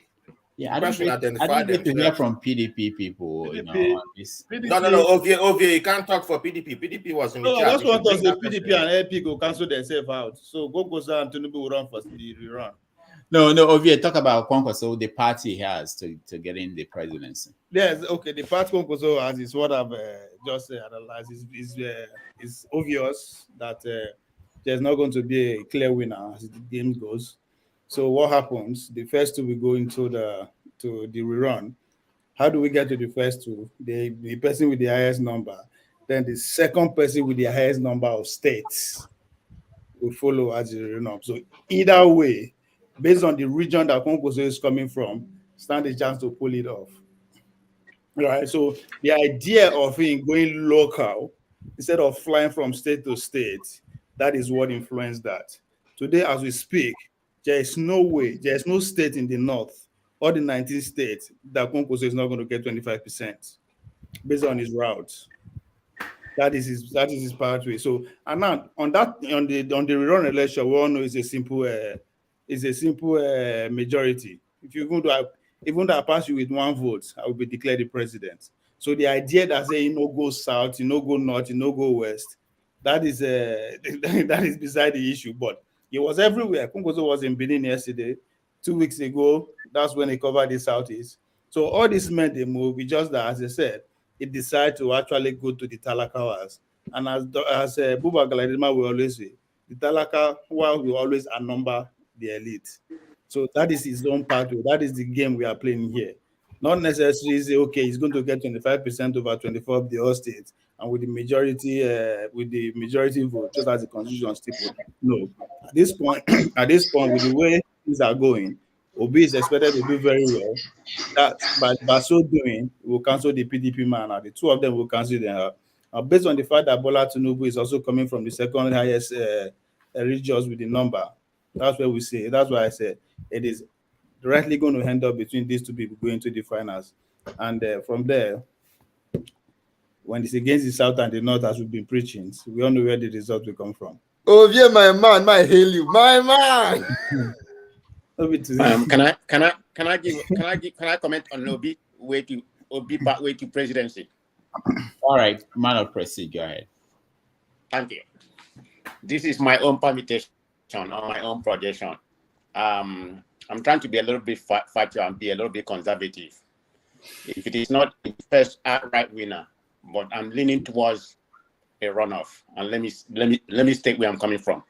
Yeah, I don't get to hear from PDP people. PDP, No. Ovie, you can't talk for PDP. PDP was in the chat. I just want to say PDP and LP go cancel themselves out. So Gogosa and Tinubu will run for the rerun. No, Ovie, talk about Kwankwaso, the party has to get in the presidency. Yes, okay. The part Kwankwaso has is what I've just analyzed. It's obvious that there's not going to be a clear winner as the game goes. So what happens? The first two will go into the rerun. How do we get to the first two? The person with the highest number, then the second person with the highest number of states will follow as the rerun. So either way, based on the region that Kwankwaso is coming from, stand a chance to pull it off. Right. So the idea of him going local instead of flying from state to state, that is what influenced that. Today, as we speak, there is no way, there is no state in the north or the 19 states that Kwankwaso is not going to get 25% based on his route. That is his pathway. So, and now on the rerun election, we all know it's a simple majority. If you're going to even though I pass you with 1 vote, I will be declared the president. So the idea that say you no go south, you no go north, you no go west, that is that is beside the issue. But it was everywhere. Kwankwaso was in Benin yesterday. 2 weeks ago, that's when he covered the southeast. So all these men they move. It's just that, as I said, it decided to actually go to the Talakawas. And as Buba Galadima will always say, the Talaka will always outnumber the elite. So that is his own pathway. That is the game we are playing here. Not necessarily say, okay, he's going to get 25% over 24 of the all states, and with the majority vote, just as the constitution stipulates. No, at this point, with the way things are going, Obi is expected to do very well. That by so doing, we will cancel the PDP man. The two of them will cancel them. Based on the fact that Bola Tinubu is also coming from the second highest regions with the number, that's where we say. That's why I said it is directly going to end up between these two people going to the finals, and from there, when it's against the south and the north, as we've been preaching, so we all know where the result will come from. Oh yeah, my man, my hail you, my man. Can I comment on Obi way to presidency? All right, man of proceed, go ahead. Thank you. This is my own permutation on my own projection. I'm trying to be a little bit factual and be a little bit conservative. If it is not the first outright winner, but I'm leaning towards a runoff. And let me state where I'm coming from.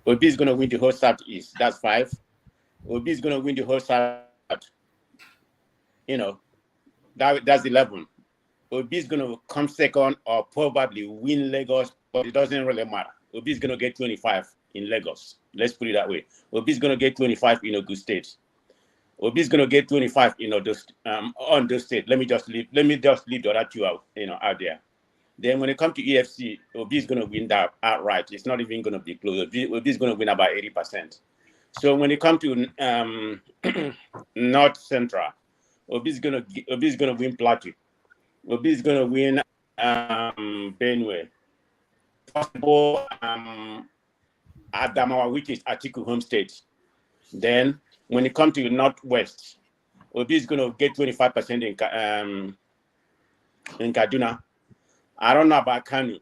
Obi is going to win the whole Southeast. That's 5. Obi is going to win the whole South. You know, that's 11. Obi is going to come second or probably win Lagos, but it doesn't really matter. Obi is going to get 25 in Lagos. Let's put it that way. Obi is going to get 25 in Ogun State. Obi is going to get 25 in on those state. Let me just leave the other 2 out, out there. Then when it comes to EFC, Obi is going to win that outright. It's not even going to be close. Obi is going to win about 80%. So when it comes to North Central, Obi is going to win Plateau. Obi is going to win Benue. Possible Adamawa, which is Atiku home state. Then when it comes to Northwest, Obi is going to get 25% in Kaduna. I don't know about Kanu,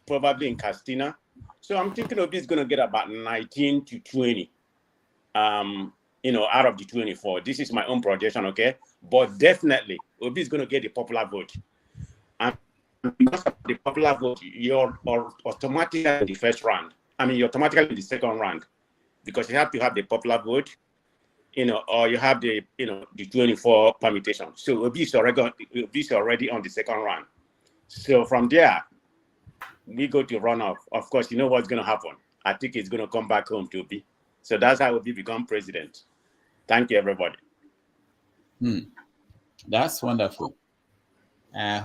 probably in Castina. So I'm thinking Obi is going to get about 19 to 20, out of the 24. This is my own projection, okay? But definitely, Obi is going to get the popular vote. And because of the popular vote, you're automatically in the first round. You're automatically in the second round because you have to have the popular vote, or you have the 24 permutation. So Obi is already on the second round. So from there, we go to runoff. Of course, you know what's going to happen. I think it's going to come back home to Obi. So that's how Obi become president. Thank you, everybody. That's wonderful.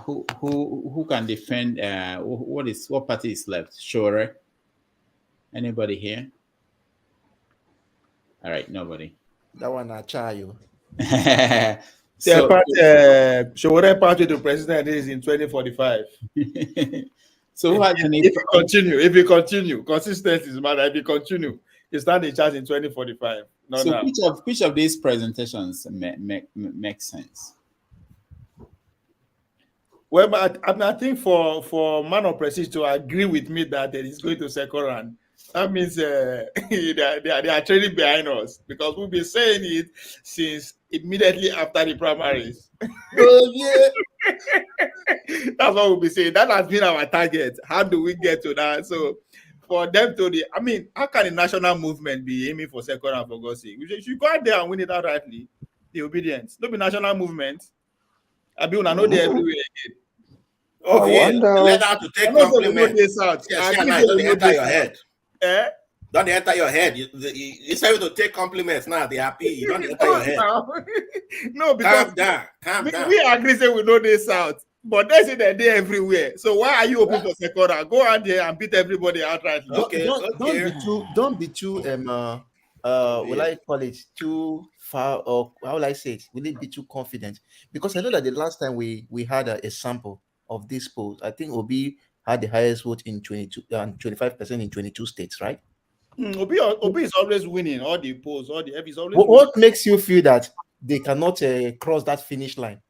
Who can defend? What party is left? Sure. Anybody here? All right, nobody. That one I try you. Showore party to president is in 2045. So who has if you continue, consistency is matter. If you continue, you start the chance in 2045. Which of these presentations make sense? Well, but I think for man of prestige to agree with me that it is going to second round, that means they are trailing behind us because we've been saying it since immediately after the primaries. Oh, yeah. That's what we'll be saying. That has been our target. How do we get to that? So for them to how can a national movement be aiming for second round for God's sake? You should go out there and win it outrightly. The obedience. Don't be national movement. I know they everywhere again. Okay, let out to take compliments. Don't enter your head. Don't enter your head. It's time to take compliments now. They're happy. You don't enter your head. No, because calm down. We agree say we know this out, but they say that they're everywhere. So why are you open for second round? Go out there and beat everybody outright. Don't be too will I call it too far, or how will I say it? Will it be too confident? Because I know that the last time we had a sample of this poll, I think Obi had the highest vote in 22 and 25% in 22 states, right? Obi is always winning all the polls, he's always What makes you feel that they cannot cross that finish line?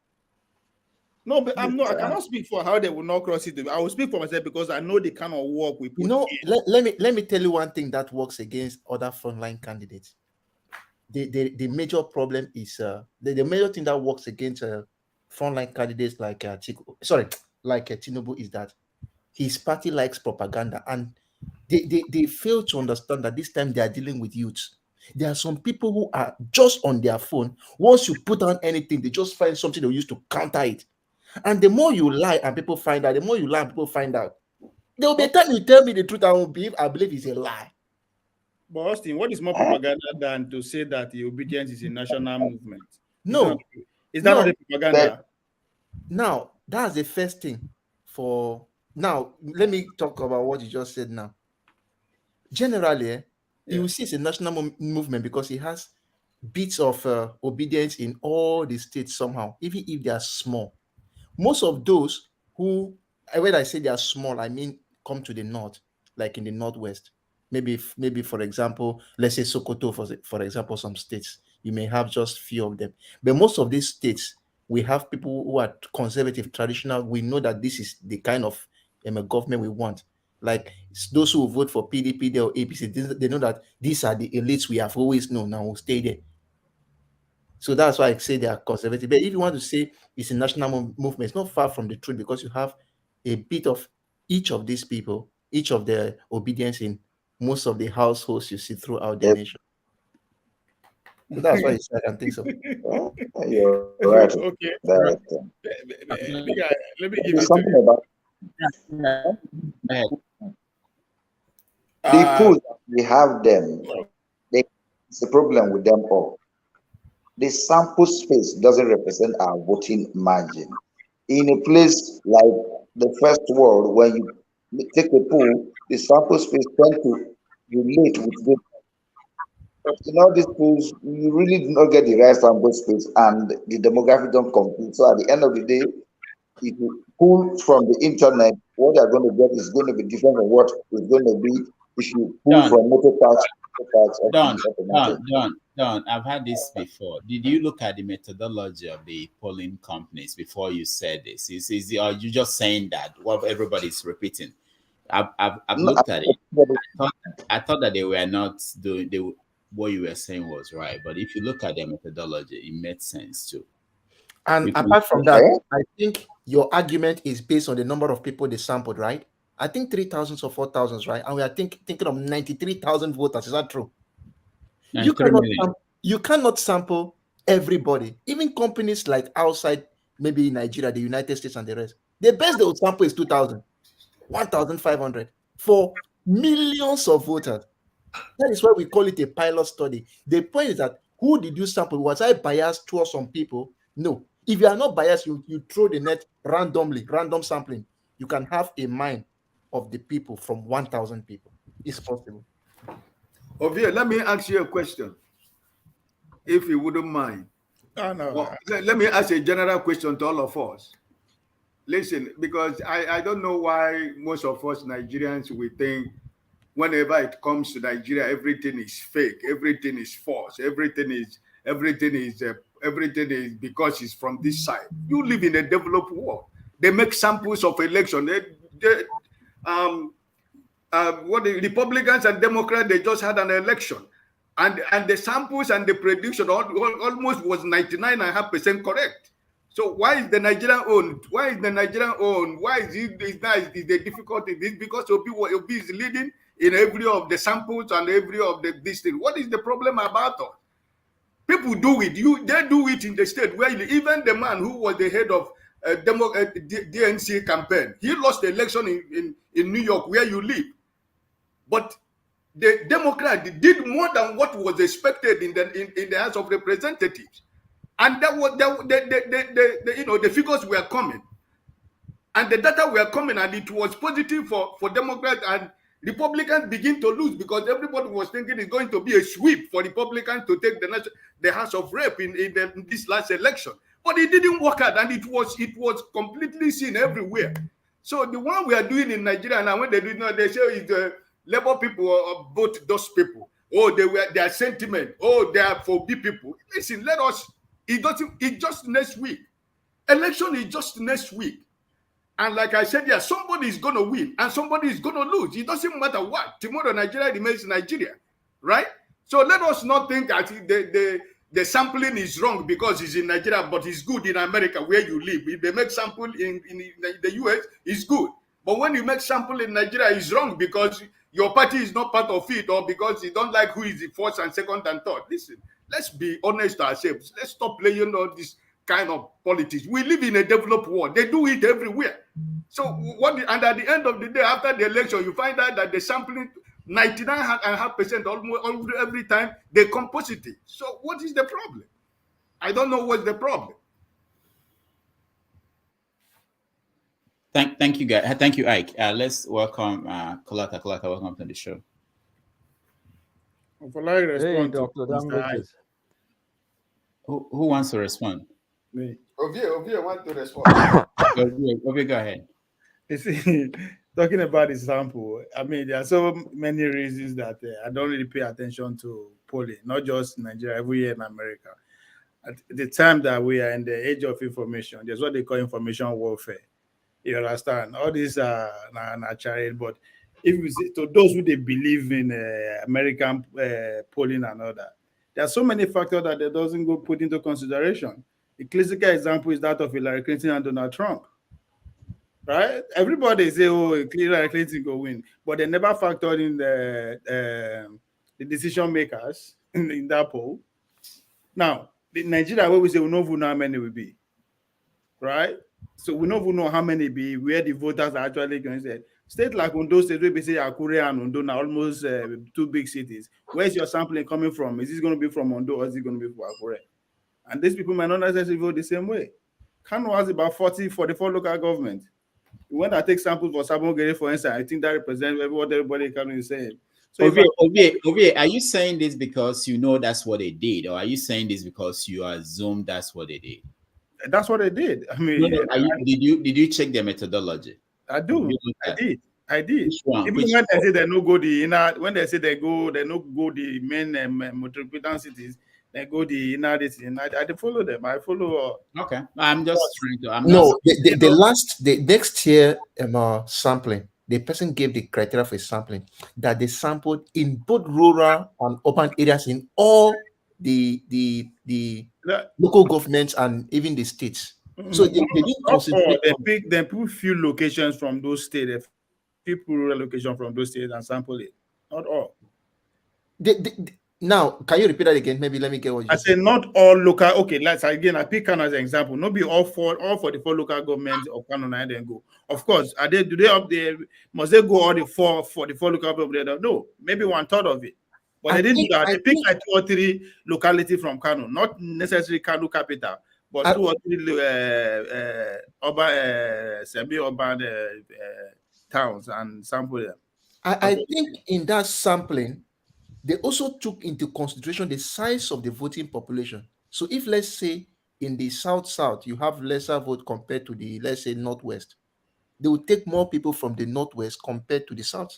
No, but I cannot speak for how they will not cross it. I will speak for myself because I know the kind of work we put in. Let me tell you one thing that works against other frontline candidates. The major problem is the major thing that works against frontline candidates like Tinubu is that his party likes propaganda, and they fail to understand that this time they are dealing with youths. There are some people who are just on their phone. Once you put on anything, they just find something they use to counter it. And the more you lie and people find out, the more you lie and people find out. There will be a time you tell me the truth, I believe it's a lie. But Austin, what is more propaganda than to say that the obedience is a national movement? No. Is that not a propaganda? Now, that's the first thing. Now, let me talk about what you just said now. Generally, you will see it's a national movement because it has bits of obedience in all the states somehow, even if they are small. Most of those who, when I say they are small, I mean come to the north, like in the northwest. Maybe for example, let's say Sokoto, for example, some states, you may have just few of them. But most of these states, we have people who are conservative, traditional. We know that this is the kind of government we want. Like those who vote for PDP or APC, they know that these are the elites we have always known and will stay there. So that's why I say they are conservative. But if you want to say it's a national movement, it's not far from the truth because you have a bit of each of these people, each of their obedience in most of the households you see throughout the nation. So that's why I can think so. You're right. Okay. Let me give you something about the polls. We have them. It's a problem with them all. The sample space doesn't represent our voting margin. In a place like the first world, when you take a poll, the sample space tends to relate with the. But in all these polls, you really do not get the right sample space, and the demographic don't compete. So at the end of the day, if you pull from the internet, what you're going to get is going to be different from what it's going to be if you pull from motor tax. Don, I've had this before. Did you look at the methodology of the polling companies before you said this? Are you just saying that what everybody's repeating? I've looked at it. I thought that they were not doing what you were saying was right. But if you look at their methodology, it made sense too. And apart from that, I think your argument is based on the number of people they sampled, right? I think 3,000 or 4,000, right? And we are thinking of 93,000 voters. Is that true? You cannot sample everybody. Even companies like outside, maybe Nigeria, the United States, and the rest. The best they would sample is 2,000, 1,500 for millions of voters. That is why we call it a pilot study. The point is that who did you sample? Was I biased towards some people? No. If you are not biased, you throw the net randomly, random sampling. You can have a mind of the people from 1,000 people. It's possible. Ovia, let me ask you a question, if you wouldn't mind. No. Let me ask a general question to all of us. Listen, because I don't know why most of us Nigerians, we think whenever it comes to Nigeria, everything is fake, everything is false, everything is because it's from this side. You live in a developed world. They make samples of election. What the Republicans and Democrats, they just had an election, and the samples and the prediction almost was 99.5% correct. So why is the Nigerian owned? Why is the Nigerian owned? Why is the difficulty? This because Obi is leading in every of the samples and every of this thing. What is the problem about us? People do it. They do it in the state where even the man who was the head of DNC campaign, he lost the election in New York where you live. But the Democrat did more than what was expected in the House of Representatives, and that was the figures were coming, and the data were coming, and it was positive for Democrats, Republicans begin to lose because everybody was thinking it's going to be a sweep for Republicans to take the House of Rep in this last election. But it didn't work out, and it was completely seen everywhere. So the one we are doing in Nigeria now, when they do it, they say it's the Labour people or both those people. Oh, their sentiment. Oh, they are for B people. Listen, let us. It's just next week. Election is just next week. And like I said, yeah, somebody is going to win and somebody is going to lose. It doesn't matter what. Tomorrow, Nigeria remains Nigeria, right? So let us not think that the sampling is wrong because it's in Nigeria, but it's good in America where you live. If they make sample in the US, it's good. But when you make sample in Nigeria, it's wrong because your party is not part of it or because you don't like who is the first and second and third. Listen, let's be honest to ourselves. Let's stop playing all this kind of politics. We live in a developed world. They do it everywhere. So and at the end of the day, after the election, you find out that the sampling 99.5% almost every time they come positive. So what is the problem? I don't know what's the problem. Thank you, guys. Thank you, Ike. Let's welcome Kolata. Kolata, welcome to the show. Hey, Dr. Who wants to respond? Me. Ovie want to respond. Ovie, go ahead. You see, talking about the sample, I mean, there are so many reasons that I don't really pay attention to polling, not just in Nigeria, every year in America. At the time that we are in the age of information, there's what they call information warfare. You understand? All these are natural, but if you see, to those who they believe in American polling and all that, there are so many factors that they doesn't go put into consideration. The classical example is that of Hillary Clinton and Donald Trump. Right? Everybody say, oh, Hillary Clinton go win, but they never factored in the decision makers in that poll. Now, in Nigeria, where we say we don't know how many will be, right? So we don't know how many be, where the voters are actually going to say. State like Ondo State, where we say Akure and Ondo are almost two big cities. Where's your sampling coming from? Is this going to be from Ondo or is it going to be from Akure? And these people might not necessarily vote the same way. Kano has about 44 local governments. When I take samples for Sabongere, for instance, I think that represents what everybody in Kano is saying. So Ovie, are you saying this because you know that's what they did, or are you saying this because you assume that's what they did? That's what they did. I mean, did you check their methodology? I do. I did. Which one? Even when they say they no go the inner, when they say they no go the main metropolitan cities, they go the inner city. I follow them. I follow. Okay, I'm just trying to. The next year sampling, the person gave the criteria for sampling that they sampled in both rural and urban areas in all the local governments and even the states. So they didn't consider. They put few locations from those states, people rural location from those states and sample it. Not all. Now, can you repeat that again? Maybe let me get what you said. I say not all local. Okay, let's again. I pick Kano as an example. Not be all 44 local governments of Kano and then go. Of course, do they up there? Must they go all the 44 local governments? No, maybe 1/3 of it. But they didn't do that. They picked like 2 or 3 localities from Kano, not necessarily Kano capital, but 2 or 3 urban, semi-urban towns and sample them. I think in that sampling, they also took into consideration the size of the voting population. So if, let's say, in the South, you have lesser vote compared to the, let's say, Northwest, they will take more people from the Northwest compared to the South.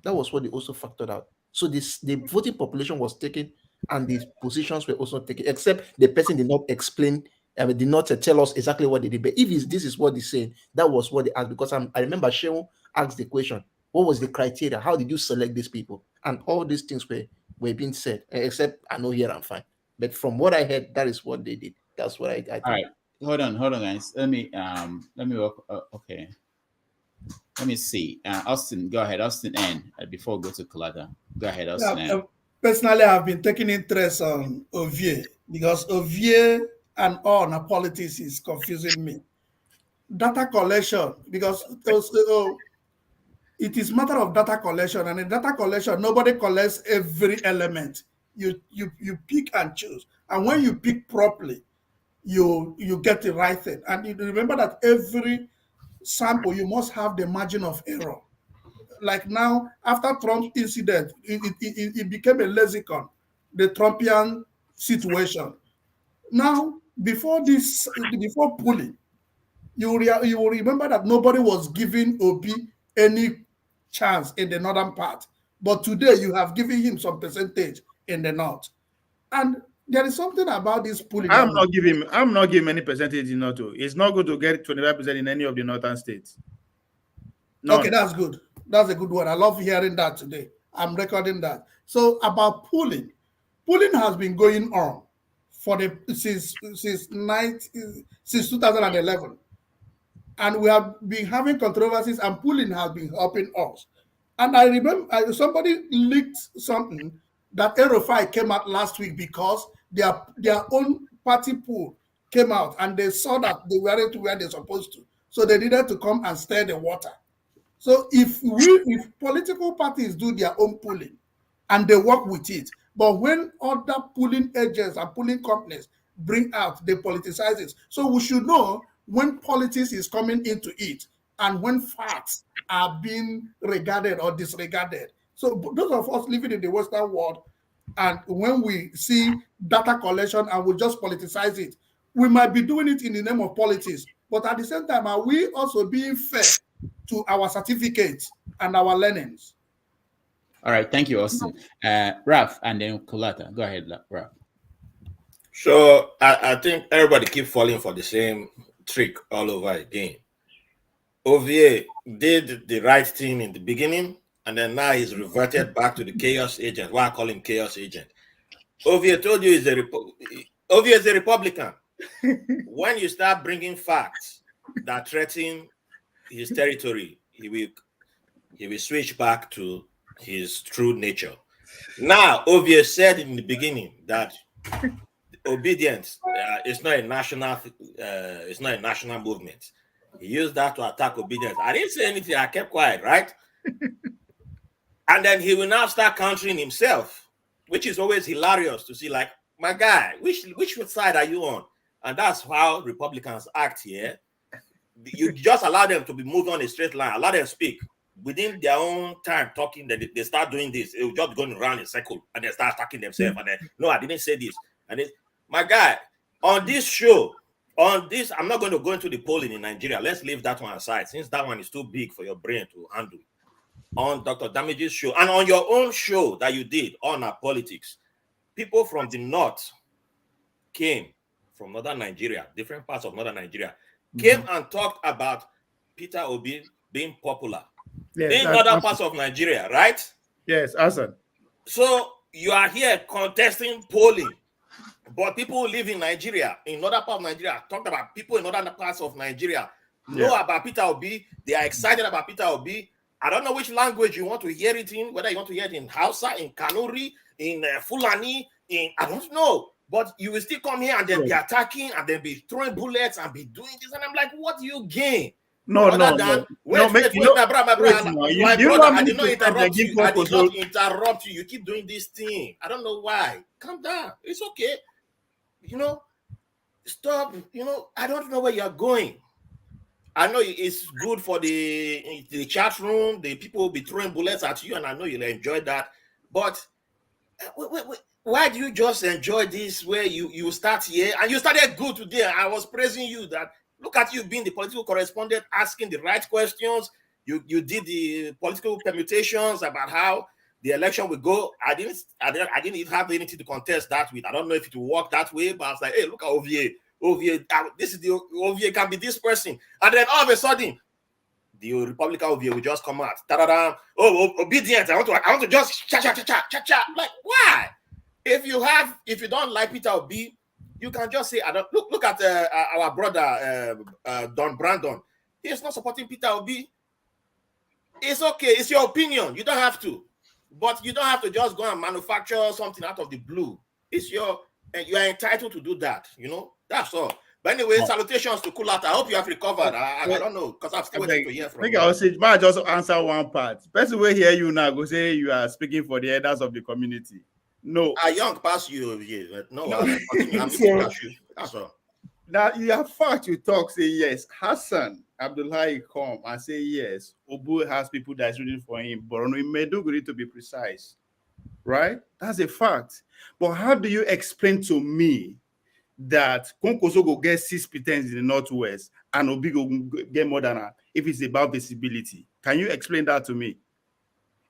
That was what they also factored out. So the voting population was taken and the positions were also taken, except the person did not explain, did not tell us exactly what they did. But if this is what they saying, that was what they asked. Because I remember Shehu asked the question, what was the criteria? How did you select these people? And all these things were being said, except I know here I'm fine. But from what I heard, that is what they did. That's what I think. All right. Hold on, guys. Let me work. Okay. Let me see. Austin, go ahead. Austin N. Before we go to Kolata. Go ahead, Austin N. Personally, I've been taking interest on Ovie because Ovie and all the politics is confusing me. Data collection, because it is matter of data collection, and in data collection, nobody collects every element. You pick and choose, and when you pick properly, you get the right thing. And you remember that every sample you must have the margin of error. like now, after Trump's incident, it became a lexicon, the Trumpian situation. Now, before polling, you will remember that nobody was giving Obi any chance in the northern part. But today you have given him some percentage in the north. And there is something about this polling. I'm not giving any percentage in North. It's not good to get 25% in any of the northern states. None. Okay, that's good. That's a good one. I love hearing that today. I'm recording that. So about polling has been going on for since 2011, and we have been having controversies, and polling has been helping us. And I remember somebody leaked something that Erofai came out last week because their own party pool came out and they saw that they weren't where they're supposed to. So they needed to come and stir the water. So if political parties do their own polling and they work with it, but when other polling agents and polling companies bring out, they politicize it. So we should know when politics is coming into it and when facts are being regarded or disregarded. So those of us living in the Western world, and when we see data collection and we just politicize it, we might be doing it in the name of politics. But at the same time, are we also being fair to our certificates and our learnings? All right, thank you, Austin. Ralph, and then Kulata. Go ahead, Ralph. So I think everybody keep falling for the same trick all over again. OVA did the right thing in the beginning, and then now he's reverted back to the chaos agent. Why I call him chaos agent? OVA told you OVA is a Republican. When you start bringing facts that threaten his territory, he will switch back to his true nature. Now, OVA said in the beginning that obedience is not a national movement. He used that to attack obedience. I didn't say anything. I kept quiet, right? And then he will now start countering himself, which is always hilarious to see. Like, my guy, which side are you on? And that's how Republicans act here. You just allow them to be moved on a straight line. Allow them speak. Within their own time talking, they start doing this. It will just going around in a circle, and they start attacking themselves. And then, no, I didn't say this. And my guy, on this show, I'm not going to go into the polling in Nigeria. Let's leave that one aside, since that one is too big for your brain to handle. On Dr. Damage's show, and on your own show that you did on our politics, people from the north came from northern Nigeria, different parts of northern Nigeria, came and talked about Peter Obi being popular in other parts of Nigeria, right? Yes, awesome. So you are here contesting polling, but people who live in Nigeria, in other parts of Nigeria, talked about people in other parts of Nigeria, know about Peter Obi. They are excited about Peter Obi. I don't know which language you want to hear it in, whether you want to hear it in Hausa, in Kanuri, in Fulani, I don't know. But you will still come here and then be attacking and then be throwing bullets and be doing this. And I'm like, what do you gain? No. I did not interrupt you. You keep doing this thing. I don't know why. Calm down. It's okay. Stop. I don't know where you're going. I know it's good for the chat room. The people will be throwing bullets at you, and I know you'll enjoy that. But why do you just enjoy this where you start here? And you started good today. I was praising you that look at you being the political correspondent, asking the right questions. You did the political permutations about how the election will go. I didn't have anything to contest that with. I don't know if it will work that way, but I was like, hey, look at OVA. This is the OVA can be this person. And then all of a sudden, the Republican OVA will just come out. Ta-da-da. Oh, obedience. I want to just cha-cha. Like, why? If you don't like Peter Obi, you can just say, I don't look at our brother Don Brandon. He's not supporting Peter Obi. It's okay. It's your opinion. You don't have to. But you don't have to just go and manufacture something out of the blue. You are entitled to do that, That's all. But anyway, salutations to Kulata. I hope you have recovered. I don't know, because I'm still waiting to hear from you. I just answer one part. Person will hear you now go say you are speaking for the elders of the community. No. I young past you over here, but no. I'm past you. That's all. Now you have fact you talk, say yes. Hassan Abdullahi come and say, yes, Obu has people that's rooting for him, but in Maiduguri to be precise, right? That's a fact. But how do you explain to me that Konkoso go get 6% in the Northwest and Obi go get more than that if it's about visibility? Can you explain that to me?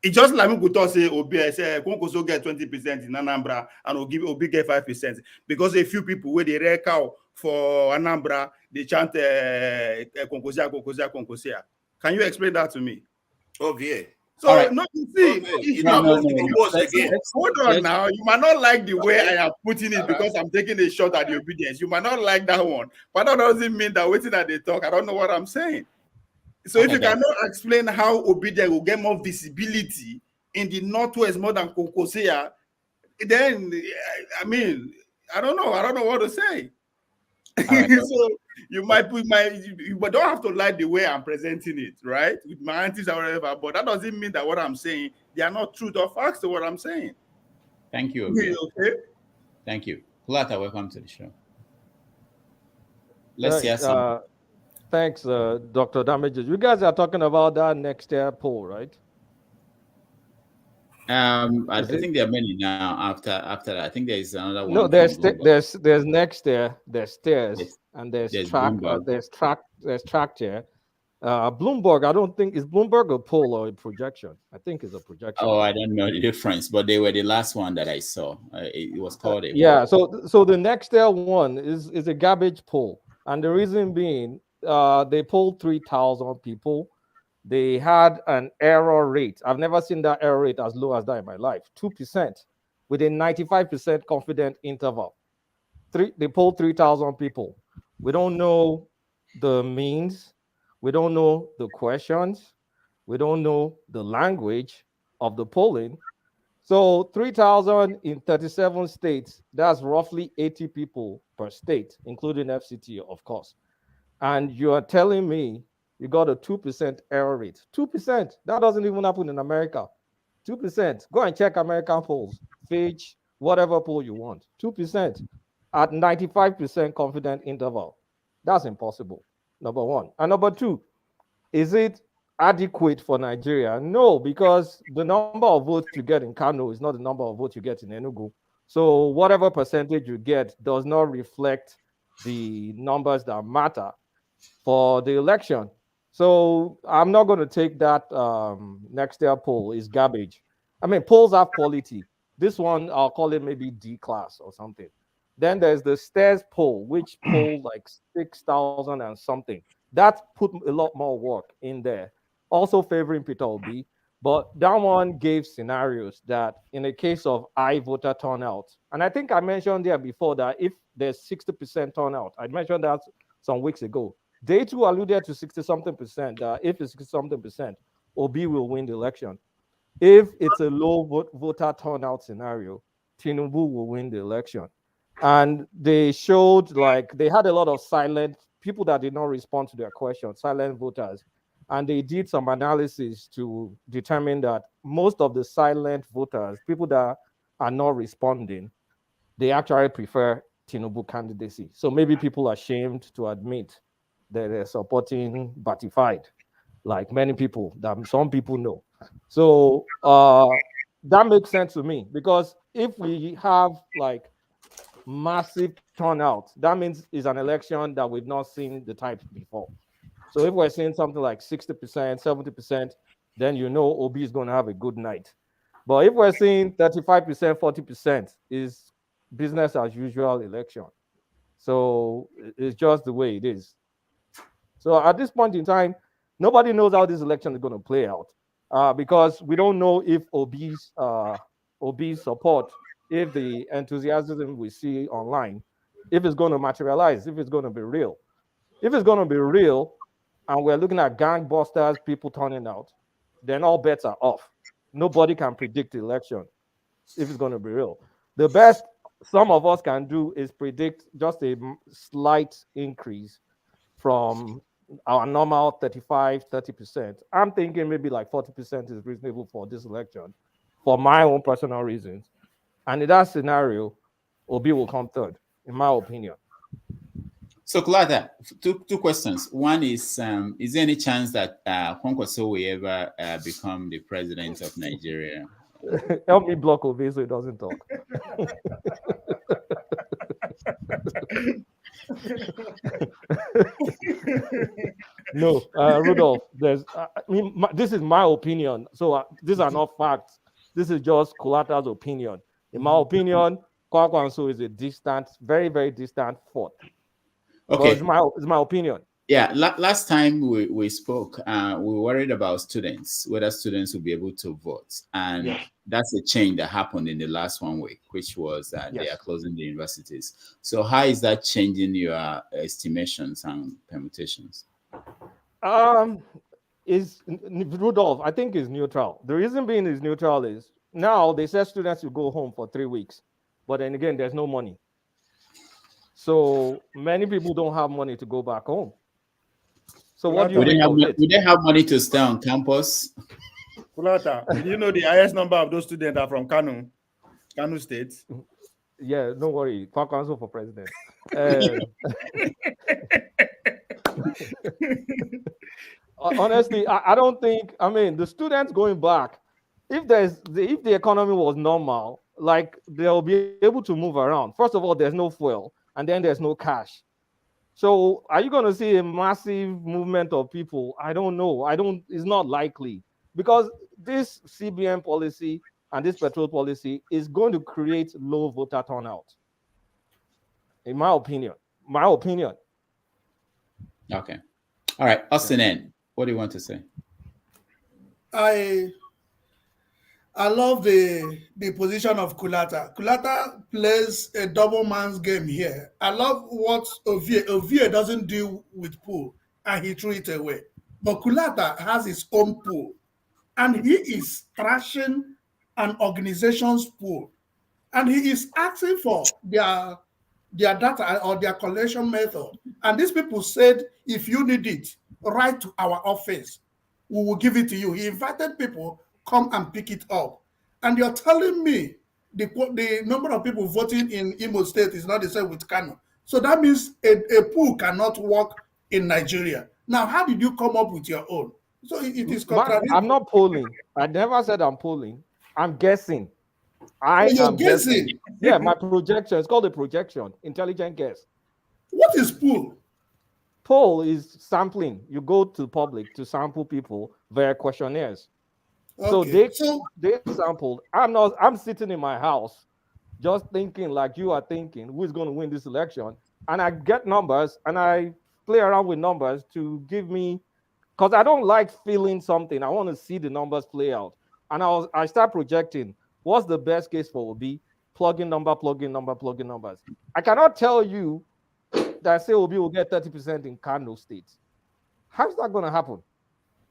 It's just like we could say Obi, I say Konkoso get 20% in Anambra and Obi get 5%, because a few people where they wreck out for Anambra, they chant Konkosia, Konkosia, Konkosia. Can you explain that to me? Obi. So, Right. no, you see, hold on now. You might not like the way I am putting it because I'm taking a shot at the obedience. You might not like that one, but that doesn't mean that waiting at the talk. I don't know what I'm saying. So if you cannot explain how obedience will get more visibility in the Northwest more than Konkosia, then I mean, I don't know what to say. So you don't have to like the way I'm presenting it, right? With my aunties or whatever, but that doesn't mean that what I'm saying, they are not truth or facts to what I'm saying. Thank you. Okay. Thank you. Kulata, welcome to the show. Let's hear some. Thanks, Dr. Damages. You guys are talking about that next year poll, right? I think there are many now. After that, I think there is another one. No, there's next year, there's stairs, and there's track, there's track here. Bloomberg, I don't think is Bloomberg a poll or a projection. I think it's a projection. Oh, I don't know the difference, but they were the last one that I saw. It was called a yeah. So the next year one is a garbage poll, and the reason being, they polled 3,000 people. They had an error rate. I've never seen that error rate as low as that in my life. 2% with a 95% confident interval. They polled 3,000 people. We don't know the means. We don't know the questions. We don't know the language of the polling. So 3,000 in 37 states, that's roughly 80 people per state, including FCT, of course. And you are telling me you got a 2% error rate. 2%. That doesn't even happen in America. 2%. Go and check American polls. Fitch, whatever poll you want. 2% at 95% confident interval. That's impossible. Number one. And number two, is it adequate for Nigeria? No, because the number of votes you get in Kano is not the number of votes you get in Enugu. So whatever percentage you get does not reflect the numbers that matter for the election. So I'm not going to take that next year poll is garbage. I mean, polls have quality. This one, I'll call it maybe D class or something. Then there's the stairs poll, which polled like 6,000 and something. That put a lot more work in there. Also favoring Peter Obi, but that one gave scenarios that in the case of high voter turnout, and I think I mentioned there before that if there's 60% turnout, I mentioned that some weeks ago. They too alluded to 60-something percent. If it's 60-something percent, Obi will win the election. If it's a low voter turnout scenario, Tinubu will win the election. And they showed like they had a lot of silent people that did not respond to their questions, silent voters. And they did some analysis to determine that most of the silent voters, people that are not responding, they actually prefer Tinubu candidacy. So maybe people are ashamed to admit that they're supporting Batified, like many people, that some people know. So that makes sense to me, because if we have like massive turnout, that means it's an election that we've not seen the type before. So if we're seeing something like 60%, 70%, then you know Obi is going to have a good night. But if we're seeing 35%, 40%, is business as usual election. So it's just the way it is. So at this point in time, nobody knows how this election is going to play out, because we don't know if Obi's support, if the enthusiasm we see online, if it's going to materialize, if it's going to be real. If it's going to be real, and we're looking at gangbusters, people turning out, then all bets are off. Nobody can predict the election if it's going to be real. The best some of us can do is predict just a slight increase from our normal 35, 30%. I'm thinking maybe like 40% is reasonable for this election for my own personal reasons. And in that scenario, Obi will come third, in my opinion. So, Kulata, two questions. One is there any chance that Kwankwaso will ever become the president of Nigeria? Help me block Obi so he doesn't talk. No, Rudolph. This is my opinion. So these are not facts. This is just Kulata's opinion. In my opinion, Kwankwaso is a distant, very, very distant fourth. Okay, but it's my opinion. Yeah, last time we spoke, we were worried about students, whether students will be able to vote. And Yes. that's a change that happened in the last 1 week, which was that they Yes. are closing the universities. So how is that changing your estimations and permutations? Rudolph, I think is neutral. The reason being is neutral is now they said students will go home for 3 weeks, but then again, there's no money. So many people don't have money to go back home. So what do you make of it? Do they have money to stay on campus? Kulata, do you know the highest number of those students are from Kano State? Yeah, don't worry. Kwankwaso for president. Honestly, I don't think. I mean, the students going back, if the economy was normal, like they'll be able to move around. First of all, there's no fuel, and then there's no cash. So, are you going to see a massive movement of people? I don't know. It's not likely because this CBN policy and this petrol policy is going to create low voter turnout. In my opinion. Okay. All right. Austin N., what do you want to say? I love the position of Kulata. Kulata plays a double man's game here. I love what Ovie doesn't deal with pool and he threw it away. But Kulata has his own pool and he is trashing an organization's pool. And he is asking for their data or their collection method. And these people said, if you need it, write to our office. We will give it to you. He invited people, come and pick it up. And you're telling me the number of people voting in Imo State is not the same with Kano. So that means a pool cannot work in Nigeria. Now, how did you come up with your own? So it is contradictory. I'm not polling. I never said I'm polling. I'm guessing. You're guessing? Yeah, my projection. It's called a projection. Intelligent guess. What is poll? Poll is sampling. You go to public to sample people via questionnaires. Okay. So they sampled. I'm sitting in my house just thinking like you are thinking, who is going to win this election? And I get numbers and I play around with numbers to give me, because I don't like feeling something. I want to see the numbers play out. And I start projecting what's the best case for Obi, plug-in numbers. I cannot tell you that say Obi will get 30% in Kano State. How's that going to happen?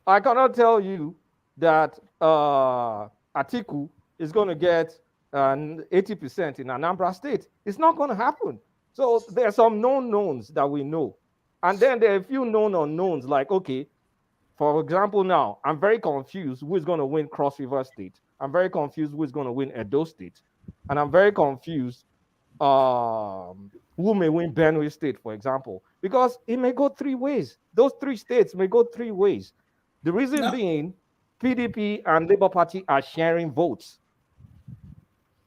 I cannot tell you that Atiku is going to get 80% in Anambra State. It's not going to happen. So there are some known knowns that we know. And then there are a few known unknowns, like, okay, for example, now, I'm very confused who is going to win Cross River State. I'm very confused who is going to win Edo State. And I'm very confused who may win Benue State, for example, because it may go 3 ways. Those 3 states may go 3 ways. The reason being, PDP and Labour Party are sharing votes.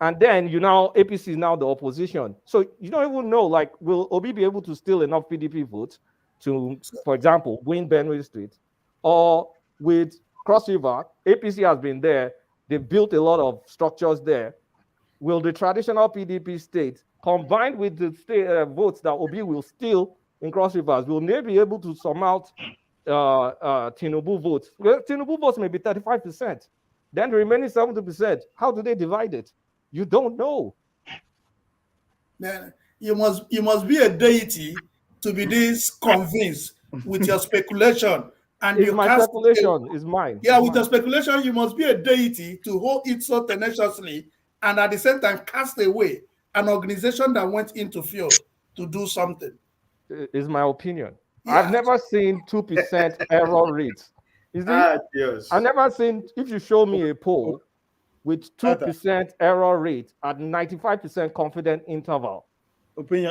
And then, APC is now the opposition. So you don't even know, like, will Obi be able to steal enough PDP votes to, for example, win Benue State? Or with Cross River, APC has been there. They've built a lot of structures there. Will the traditional PDP state, combined with the state votes that Obi will steal in Cross Rivers, will they be able to sum out Tinubu votes? Well, Tinubu votes may be 35%. Then the remaining 70%, how do they divide it? You don't know. Man, you must be a deity to be this convinced with your speculation. And it's my speculation, is mine. Yeah, with your speculation, you must be a deity to hold it so tenaciously and at the same time cast away an organization that went into field to do something. Is my opinion. Yeah. I've never seen 2% error rates. Yes. I've never seen, if you show me a poll with 2% error rate at 95% confident interval,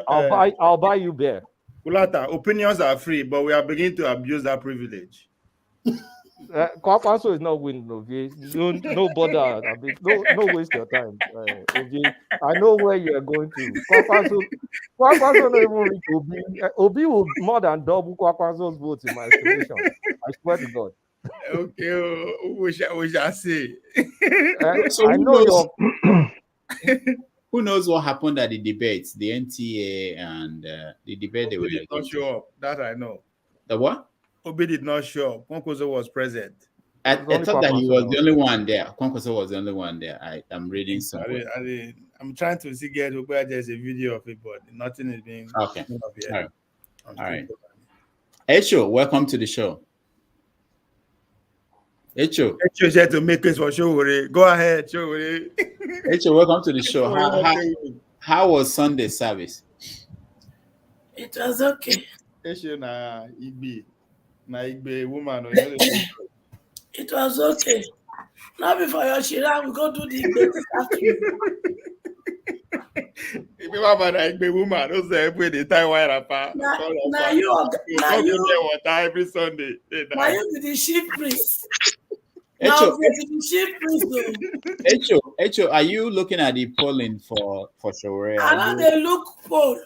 I'll buy you bear. Kulata, opinions are free, but we are beginning to abuse that privilege. Kwakwanso is not winning, Ovie. No bother. I mean, no waste your time, Ovie. I know where you are going to. Kwakwanso not even reach Obi. Obi will more than double Kwakwanso's votes in my estimation. I swear to God. Okay, we shall see. So I know your. Who knows what happened at the debates, the NTA and the debate they were Obi did not show up. That I know. The what? Obi did not show up. Kwankwaso was present. I thought that he was the only one there. Kwankwaso was the only one there. I'm reading somewhere. I'm trying to see where there's a video of it, but nothing is being. Okay. All right. All right. Echo, welcome to the show. Echo said to make us for sure. Go ahead, sure. Echo, welcome to the show. How was Sunday service? It was okay. Echo na Igbe woman. It was okay. Now before your Shira, we go do the Igbe this afternoon. Igbe woman, those every the tie wire apart. Now you water every Sunday. Now you be the chief priest. Now Echo, are you looking at the polling for Showore? I know they look poll.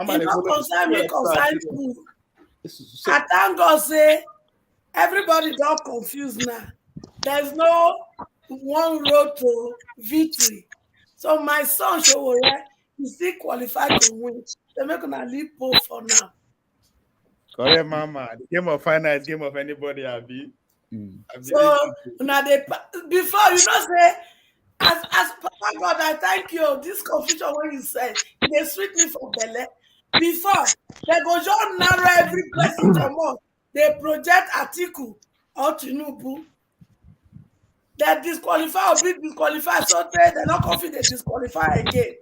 It not concern me, concern you. I thank God say everybody don't confused now. There's no one road to victory. So my son Showore is still qualified to win. They're not gonna leave poll for now. Correct, mama. The game of finance, game of anybody, Abi. So now before you know say as Papa God, I thank you. This confusion when you said they sweet me for belly. Before they go just narrow every person come on. They project Atiku or Tinubu. They disqualify or be disqualified. So they're not confident they disqualify again.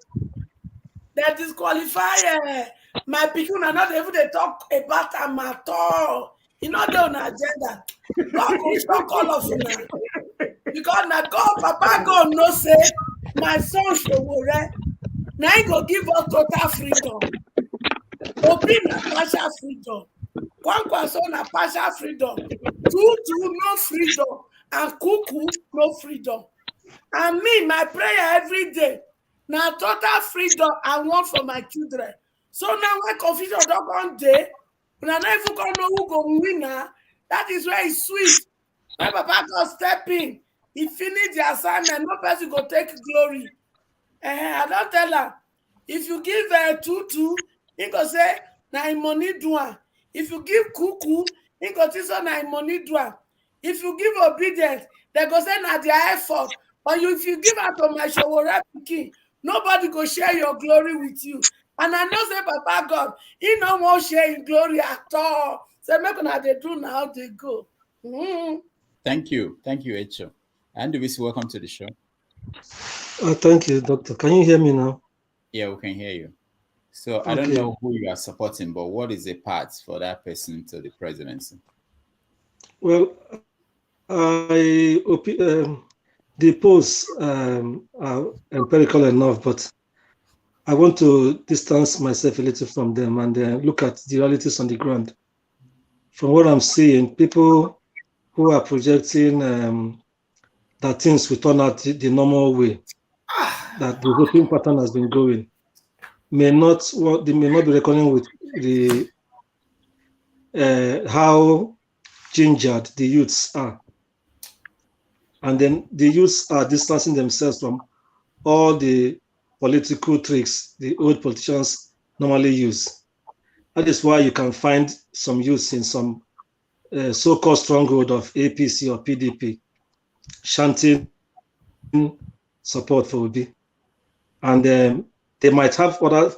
They disqualify my people are not able to talk about them at all. You know they're on agenda. God go stop call of now. Because now God, Papa God no say my son Showore. Now he go give us total freedom. Obi na partial freedom. Kwankwaso na partial freedom. Tutu no freedom. And Kuku no freedom. And me, my prayer every day. Now total freedom I want for my children. So now when confusion don't come day, when I never gonna know who go win now, that is where it's sweet. When Papa God step in, he finish the assignment, no person go take glory. I don't tell her. If you give Tutu, he go say, na money do am. If you give Kuku, he go say na money do am. If you give obedience, they go say na their effort. But if you give out to my Showore pikin, nobody go share your glory with you. And I know say Papa God, he no more share glory at all. So make una they do now they go. Thank you, Echo. And Duvisi, welcome to the show. Thank you, Doctor. Can you hear me now? Yeah, we can hear you. So I don't know who you are supporting, but what is the path for that person to the presidency? Well, the polls are empirical enough, but I want to distance myself a little from them and look at the realities on the ground. From what I'm seeing, people who are projecting that things will turn out the normal way, that the voting pattern has been going, may not be reckoning with the how gingered the youths are. And then the youths are distancing themselves from all the political tricks the old politicians normally use. That is why you can find some youths in some so-called stronghold of APC or PDP chanting support for Obi. And they might have other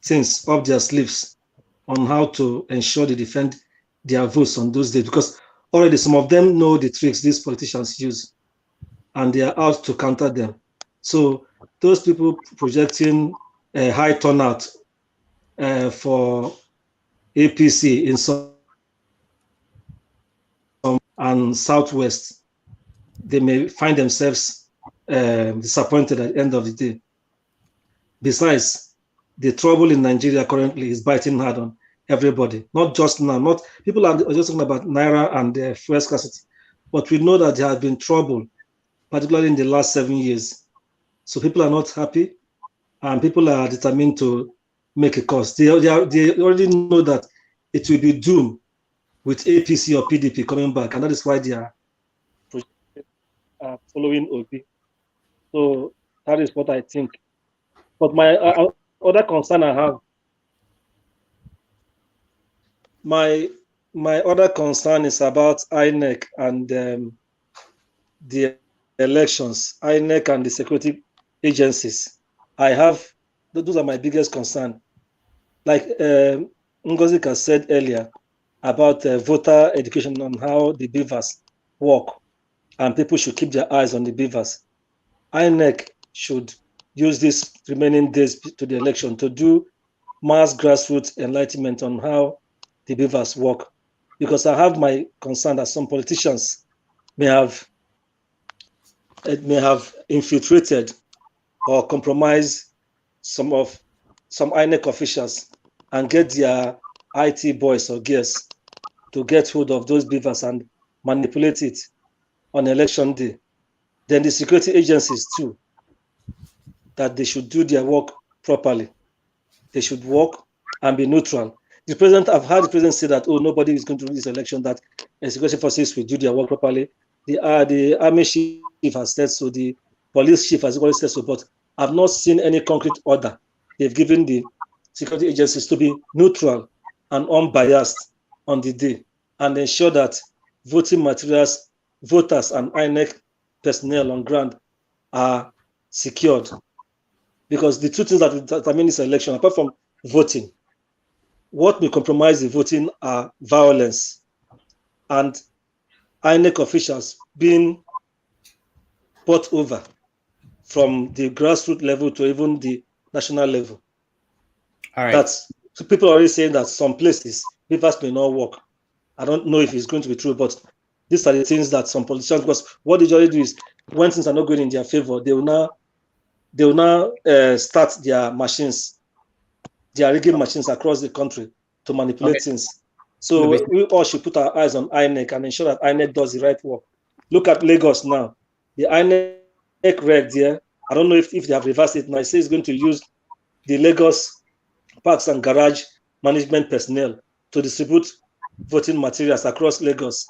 things up their sleeves on how to ensure they defend their votes on those days, because already some of them know the tricks these politicians use and they are out to counter them. So those people projecting a high turnout for APC in some and Southwest, they may find themselves disappointed at the end of the day. Besides, the trouble in Nigeria currently is biting hard on everybody, not just now. Not people are just talking about Naira and the fuel scarcity, but we know that there has been trouble, particularly in the last 7 years. So people are not happy, and people are determined to make a cost. They already know that it will be doomed with APC or PDP coming back, and that is why they are following Obi. So that is what I think. But my other concern I have, my other concern is about INEC and the elections, INEC and the security agencies. Those are my biggest concern. Like Ngozika said earlier about voter education on how the beavers work, and people should keep their eyes on the beavers. INEC should use these remaining days to the election to do mass grassroots enlightenment on how the beavers work, because I have my concern that some politicians may have infiltrated or compromised some INEC officials and get their IT boys or girls to get hold of those beavers and manipulate it on election day. Then the security agencies too, that they should do their work properly. They should work and be neutral. The president, I've heard the president say that, oh, nobody is going to win this election, that security forces will do their work properly. The army chief has said so, the police chief has already said so, but I've not seen any concrete order. They've given the security agencies to be neutral and unbiased on the day and ensure that voting materials, voters, and INEC personnel on ground are secured. Because the two things that will determine this election, apart from voting, what will compromise the voting are violence and INEC officials being brought over from the grassroots level to even the national level. All right. So people are already saying that some places beavers may not work. I don't know if it's going to be true, but these are the things that some politicians, because what they usually do is when things are not going in their favor, they will now start their machines, their rigging machines across the country to manipulate things. So we all should put our eyes on INEC and ensure that INEC does the right work. Look at Lagos now. The INEC reg there, I don't know if they have reversed it now. It says it's going to use the Lagos Parks and Garage management personnel to distribute voting materials across Lagos.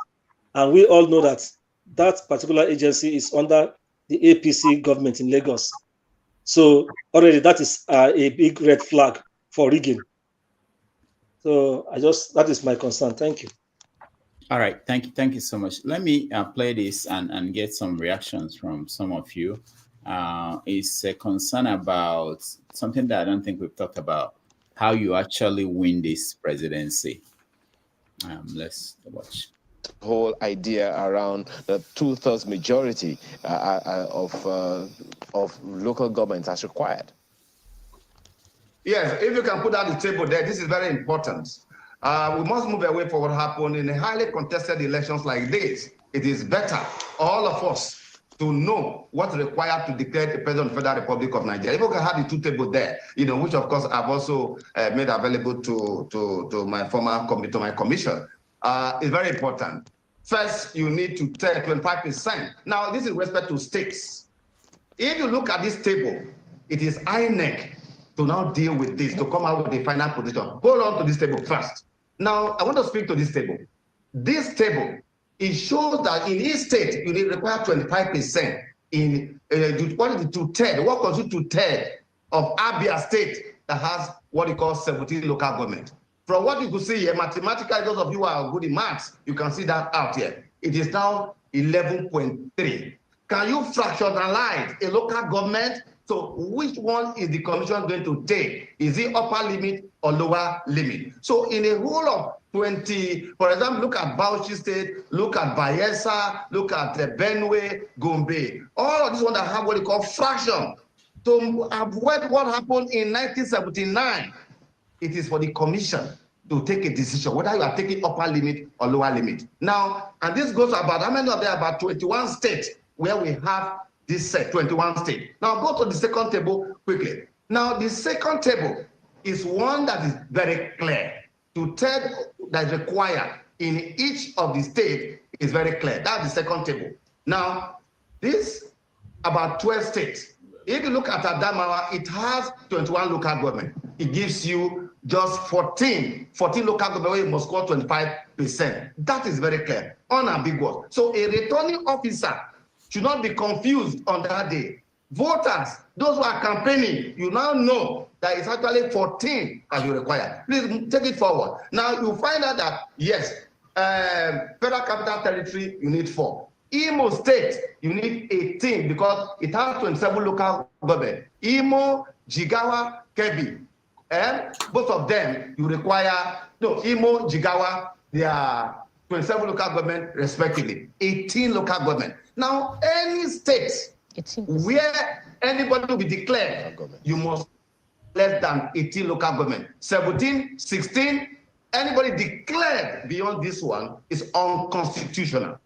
And we all know that that particular agency is under the APC government in Lagos. So already that is a big red flag for rigging. So that is my concern. Thank you. All right, thank you so much. Let me play this and get some reactions from some of you. It's a concern about something that I don't think we've talked about, how you actually win this presidency. Let's watch. Whole idea around the 2/3 majority of local governments as required. Yes, if you can put out the table there, this is very important. We must move away from what happened in a highly contested elections like this. It is better, all of us, to know what's required to declare the President of the Federal Republic of Nigeria. If we can have the two tables there, which of course I've also made available to my former to my commission, is very important. First, you need to tell 25%. Now, this is with respect to states. If you look at this table, it is INEC to now deal with this, to come out with the final position. Hold on to this table first. Now, I want to speak to this table. This table, it shows that in each state, you need require 25% in what is the 2/3? What constitutes 2/3 of Abia State that has what you call 17 local government? From what you could see here, mathematically, those of you who are good in maths, you can see that out here. It is now 11.3. Can you fractionalize a local government? So which one is the commission going to take? Is it upper limit or lower limit? So in a whole of 20, for example, look at Bauchi State, look at Bayelsa, look at Benue, Gombe. All of these ones that have what they call fraction. To avoid what happened in 1979, it is for the commission to take a decision, whether you are taking upper limit or lower limit. Now, and this goes about, how many of them? About 21 states where we have this set, 21 states. Now go to the second table quickly. Now the second table, is one that is very clear. Two-thirds that is required in each of the states is very clear. That's the second table. Now, this about 12 states. If you look at Adamawa, it has 21 local government. It gives you just 14 local government where you must score 25%. That is very clear, unambiguous. So a returning officer should not be confused on that day. Voters, those who are campaigning, you now know that it's actually 14 as you require. Please take it forward. Now you find out that, yes, Federal Capital Territory, you need 4. Imo State, you need 18 because it has 27 local government. Imo, Jigawa, Kebbi. And both of them, you require, no, Imo, Jigawa, they are 27 local government respectively. 18 local government. Now, any state where anybody will be declared, you must less than 18 local government. 17, 16, anybody declared beyond this one is unconstitutional.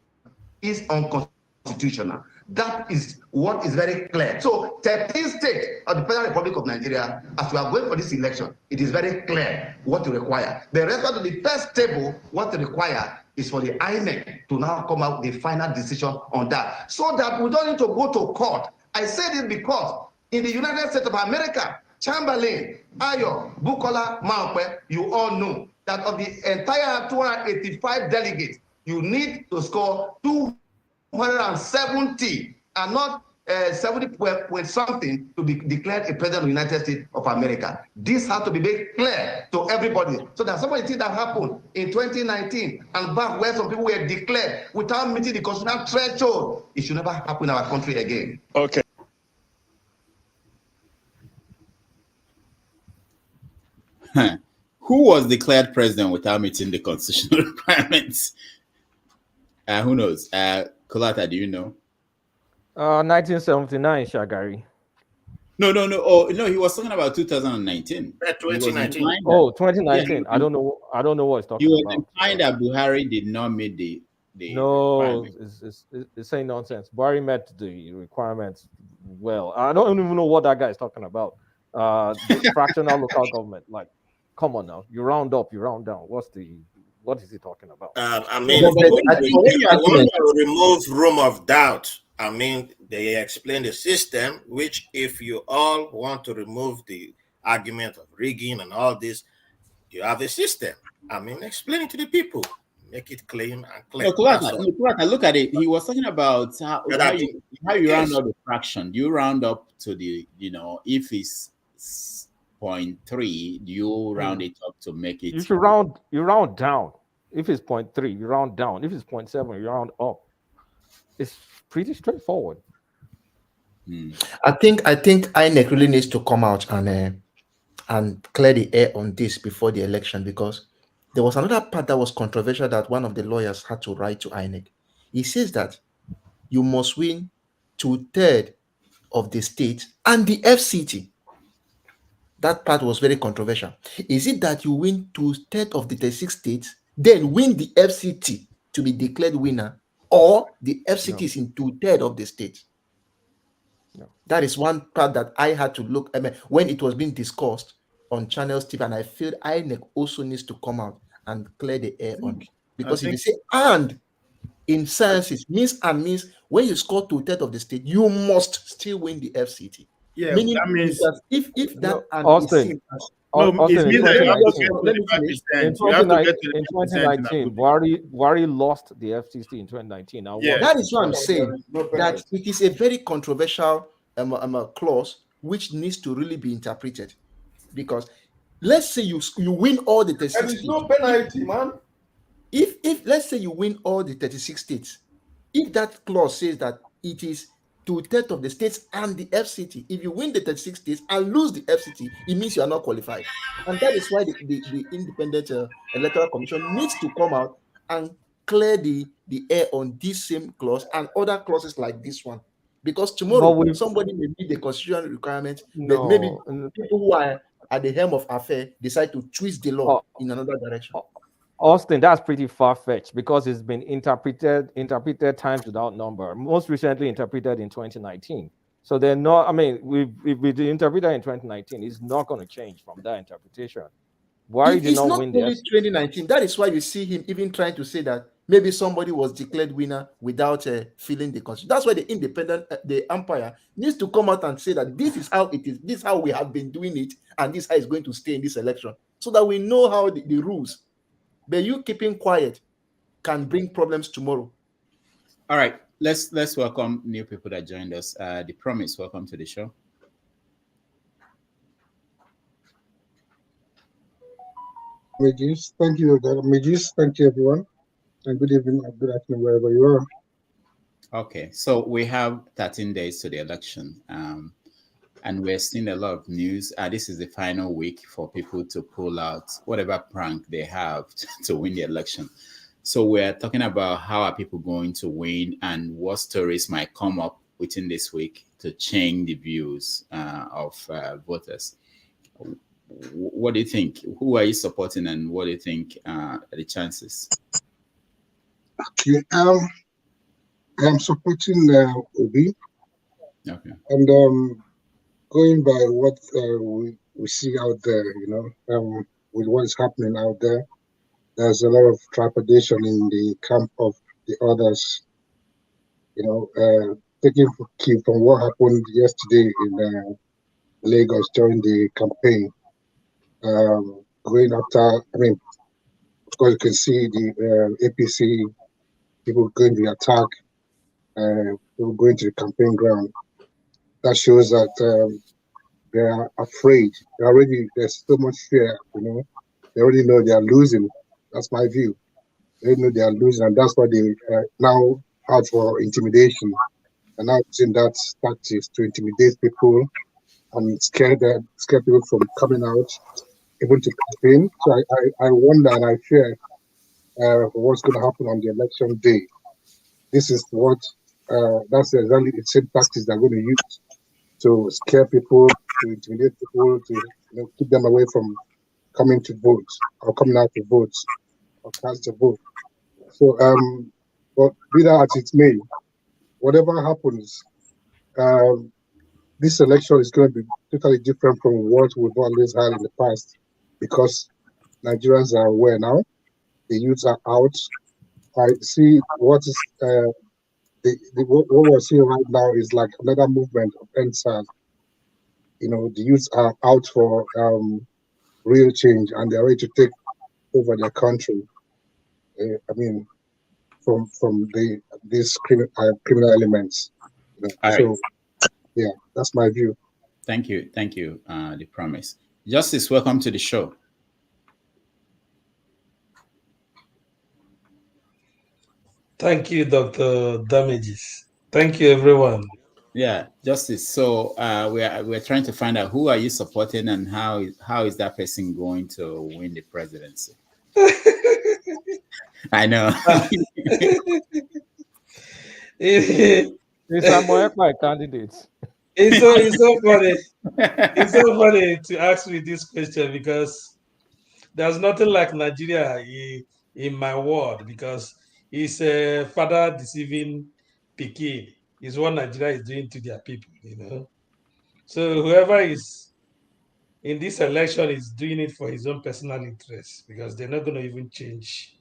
Is unconstitutional. That is what is very clear. So 13 states of the Federal Republic of Nigeria, as we are going for this election, it is very clear what to require. The rest of the first table, what to require is for the INEC to now come out with the final decision on that, so that we don't need to go to court. I say this because in the United States of America, Chamberlain, Ayo, Bukola, Maupe, you all know that of the entire 285 delegates, you need to score 270 and not 70 point something to be declared a president of the United States of America. This has to be made clear to everybody, so that somebody think that happened in 2019 and back where some people were declared without meeting the constitutional threshold. It should never happen in our country again. Okay. Who was declared president without meeting the constitutional requirements? Who knows? Kolata, do you know? 1979, Shagari. No. Oh, no, he was talking about 2019. 2019. 2019. Yeah, I don't know what he's talking he was about. implying that Buhari did not meet the no, it's saying nonsense. Buhari met the requirements well. I don't even know what that guy is talking about. The fractional local government. Like, come on now. You round up, you round down. What is he talking about? I mean, when you remove room of doubt, I mean, they explain the system, which if you all want to remove the argument of rigging and all this, you have a system. I mean, explain it to the people. Make it clean and clear. No, Kulaka, look at it. He was talking about how you round up the fraction. Do you round up to the, if it's 0.3, do you round it up to make it? You round down. If it's 0.3, you round down. If it's 0.7, you round up. It's pretty straightforward. I think INEC really needs to come out and clear the air on this before the election, because there was another part that was controversial that one of the lawyers had to write to INEC. He says that you must win 2/3 of the states and the FCT. That part was very controversial. Is it that you win 2/3 of the 36 states, then win the FCT to be declared winner, or the FCT is in 2/3 of the states? No. That is one part that I had to look. I mean, when it was being discussed on Channels TV, and I feel INEC also needs to come out and clear the air on it. Because if you say "and" in sciences means when you score 2/3 of the state, you must still win the FCT. Yeah, meaning that means that if that and Austin, is seen as it means that you have to get in 25%. You have to get to 2019, Buhari lost the FCC in 2019. Now, Yeah. that is what I'm saying. That it is a very controversial clause which needs to really be interpreted, because let's say you win all the 36 There is no penalty, man. If let's say you win all the 36 states, if that clause says that it is 2/3 of the states and the FCT, if you win the 36 states and lose the FCT, it means you are not qualified. And that is why the Independent Electoral Commission needs to come out and clear the air on this same clause and other clauses like this one. Because tomorrow somebody may meet the constitutional requirement, but maybe people who are at the helm of affair decide to twist the law in another direction. Austin, that's pretty far-fetched, because it's been interpreted times without number. Most recently interpreted in 2019. So they're not, I mean, with the interpreter in 2019, it's not going to change from that interpretation. Why did It's not not win only this? 2019. That is why you see him even trying to say that maybe somebody was declared winner without filling the constitution. That's why the independent, the umpire needs to come out and say that this is how it is, this is how we have been doing it, and this is how it's going to stay in this election, so that we know how the rules. But you keeping quiet can bring problems tomorrow. All right, let's welcome new people that joined us. The Promise, welcome to the show. Magis, thank you, Magis. Thank you, everyone, and good evening or good afternoon, wherever you are. Okay, so we have 13 days to the election, and we're seeing a lot of news. This is the final week for people to pull out whatever prank they have to win the election. So we're talking about how are people going to win and what stories might come up within this week to change the views of voters. What do you think? Who are you supporting, and what do you think are the chances? Okay, I'm supporting Obi. Okay. And going by what we see out there, with what is happening out there, there's a lot of trepidation in the camp of the others. Taking cue from what happened yesterday in Lagos during the campaign, going after, I mean, of course, you can see the APC people going to the attack, people going to the campaign ground. That shows that they are afraid. There's so much fear, They already know they are losing. That's my view. They know they are losing, and that's why they now out for intimidation. And now using that tactics to intimidate people and scare people from coming out, even to campaign. So I wonder and I fear what's going to happen on the election day. This is what that's exactly the same tactics they're going to use to scare people, to intimidate people, to keep them away from coming to vote or coming out to vote or cast a vote. So, but be that as it may, whatever happens, this election is going to be totally different from what we've always had in the past, because Nigerians are aware now. The youths are out. I see what is what we're seeing right now is like another movement of NSAS. The youths are out for real change, and they're ready to take over their country. I mean, from these criminal elements. So, yeah, that's my view. Thank you, The Promise. Justice, welcome to the show. Thank you, Dr. Damages. Thank you, everyone. Yeah, Justice. So we're trying to find out who are you supporting and how is that person going to win the presidency? I know. It's my candidates. It's so funny. It's so funny to ask me this question, because there's nothing like Nigeria in my world, because it's a father deceiving Pekin is what Nigeria is doing to their people, So whoever is in this election is doing it for his own personal interest, because they're not going to even change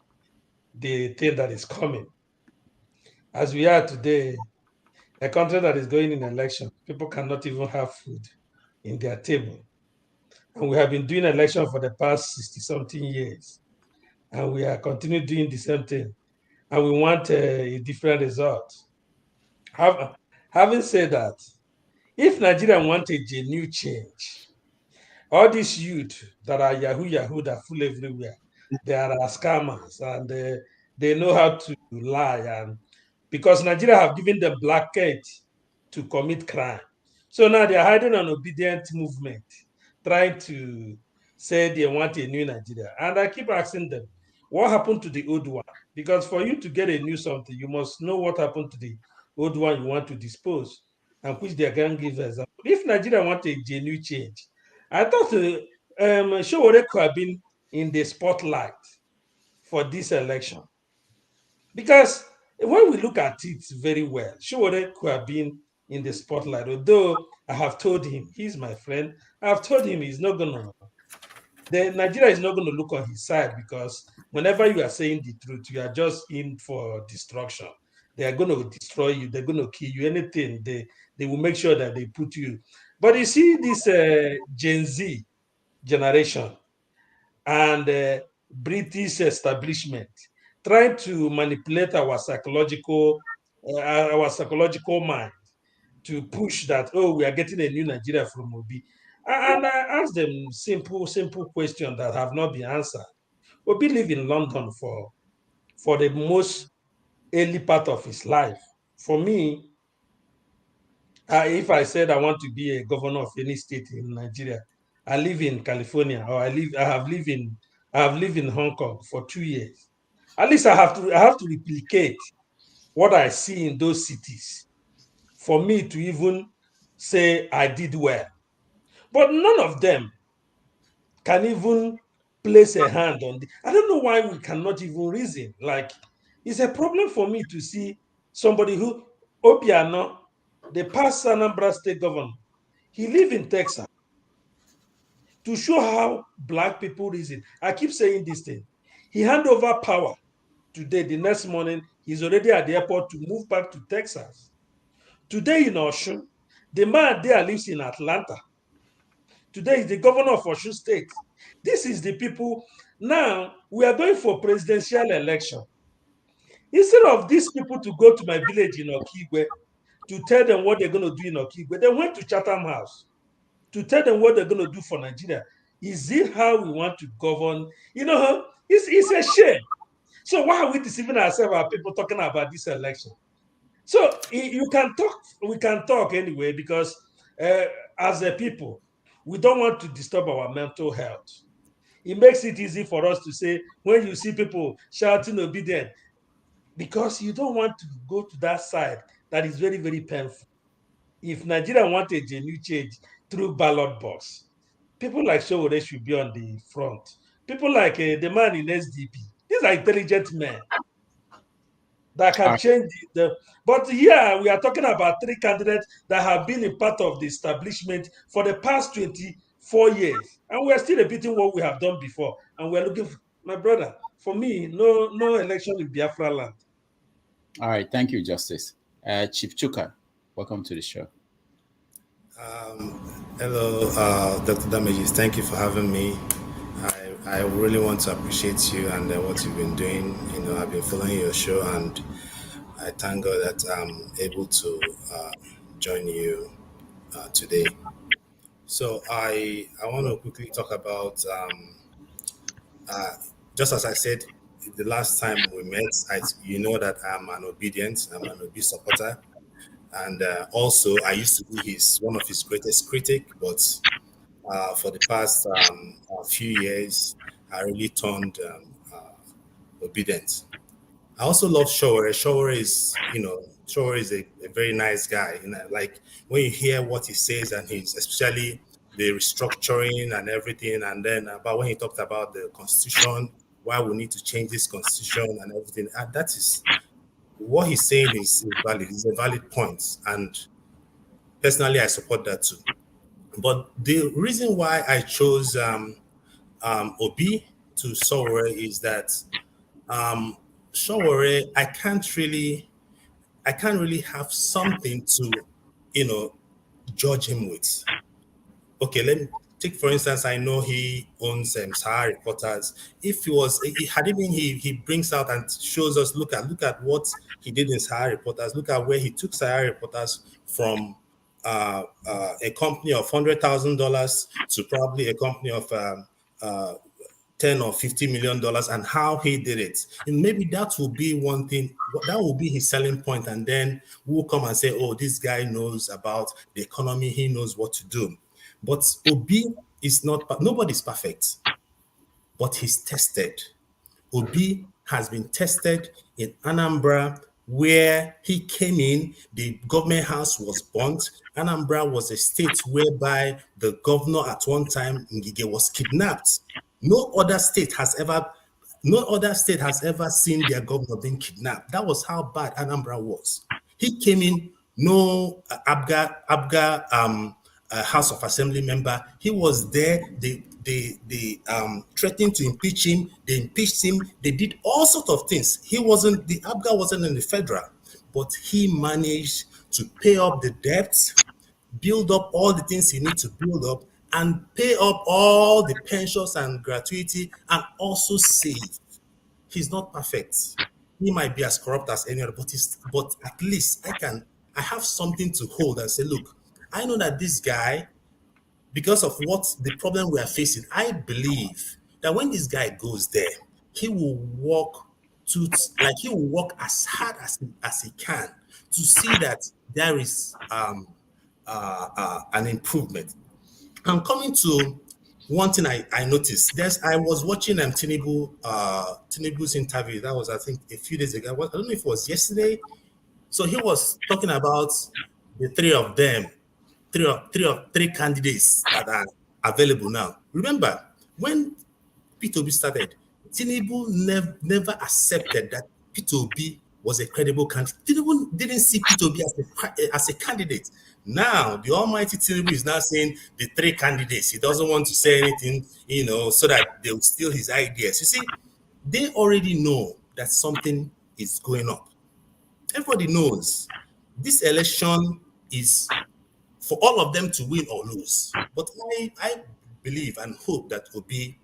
the thing that is coming. As we are today, a country that is going in election, people cannot even have food in their table. And we have been doing election for the past 60-something years. And we are continuing doing the same thing. And we want a different result. Having said that, if Nigeria want a genuine change, all these youth that are Yahoo that fool everywhere, they are scammers, and they know how to lie. And because Nigeria have given them blanket to commit crime. So now they're hiding an obedient movement, trying to say they want a new Nigeria. And I keep asking them, what happened to the old one? Because for you to get a new something, you must know what happened to the old one you want to dispose, and which they can give example. If Nigeria want a genuine change, I thought Showore could have been in the spotlight for this election. Because when we look at it very well, Showore could have been in the spotlight. Although I have told him, he's my friend, I have told him he's not gonna, Nigeria is not gonna look on his side, because whenever you are saying the truth, you are just in for destruction. They are gonna destroy you, they're gonna kill you, anything, they will make sure that they put you. But you see this Gen Z generation and British establishment trying to manipulate our psychological mind to push that, oh, we are getting a new Nigeria from Obi. And I asked them simple questions that have not been answered. Obi lived in London for the most early part of his life. For me, if I said I want to be a governor of any state in Nigeria, I live in California, or I have lived in Hong Kong for 2 years. At least I have to replicate what I see in those cities for me to even say I did well. But none of them can even place a hand on the. I don't know why we cannot even reason. Like, it's a problem for me to see somebody who, Obiano, the past Anambra state governor, he lived in Texas, to show how black people reason. I keep saying this thing. He handed over power today. The next morning, he's already at the airport to move back to Texas. Today in Osun, the man there lives in Atlanta. Today is the governor of Osun State. This is the people. Now, we are going for presidential election. Instead of these people to go to my village in Okigwe to tell them what they're going to do in Okigwe, they went to Chatham House to tell them what they're going to do for Nigeria. Is it how we want to govern? You know, it's a shame. So why are we deceiving ourselves, our people, talking about this election? So you can talk, we can talk anyway, because as a people, we don't want to disturb our mental health. It makes it easy for us to say, when you see people shouting obedient, because you don't want to go to that side that is very, very painful. If Nigeria want a genuine change through ballot box, people like Showore should be on the front. People like the man in SDP, these are intelligent men that can change but here we are talking about 3 candidates that have been a part of the establishment for the past 24 years, and we are still repeating what we have done before, and we're looking for, my brother, for me, no election in Biafra land. All right, thank you, Justice. Chief Chuka, welcome to the show. Hello, Dr. Damages. Thank you for having me. I really want to appreciate you and what you've been doing. You know, I've been following your show, and I thank God that I'm able to join you today. So I want to quickly talk about, just as I said the last time we met, you know that I'm an Obi supporter. And also, I used to be one of his greatest critics, but for the past few years, I really turned obedient. I also love Showore. Showore is a very nice guy. You know, like when you hear what he says, and he's especially the restructuring and everything, and then about when he talked about the constitution, why we need to change this constitution and everything, that is what he's saying is valid. It's a valid point, and personally, I support that too. But the reason why I chose Obi to Showore is that Showore, I can't really have something to, judge him with. Okay, let me take for instance. I know he owns Sahara Reporters. If he brings out and shows us, look at what he did in Sahara Reporters. Look at where he took Sahara Reporters from a company of $100,000 to probably a company of $10 or $50 million, and how he did it. And maybe that will be one thing, that will be his selling point. And then we'll come and say, oh, this guy knows about the economy, he knows what to do. But Obi is not, nobody's perfect, but he's tested. Obi has been tested in Anambra, where he came in, the government house was burnt. Anambra was a state whereby the governor at one time, Ngige, was kidnapped. No other state has ever seen their governor being kidnapped. That was how bad Anambra was. He came in no Abga House of Assembly member. He was there. They threatened to impeach him. They impeached him. They did all sorts of things. The Abga wasn't in the federal, but he managed to pay up the debts, build up all the things he needs to build up, and pay up all the pensions and gratuity, and also save. He's not perfect. He might be as corrupt as any other, but at least I have something to hold and say, look, I know that this guy, because of what the problem we are facing, I believe that when this guy goes there, he will work he will work as hard as he can to see that there is an improvement. I'm coming to one thing I noticed. I was watching Tinubu's interview. That was, I think, a few days ago. I don't know if it was yesterday. So he was talking about the three of them, three candidates that are available now. Remember, when P2B started, Tinubu never accepted that P2B was a credible candidate. Tinubu didn't see P2B as a candidate. Now, the almighty Tinubu is now saying the three candidates. He doesn't want to say anything, so that they'll steal his ideas. You see, they already know that something is going up. Everybody knows this election is for all of them to win or lose. But I believe and hope that Obi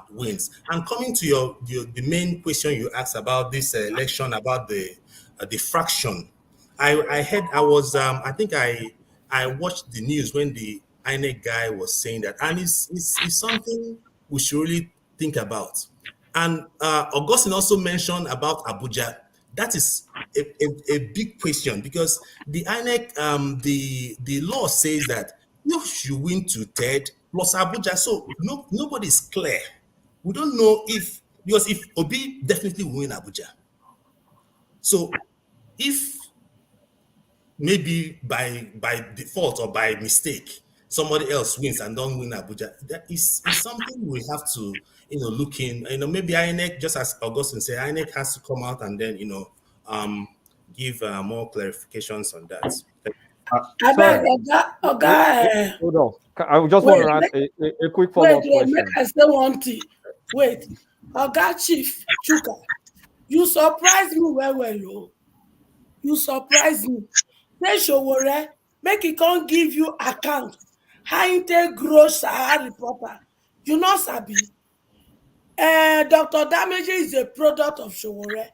wins. And coming to the main question you asked about this election, about the fraction, I heard I watched the news when the INEC guy was saying that, and it's something we should really think about. And Augustine also mentioned about Abuja. That is a big question, because the INEC, the law says that if you win 2/3 plus Abuja, so nobody's clear. We don't know because if Obi definitely will win Abuja. So if maybe by default or by mistake somebody else wins and don't win Abuja, that is something we have to look in. Maybe INEC, just as Augustine said, INEC has to come out and then give more clarifications on that. Hold on. I just want to add a quick follow-up question. Make I say one thing. Wait, Oga Chief Chuka, you surprise me well. You surprise me. Say Showore, make he can't give you account. How he take gross Sahara reporter. You know Sabi. Dr. Damage is a product of Showore.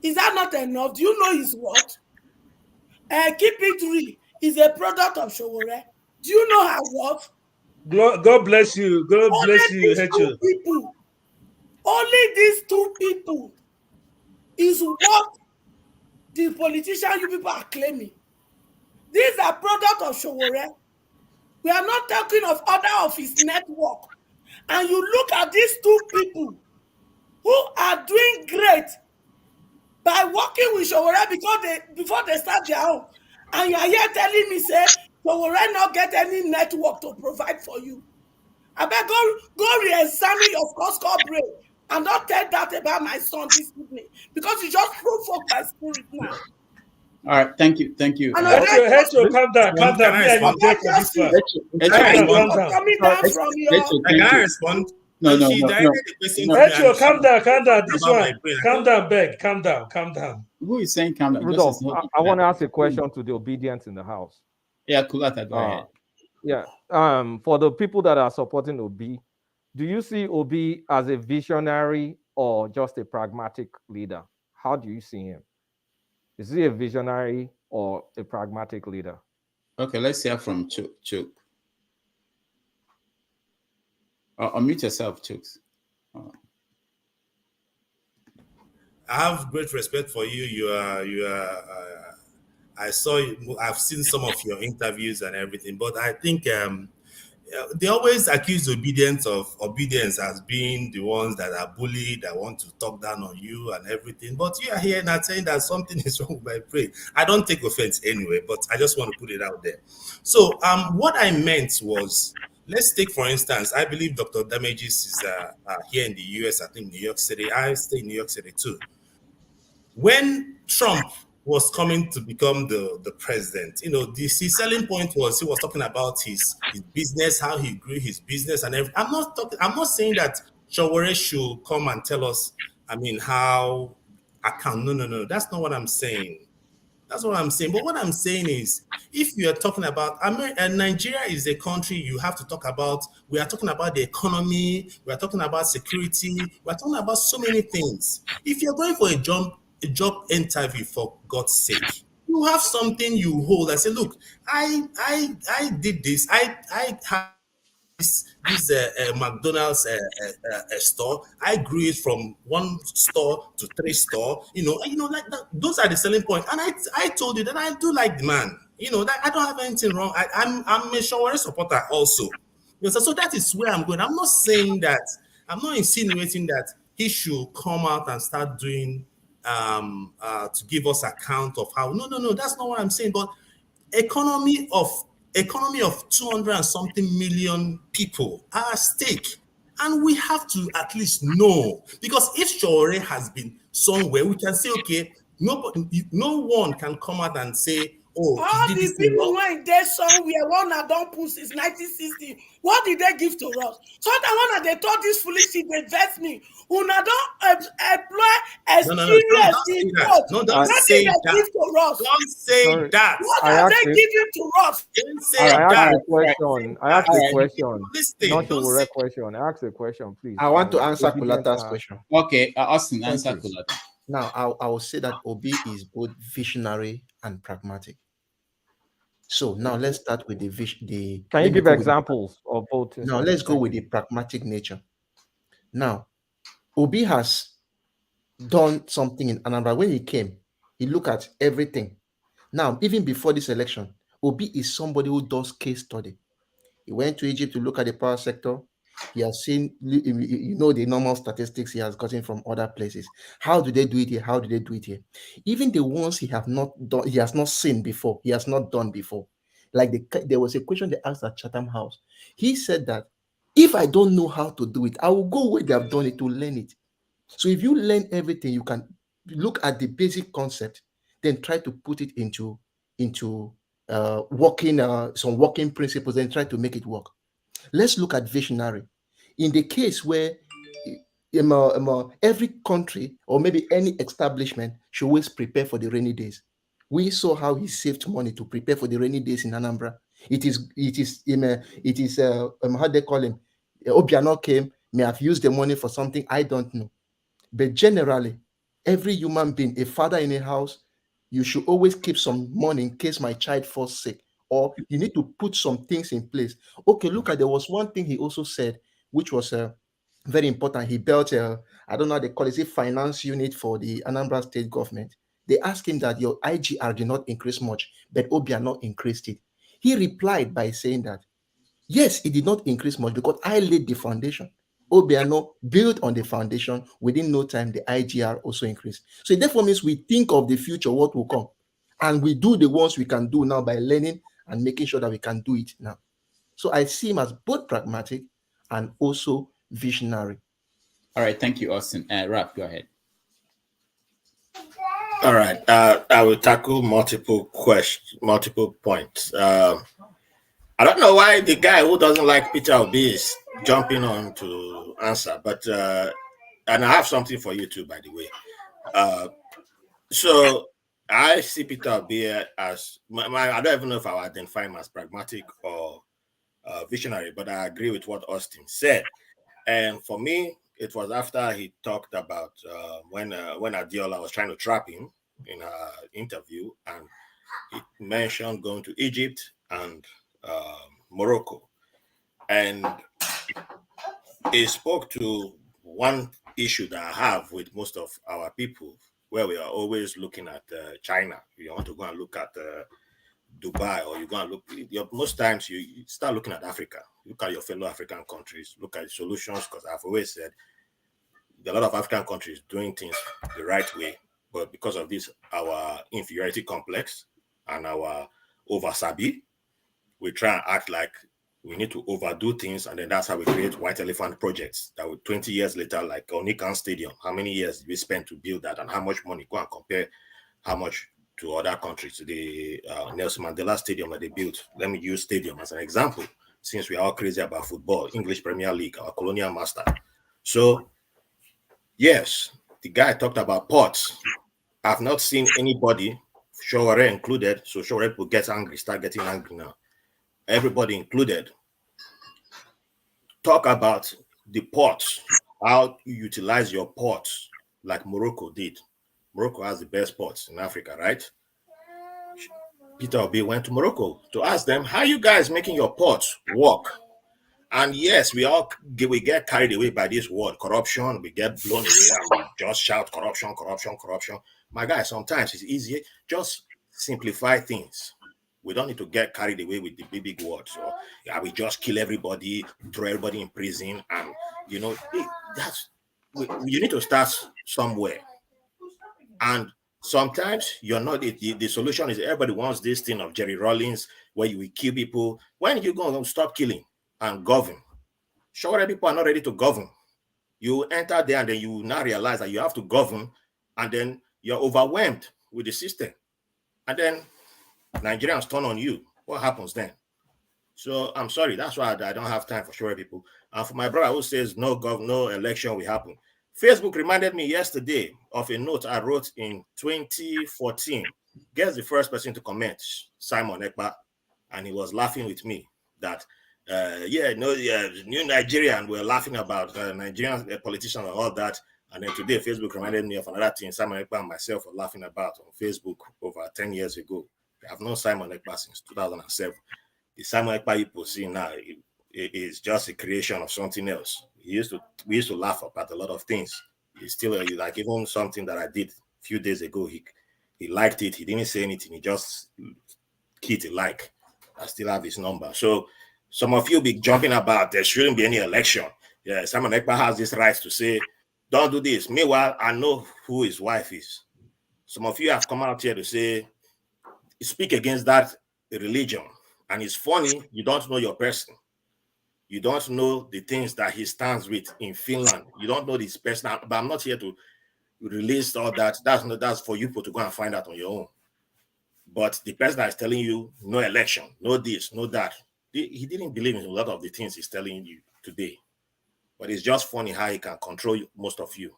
Is that not enough? Do you know his what? Keep it real. Is a product of Showore. Do you know her what? God bless you. God bless you, Hecho. Only these two people is what the politician you people are claiming. These are products of Showore. We are not talking of other of his network. And you look at these two people who are doing great by working with Showore before they start their own. And you are here telling me, say, Showore not get any network to provide for you. I bet go re-examine your score brain and not tell that about my son this evening, because you just provoke my spirit now. All right, thank you. Hecho, calm down. Can I respond? Can I respond? No. Hecho, calm down. This one, calm down, beg. Calm down. Who is saying calm down? Rudolph, I want to ask a question to the obedience in the house. Yeah, Kulata, go ahead. Yeah. For the people that are supporting Obi, do you see Obi as a visionary or just a pragmatic leader? How do you see him? Is he a visionary or a pragmatic leader? Okay, let's hear from Chuk. Unmute yourself, Chooks. I have great respect for you. You are. I've seen some of your interviews and everything, but I think they always accuse obedience as being the ones that are bullied, that want to talk down on you and everything. But you are here not saying that something is wrong with my brain. I don't take offense anyway, but I just want to put it out there. So what I meant was, let's take, for instance, I believe Dr. Damages is here in the US, I think New York City. I stay in New York City too. When Trump was coming to become the president, his selling point was he was talking about his business, how he grew his business and everything. I'm not saying that Sowore should come and tell us, how account. No. That's not what I'm saying. That's what I'm saying. But what I'm saying is, if you are talking about Nigeria is a country you have to talk about. We are talking about the economy. We are talking about security. We are talking about so many things. If you're going for a job interview, for God's sake, you have something you hold. I say, look, I did this. I have this McDonald's store. I grew it from 1 store to 3 store. Like that. Those are the selling point. And I told you that I do like the man. That I don't have anything wrong. I'm a Sowore supporter also. So that is where I'm going. I'm not saying that. I'm not insinuating that he should come out and start doing to give us account of how. No. That's not what I'm saying. But economy of 200 and something million people are at stake, and we have to at least know, because if Sowore has been somewhere, we can say, okay, no one can come out and say, oh, all the people when they somewhere, one that don't put since 1960, what did they give to us? So that one that they thought this foolish thing they invest me, una don't employ experience in court. No, don't say that. Give to us. Don't say that. What are they giving to us? Don't say I asked that. a question. I asked a question. Listen, Not a direct question. I asked a question, please. I want to answer Kulata's question. Okay, Austin, answer Kulata. Now, I will say that Obi is both visionary and pragmatic. So now let's start with the. Can you give examples of both? Now let's go with the pragmatic nature. Now, Obi has done something in Anambra. When he came, he looked at everything. Now, even before this election, Obi is somebody who does case study. He went to Egypt to look at the power sector. He has seen, the normal statistics he has gotten from other places. How do they do it here? How do they do it here? Even the ones he has not seen before, he has not done before. Like there was a question they asked at Chatham House. He said that if I don't know how to do it, I will go where they have done it to learn it. So if you learn everything, you can look at the basic concept, then try to put it into some working principles, and try to make it work. Let's look at visionary. In the case where every country or maybe any establishment should always prepare for the rainy days. We saw how he saved money to prepare for the rainy days in Anambra. It is how they call him. Obiano came, may have used the money for something, I don't know. But generally, every human being, a father in a house, you should always keep some money in case my child falls sick, or you need to put some things in place. Okay, look at, there was one thing he also said, which was very important. He built I don't know how they call it, a finance unit for the Anambra state government. They asked him that your IGR did not increase much, but Obiano increased it. He replied by saying that, yes, it did not increase much because I laid the foundation. Obiano built on the foundation. Within no time, the IGR also increased. So it therefore means we think of the future, what will come, and we do the ones we can do now by learning and making sure that we can do it now. So I see him as both pragmatic and also visionary. All right, thank you, Austin. Rap, go ahead. All right, I will tackle multiple points. I don't know why the guy who doesn't like Peter Obi is jumping on to answer, but and I have something for you too, by the way. So I see Peter Obi as I don't even know if I would identify him as pragmatic or visionary, but I agree with what Austin said. And for me, it was after he talked about when Adiola was trying to trap him in an interview, and he mentioned going to Egypt and Morocco, and he spoke to one issue that I have with most of our people, where we are always looking at China. You want to go and look at Dubai, or you go and look. Most times you start looking at Africa. Look at your fellow African countries. Look at the solutions, because I've always said there are a lot of African countries doing things the right way, but because of this, our inferiority complex and our over-sabi, we try and act like we need to overdo things, and then that's how we create white elephant projects that would 20 years later, like Onikan Stadium, how many years did we spend to build that, and how much money? Go and compare how much to other countries, to the Nelson Mandela Stadium that they built. Let me use stadium as an example, since we are all crazy about football, English Premier League, our colonial master. So, yes, the guy talked about ports. I've not seen anybody, Showore included, so Showore will get angry, start getting angry now. Everybody included, talk about the ports, how you utilize your ports like Morocco did. Morocco has the best ports in Africa, right? Peter Obi went to Morocco to ask them, how you guys making your ports work? And yes, we get carried away by this word, corruption. We get blown away and we just shout corruption, corruption, corruption. My guy, sometimes it's easy. Just simplify things. We don't need to get carried away with the big words. So, yeah, we just kill everybody, throw everybody in prison. And, you know, you need to start somewhere. And sometimes you're not, the solution is everybody wants this thing of Jerry Rawlings, where you will kill people. When are you going to stop killing and govern? Sure, people are not ready to govern. You enter there and then you now realize that you have to govern, and then you're overwhelmed with the system. And then Nigerians turn on you. What happens then? So I'm sorry, that's why I don't have time for sure people. And for my brother who says no election will happen. Facebook reminded me yesterday of a note I wrote in 2014. Guess the first person to comment, Simon Ekpa, and he was laughing with me that new Nigerian, we're laughing about Nigerian politicians and all that. And then today, Facebook reminded me of another thing Simon Ekpa and myself were laughing about on Facebook over 10 years ago. I've known Simon Ekpa since 2007. The Simon Ekpa you see now is just a creation of something else. We used to laugh about a lot of things. He's still like even something that I did a few days ago. He liked it. He didn't say anything. He just hit a like. I still have his number. So some of you be jumping about there shouldn't be any election. Yeah, Simon Ekpa has this right to say, don't do this. Meanwhile, I know who his wife is. Some of you have come out here to say, speak against that religion. And it's funny, you don't know your person. You don't know the things that he stands with in Finland. You don't know this person. But I'm not here to release all that. That's for you to go and find out on your own. But the person that is telling you no election, no this, no that, he didn't believe in a lot of the things he's telling you today. But it's just funny how he can control most of you.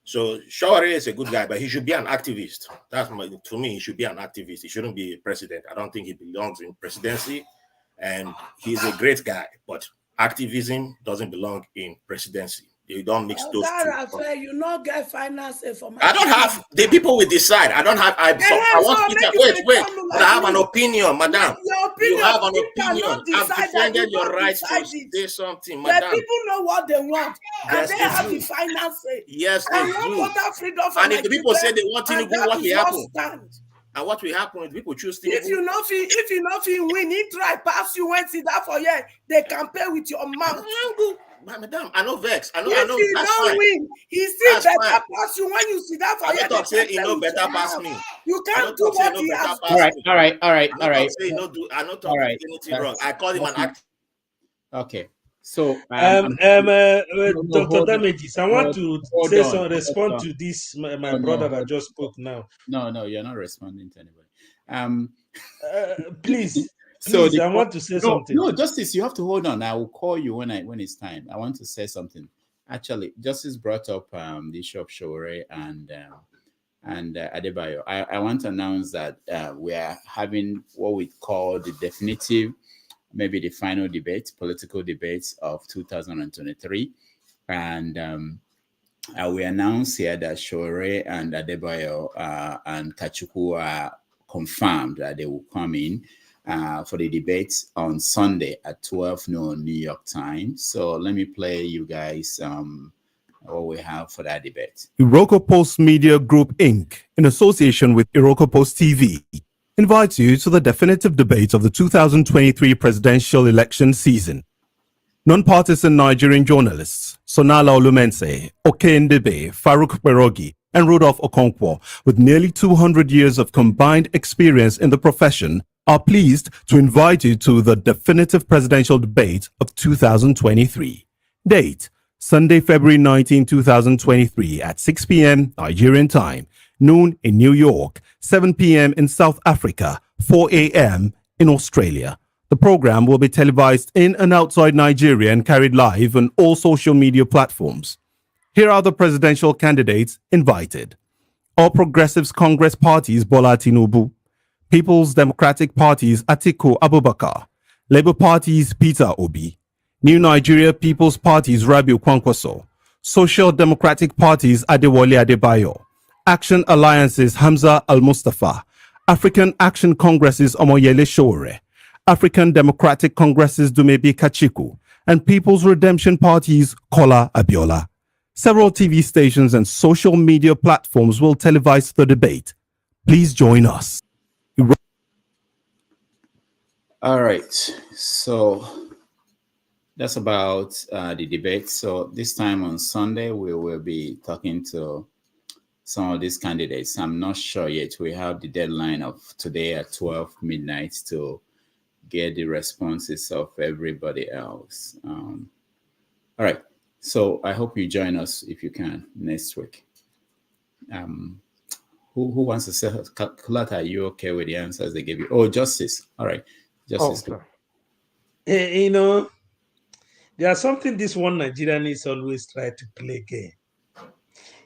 So Shawari is a good guy, but he should be an activist. To me, he should be an activist. He shouldn't be a president. I don't think he belongs in presidency. And he's a great guy, but activism doesn't belong in presidency. You don't mix those two. You not get finance for my. I don't have the people will decide. I don't have. I want Peter. Wait. But I have an opinion, madam. Your opinion. You have an opinion. I've defended your rights to say something, madam. The people know what they want, yes, and they have the finance. Yes, they do. And if the people say they want to go, what will happen? And what will happen is people choose things. If you not win, he try pass you when see that for yeah, they compare with your mouth. Madam, I know vex. I know. If you don't win, he still better pass you when you see that for yeah. I don't say he no better pass me. You can't do what he has. All right. I not talking anything wrong. I call him an actor. Okay. So, Dr. Damages, I want to respond to this, my brother that just spoke now. No, you're not responding to anybody. Please, I want to say something. No, Justice, you have to hold on. I will call you when it's time. I want to say something. Actually, Justice brought up the issue of Showore and Adebayo. I want to announce that we are having what we call the definitive, maybe the final debate, political debates of 2023. And we announce here that Showore and Adebayo and Kachuku are confirmed that they will come in for the debates on Sunday at 12 noon New York time. So let me play you guys what we have for that debate. Iroko Post Media Group Inc., in association with Iroko Post TV, invites you to the definitive debate of the 2023 presidential election season. Non-partisan Nigerian journalists Sonala Olumense, Okendebe, Farouk Berogi, and Rudolph Okonkwo, with nearly 200 years of combined experience in the profession, are pleased to invite you to the definitive presidential debate of 2023. Date: Sunday, February 19, 2023 at 6 p.m. Nigerian time, noon in New York, 7 p.m. in South Africa, 4 a.m. in Australia. The program will be televised in and outside Nigeria and carried live on all social media platforms. Here are the presidential candidates invited. All Progressives Congress Parties Bola Tinubu, People's Democratic Parties Atiku Abubakar, Labour Parties Peter Obi, New Nigeria People's Parties Rabiu Kwankwaso, Social Democratic Parties Adewale Adebayo, Action Alliances Hamza Al-Mustafa, African Action Congresses Omoyele Sowore, African Democratic Congresses Dumebi Kachiku, and People's Redemption Parties Kola Abiola. Several TV stations and social media platforms will televise the debate. Please join us. All right, so that's about the debate. So this time on Sunday, we will be talking to some of these candidates. I'm not sure yet. We have the deadline of today at 12 midnight to get the responses of everybody else. All right, so I hope you join us if you can next week. Who wants to say, Kulata, are you okay with the answers they gave you? Oh, Justice. All right. Justice. Oh, you know, there's something this one Nigerian is always try to play game.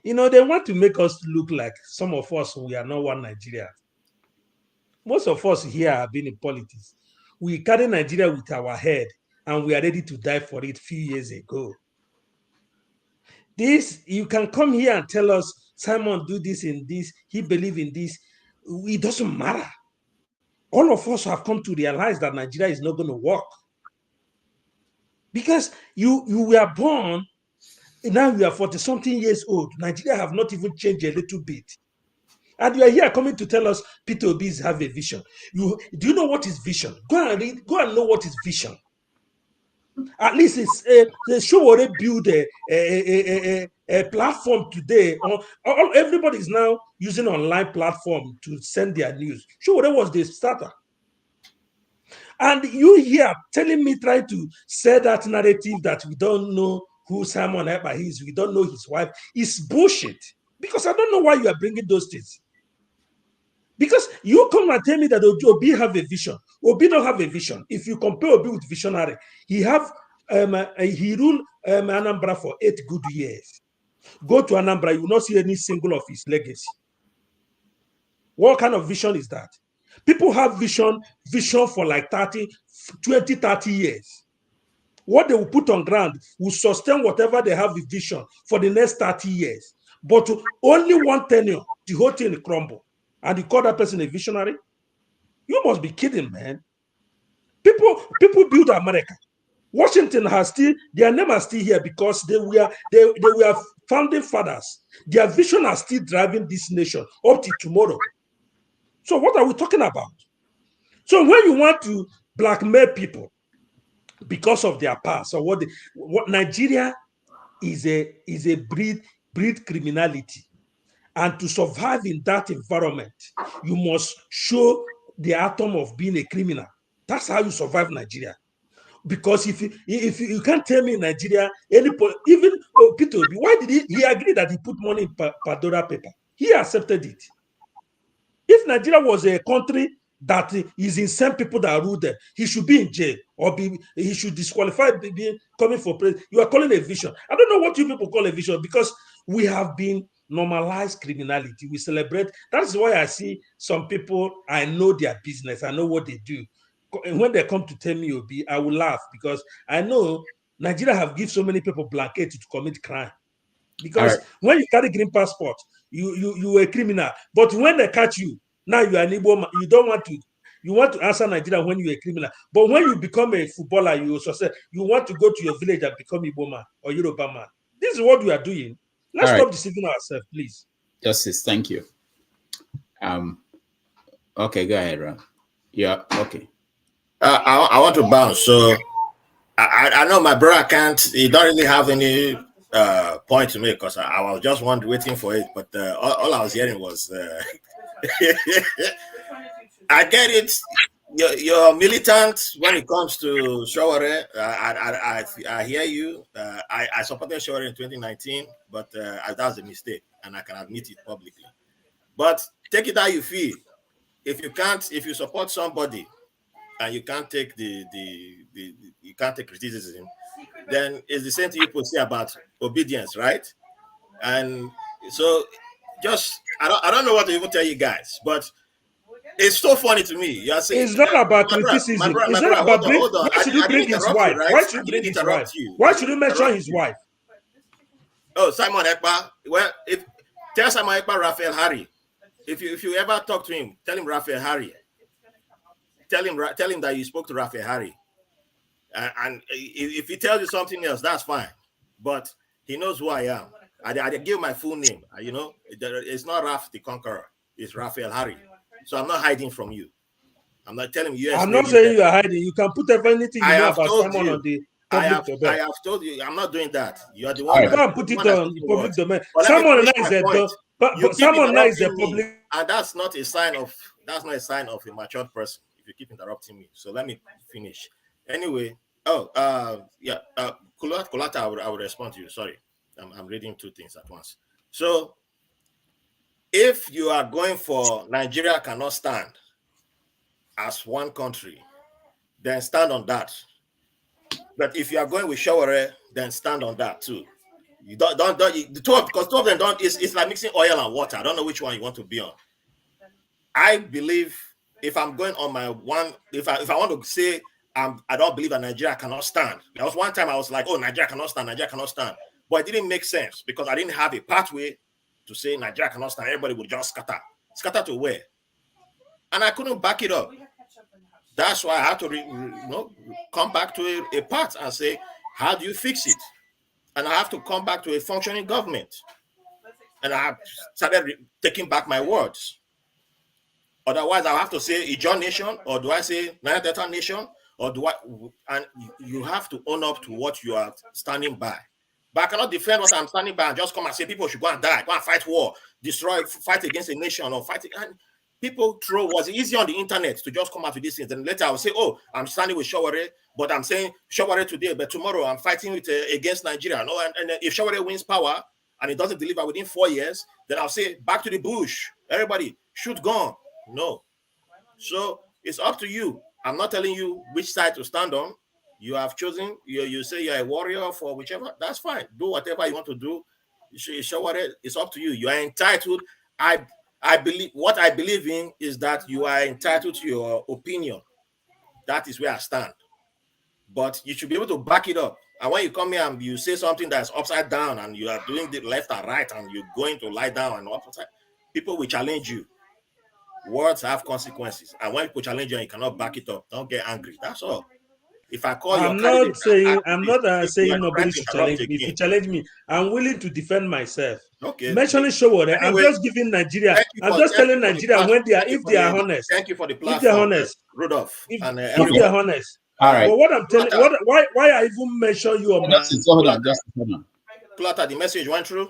You know, they want to make us look like some of us, we are not one Nigeria. Most of us here have been in politics. We carry Nigeria with our head and we are ready to die for it a few years ago. This, you can come here and tell us, Simon, do this and this, he believe in this. It doesn't matter. All of us have come to realize that Nigeria is not going to work. Because you were born, now you are 40-something years old. Nigeria have not even changed a little bit. And you are here coming to tell us Peter Obi's have a vision. Do you know what is vision? Go and read, go and know what is vision. At least it's the show already build a platform today. Everybody is now using online platform to send their news. Show was the starter. And you here telling me, trying to say that narrative that we don't know who Simon Ekpa is, we don't know his wife, is bullshit. Because I don't know why you are bringing those things. Because you come and tell me that Obi have a vision. Obi don't have a vision. If you compare Obi with visionary, he ruled Anambra for 8 good years. Go to Anambra, you will not see any single of his legacy. What kind of vision is that? People have vision for like 20, 30 years. What they will put on ground will sustain whatever they have with vision for the next 30 years. But only one tenure, the whole thing will crumble. And you call that person a visionary? You must be kidding, man. People build America. Washington has still, their name is still here because they were founding fathers. Their vision are still driving this nation up to tomorrow. So what are we talking about? So when you want to blackmail people because of their past or what Nigeria is a breed criminality. And to survive in that environment, you must show the atom of being a criminal. That's how you survive Nigeria. Because if you can't tell me in Nigeria, even Peter Obi, why did he agree that he put money in Pandora paper? He accepted it. If Nigeria was a country that is insane people that rule there, he should be in jail or he should disqualify being coming for president. You are calling a vision. I don't know what you people call a vision because we have been normalized criminality. We celebrate. That is why I see some people, I know their business. I know what they do. When they come to tell me Obi, I will laugh because I know Nigeria have given so many people blanket to commit crime. Because when you carry green passport, you are a criminal. But when they catch you, now you are an Igbo man. You want to answer Nigeria when you're a criminal. But when you become a footballer, you want to go to your village and become Igbo man or Yoruba man. This is what we are doing. Let's stop deceiving ourselves, please. Justice, thank you. Okay, go ahead, Ron. Yeah, okay. I want to bounce. So I know my brother he don't really have any point to make because I was just waiting for it. But all I was hearing was, I get it. You're militant when it comes to Sowore. I hear you. I supported Sowore in 2019, but that was a mistake, and I can admit it publicly. But take it how you feel. If you support somebody and you can't take you can't take criticism, then it's the same thing people say about obedience, right? And so I don't know what to even tell you guys, but it's so funny to me. You are saying it's not about my criticism. brother, It's not about hold on. why should you I bring didn't his interrupt you, wife? right? Why should you I bring didn't his wife? interrupt you. Why should you mention his wife? Oh, Simon Ekpa. Well, tell Simon Ekpa Raphael Harry. If you ever talk to him, tell him Raphael Harry. Tell him that you spoke to Raphael Harry. And if he tells you something else, that's fine. But he knows who I am. I give my full name. You know, it's not Raph the Conqueror. It's Raphael Harry. So I'm not hiding from you. I'm not telling you. I'm not saying you are hiding. You can put anything you know about Simon on the public domain. I have told you. I'm not doing that. You are the You one. can't put it on the public domain. Someone Someone now is a public, and that's not a sign of a matured person. If you keep interrupting me, so let me finish. Anyway, Kulata, I will respond to you. Sorry, I'm reading two things at once. So, if you are going for Nigeria cannot stand as one country, then stand on that. But if you are going with Shaware, then stand on that too. You don't because two of them don't. It's like mixing oil and water. I don't know which one you want to be on. I believe if I'm going on my one, if I want to say I don't believe that Nigeria cannot stand. There was one time I was like, oh, Nigeria cannot stand, but it didn't make sense because I didn't have a pathway to say Nigeria cannot stand. Everybody would just scatter to where, and I couldn't back it up. That's why I had to come back to a path and say, how do you fix it? And I have to come back to a functioning government. And I have started taking back my words. Otherwise, I have to say Ijaw Nation, or do I say Niger Delta Nation, or do I? And you have to own up to what you are standing by. But I cannot defend what I'm standing by and just come and say people should go and die, go and fight war, fight against a nation, or fight. And people was easy on the internet to just come out with these things. And later I will say, oh, I'm standing with Shaware, but I'm saying Shaware today, but tomorrow I'm fighting against Nigeria. No, and if Shaware wins power and it doesn't deliver within 4 years, then I'll say back to the bush. Everybody shoot gun. No. So it's up to you. I'm not telling you which side to stand on. You have chosen. You say you're a warrior for whichever. That's fine. Do whatever you want to do. It's up to you. You are entitled. I believe in is that you are entitled to your opinion. That is where I stand. But you should be able to back it up. And when you come here and you say something that's upside down and you are doing the left and right and you're going to lie down and upside, people will challenge you. Words have consequences. And when people challenge you and you cannot back it up, don't get angry. That's all. If I call I'm not saying nobody should challenge me. If you challenge me, I'm willing to defend myself. Okay. Mentioning Showore, I'm just giving Nigeria. I'm just telling Nigeria when they are, if they are honest. Thank you for the platform. If they're honest, Rudolph. If they're honest. All right. But what I'm telling, why I even mention you on my. Hold on. Clutter, the message went through.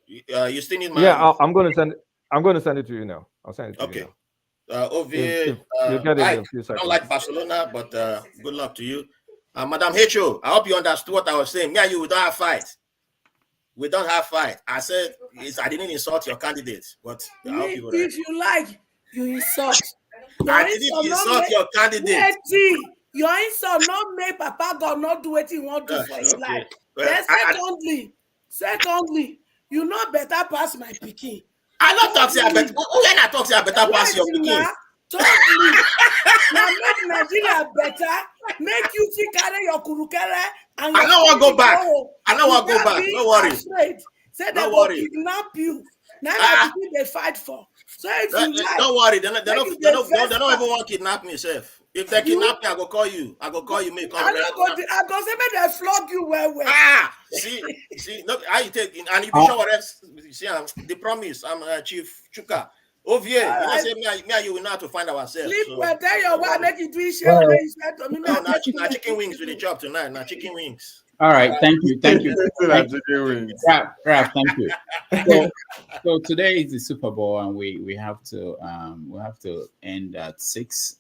You still need my. Yeah, I'm going to send it to you now. I'll send it to you now. Ovie, you get it in a few I seconds. don't like Barcelona, but good luck to you. Madam Hecho, I hope you understood what I was saying. Me and you, we don't have fight. We don't have fight. I said, I didn't insult your candidate, but I hope you if you like, you insult. I didn't insult your candidate. Your insult not make Papa God not do what he want to for his life. Well, then secondly, you know better pass my pikin. I not talk say I better. When I talk say I better pass your pikin. Totally. Now make Nigeria better. Make you fit carry your kurukere and I don't want to go back. I don't want to go back. Don't worry. Afraid. Say they will kidnap you. Now they fight for. So if you like, don't worry. They don't even want to kidnap me, Chef. If they kidnap me, I go call you. I go say make they flog you well. See, look, how you take and if you show what see, the promise, I'm Chief Chuka. Ovie, you know, say me and you will not to find ourselves. Sleep well, tell your wife make you do it. Now chicken wings with the job tonight. Now chicken wings. All right, thank you. Raf, thank you. So today is the Super Bowl, and we have to end at 6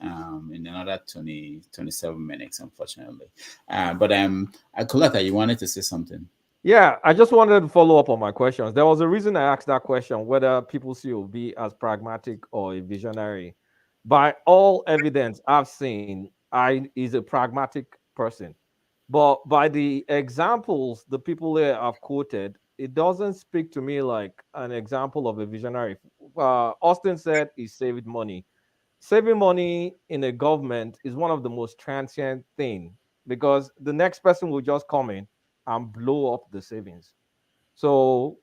in another 27 minutes, unfortunately. But Kulata, you wanted to say something? Yeah, I just wanted to follow up on my questions. There was a reason I asked that question, whether people see Obi as pragmatic or a visionary. By all evidence I've seen, I is a pragmatic person. But by the examples the people there have quoted, it doesn't speak to me like an example of a visionary. Austin said he saved money. Saving money in a government is one of the most transient thing because the next person will just come in and blow up the savings. So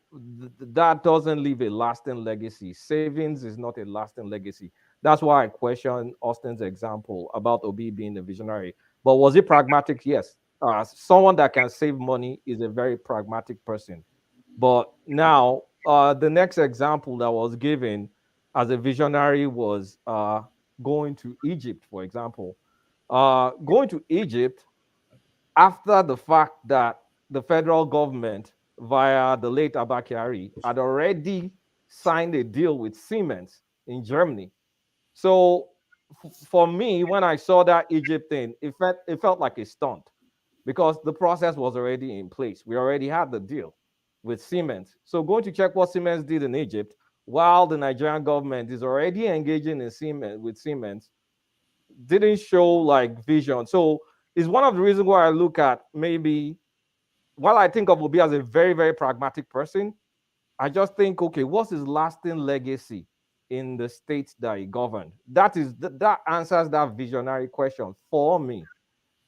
that doesn't leave a lasting legacy. Savings is not a lasting legacy. That's why I question Austin's example about Obi being a visionary. But was it pragmatic? Yes. Someone that can save money is a very pragmatic person. But now, the next example that was given as a visionary was going to Egypt, for example. Going to Egypt after the fact that the federal government, via the late Abakari, had already signed a deal with Siemens in Germany. So for me, when I saw that Egypt thing, it felt like a stunt because the process was already in place. We already had the deal with Siemens. So going to check what Siemens did in Egypt while the Nigerian government is already engaging in Siemens with Siemens didn't show like vision. So it's one of the reasons why I look at maybe while I think of Obi as a very, very pragmatic person, I just think, okay, what's his lasting legacy in the states that he governed? That answers that visionary question for me.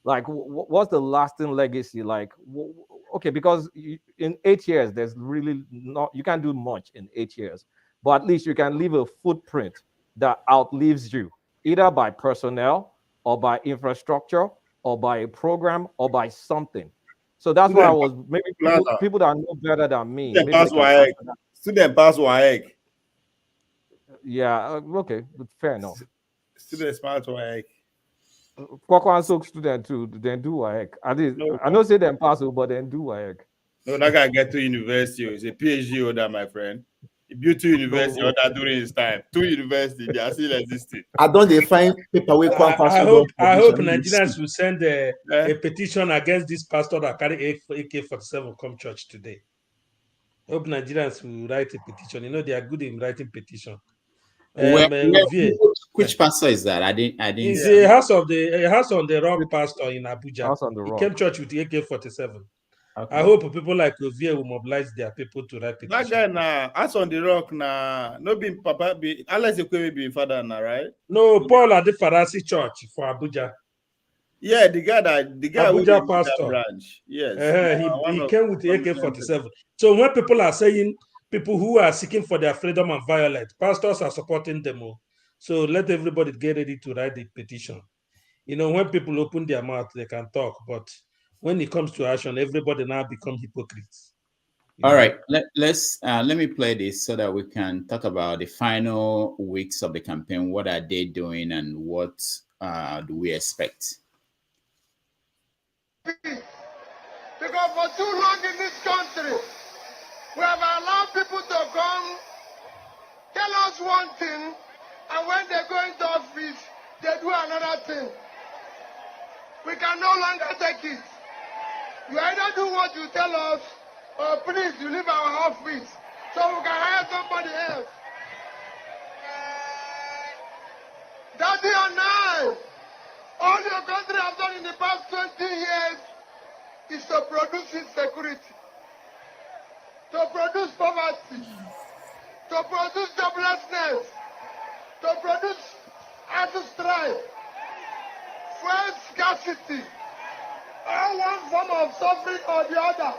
Like, what's the lasting legacy? Like, okay, because in 8 years, there's really not, you can't do much in 8 years, but at least you can leave a footprint that outlives you, either by personnel or by infrastructure or by a program or by something. So that's why I was maybe people that know better than me. Student Maybe pass they can answer that. Student pass WAEC. Yeah, okay, fair enough. Student smart WAEC. Kwakwan Soak student too, then do WAEC. I don't say them pass, but then do WAEC. No, that guy get to university. He's a PhD holder, my friend. He built 2 university holder during his time. 2 universities, they are still existing. I don't define paperwork. I hope Nigerians will send a petition against this pastor that carry AK-47 come church today. I hope Nigerians will write a petition. You know, they are good in writing petition. Which pastor is that? I didn't. He's a house on the rock pastor in Abuja. House on the rock. He came church with the AK-47. Okay. I hope people like Ovie will mobilize their people to write petition. That guy now, house on the rock now, no be papa be unless you could be father now, right? No, Paul at the Farasi Church for Abuja. Yeah, the guy Abuja pastor branch. Yes, he came with the AK-47. So when people are saying people who are seeking for their freedom and violence, pastors are supporting them. So let everybody get ready to write the petition. You know, when people open their mouth, they can talk, but when it comes to action, everybody now become hypocrites. All right, let me play this so that we can talk about the final weeks of the campaign. What are they doing, and what do we expect? Because for too long in this country, we have allowed people to come, tell us one thing, and when they go into office, they do another thing. We can no longer take it. You either do what you tell us, or please, you leave our office, so we can hire somebody else. Daddy and I, all your country has done in the past 20 years is to produce insecurity, to produce poverty, to produce joblessness, to produce armed strife, fuel scarcity, or one form of suffering or the other.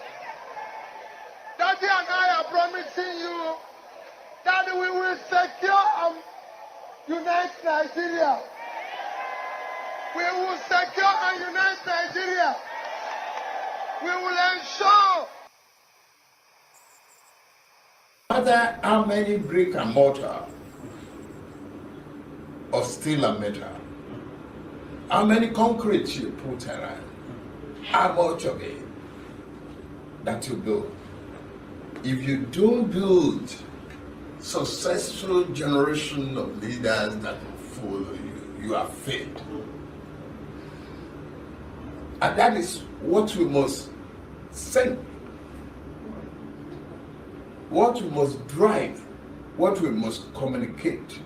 Daddy and I are promising you that we will secure and unite Nigeria. We will secure and unite Nigeria. We will ensure. No matter how many brick and mortar of steel and metal, how many concrete you put around, how much of it that you build. If you don't build successful generation of leaders that will follow you, you are failed. And that is what we must send what we must drive, what we must communicate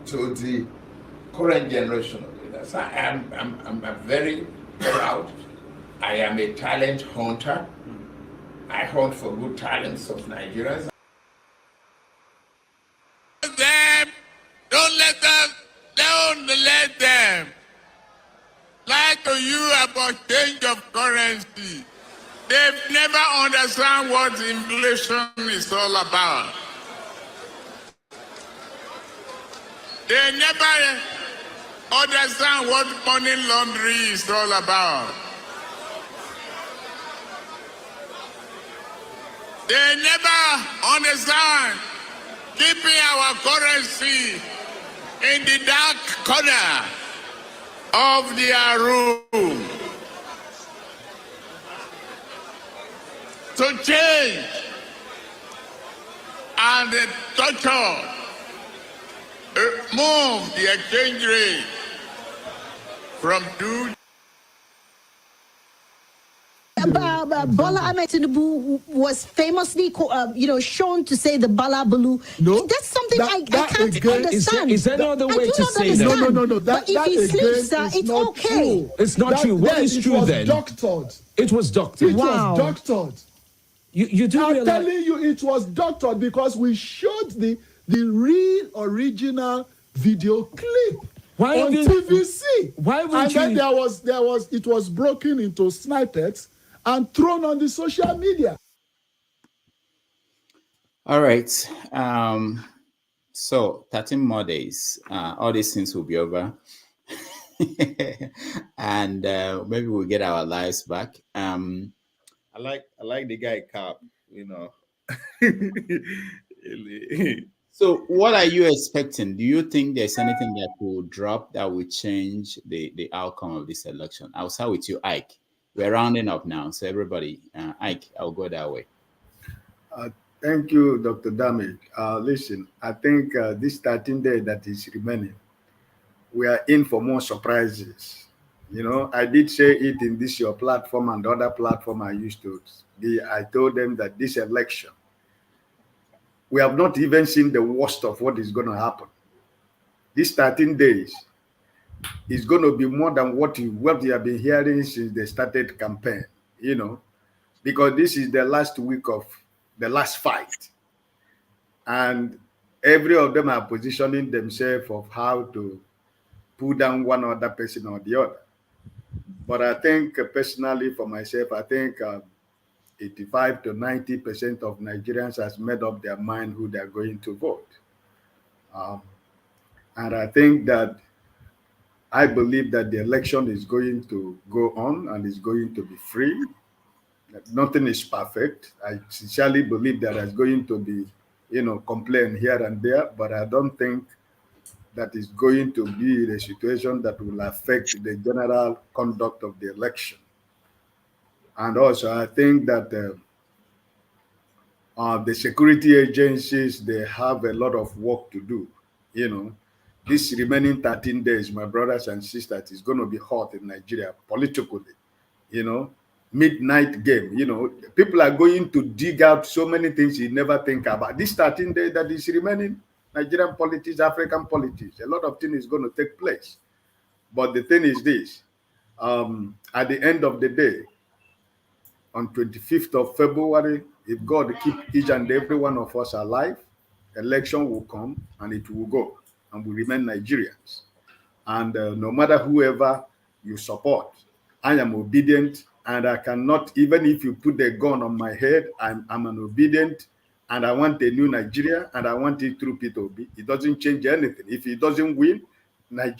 to the current generation of leaders. I'm very proud. I am a talent hunter. I hunt for good talents of Nigerians. Don't let them lie to you about change of currency. They've never understand what inflation is all about. They never understand what money laundering is all about. They never understand keeping our currency in the dark corner of their room. To change and torture, move the exchange rate from 2. Bola Ahmed Tinubu was famously, shown to say the Bala Balu. No, that's something I can't understand. Is there no other way to say that? No. But if he sleeps, it's okay. True. It's not true. What is true then? Doctored. It was doctored. It was doctored. You do I'm realize... telling you, it was doctored because we showed the real original video clip on TVC. Why would and you... then it was broken into snippets and thrown on the social media. All right. So 13 more days. All these things will be over. And maybe we'll get our lives back. I like the guy Cap, So what are you expecting? Do you think there's anything that will drop that will change the outcome of this election? I'll start with you, Ike. We're rounding up now. So everybody, Ike, I'll go that way. Thank you, Dr. Damik. Listen, I think this 13 days that is remaining, we are in for more surprises. I did say it in this your platform and the other platform I used to be. I told them that this election, we have not even seen the worst of what is going to happen. These 13 days is going to be more than what you have been hearing since they started campaign, because this is the last week of the last fight. And every of them are positioning themselves of how to put down one other person or the other. But I think personally for myself, I think 85 to 90% of Nigerians has made up their mind who they're going to vote. And I think that I believe that the election is going to go on and is going to be free. Nothing is perfect. I sincerely believe that there's going to be, complaint here and there, but I don't think that is going to be the situation that will affect the general conduct of the election. And also, I think that the security agencies, they have a lot of work to do. This remaining 13 days, my brothers and sisters, is going to be hot in Nigeria politically. Midnight game. People are going to dig out so many things you never think about. This 13 days that is remaining, Nigerian politics, African politics, a lot of things is going to take place. But the thing is this, at the end of the day, on 25th of February, if God keep each and every one of us alive, election will come and it will go, and we remain Nigerians. And no matter whoever you support, I am obedient, and I cannot, even if you put a gun on my head, I'm an obedient, and I want a new Nigeria, and I want it through P2B. It doesn't change anything. If he doesn't win,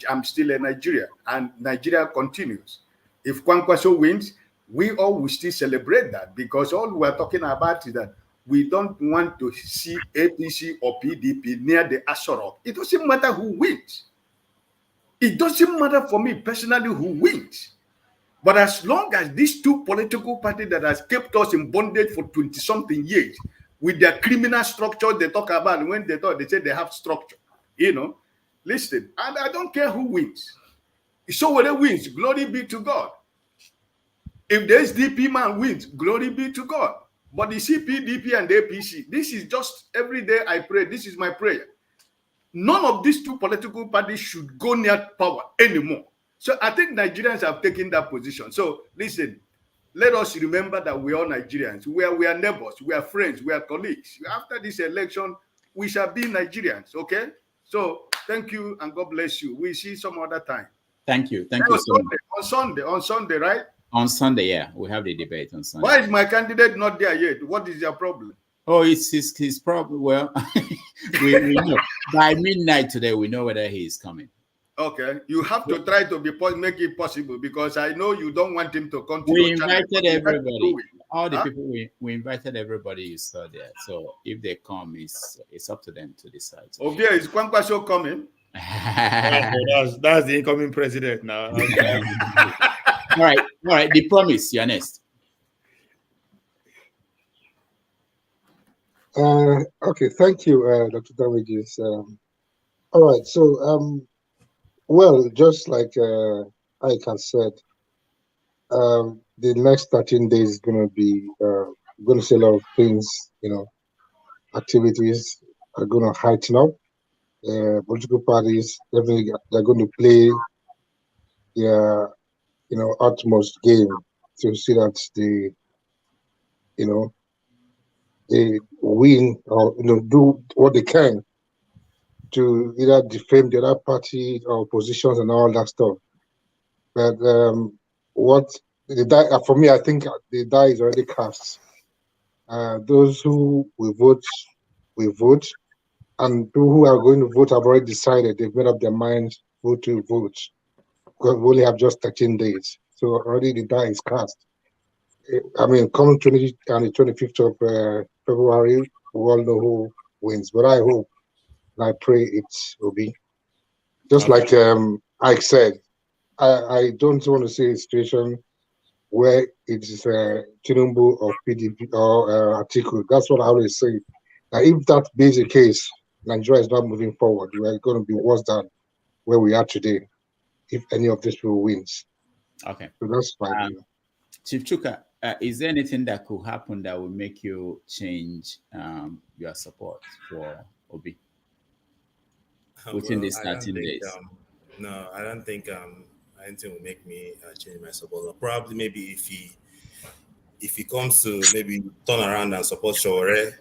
I'm still a Nigerian, and Nigeria continues. If Kwankwaso wins, we all will still celebrate that, because all we're talking about is that we don't want to see APC or PDP near the Asorok. It doesn't matter who wins. It doesn't matter for me personally who wins. But as long as these two political parties that has kept us in bondage for 20-something years, with their criminal structure they talk about, when they talk, they say they have structure. Listen, and I don't care who wins. So whether wins, glory be to God. If the SDP man wins, glory be to God. But the CPDP and APC, this is just every day I pray. This is my prayer. None of these two political parties should go near power anymore. So I think Nigerians have taken that position. So listen, let us remember that we are Nigerians. We are neighbors. We are friends. We are colleagues. After this election, we shall be Nigerians. Okay. So thank you and God bless you. We'll see some other time. Thank you. Thank you so much. On Sunday, right? On Sunday, yeah, we have the debate on Sunday. Why is my candidate not there yet? What is your problem? Oh, it's his problem. Well, we know by midnight today. We know whether he is coming. Okay, you have to try to make it possible because I know you don't want him to come to We your channel, invited everybody. All the Huh? people we invited everybody you saw there. So if they come, it's up to them to decide. Okay, is Kwankwaso coming? That's the incoming president now. All right. The promise. You're next. Okay, thank you, Dr. Damages. All right, so well, just like Ike has said, the next 13 days is going to be going to see a lot of things. Activities are going to heighten up. Political parties definitely they're going to play their utmost game to see that they win or do what they can to either defame the other party or positions and all that stuff. But what the die for me, I think the die is already cast. Those who will vote, and people who are going to vote have already decided. They've made up their minds who to vote. Because we only have just 13 days, so already the die is cast. I mean, come 20 and the 25th of February, we all know who wins. But I hope and I pray it will be. Just like Ike said, I don't want to see a situation where it is Tinubu or PDP or Atiku. That's what I always say. Now, if that be the case, Nigeria is not moving forward. We are going to be worse than where we are today if any of these people wins. Okay. So that's fine. Chief Chuka, is there anything that could happen that will make you change your support for Obi within these 13 days? No, I don't think anything will make me change my support. Probably maybe if he comes to maybe turn around and support Shawore,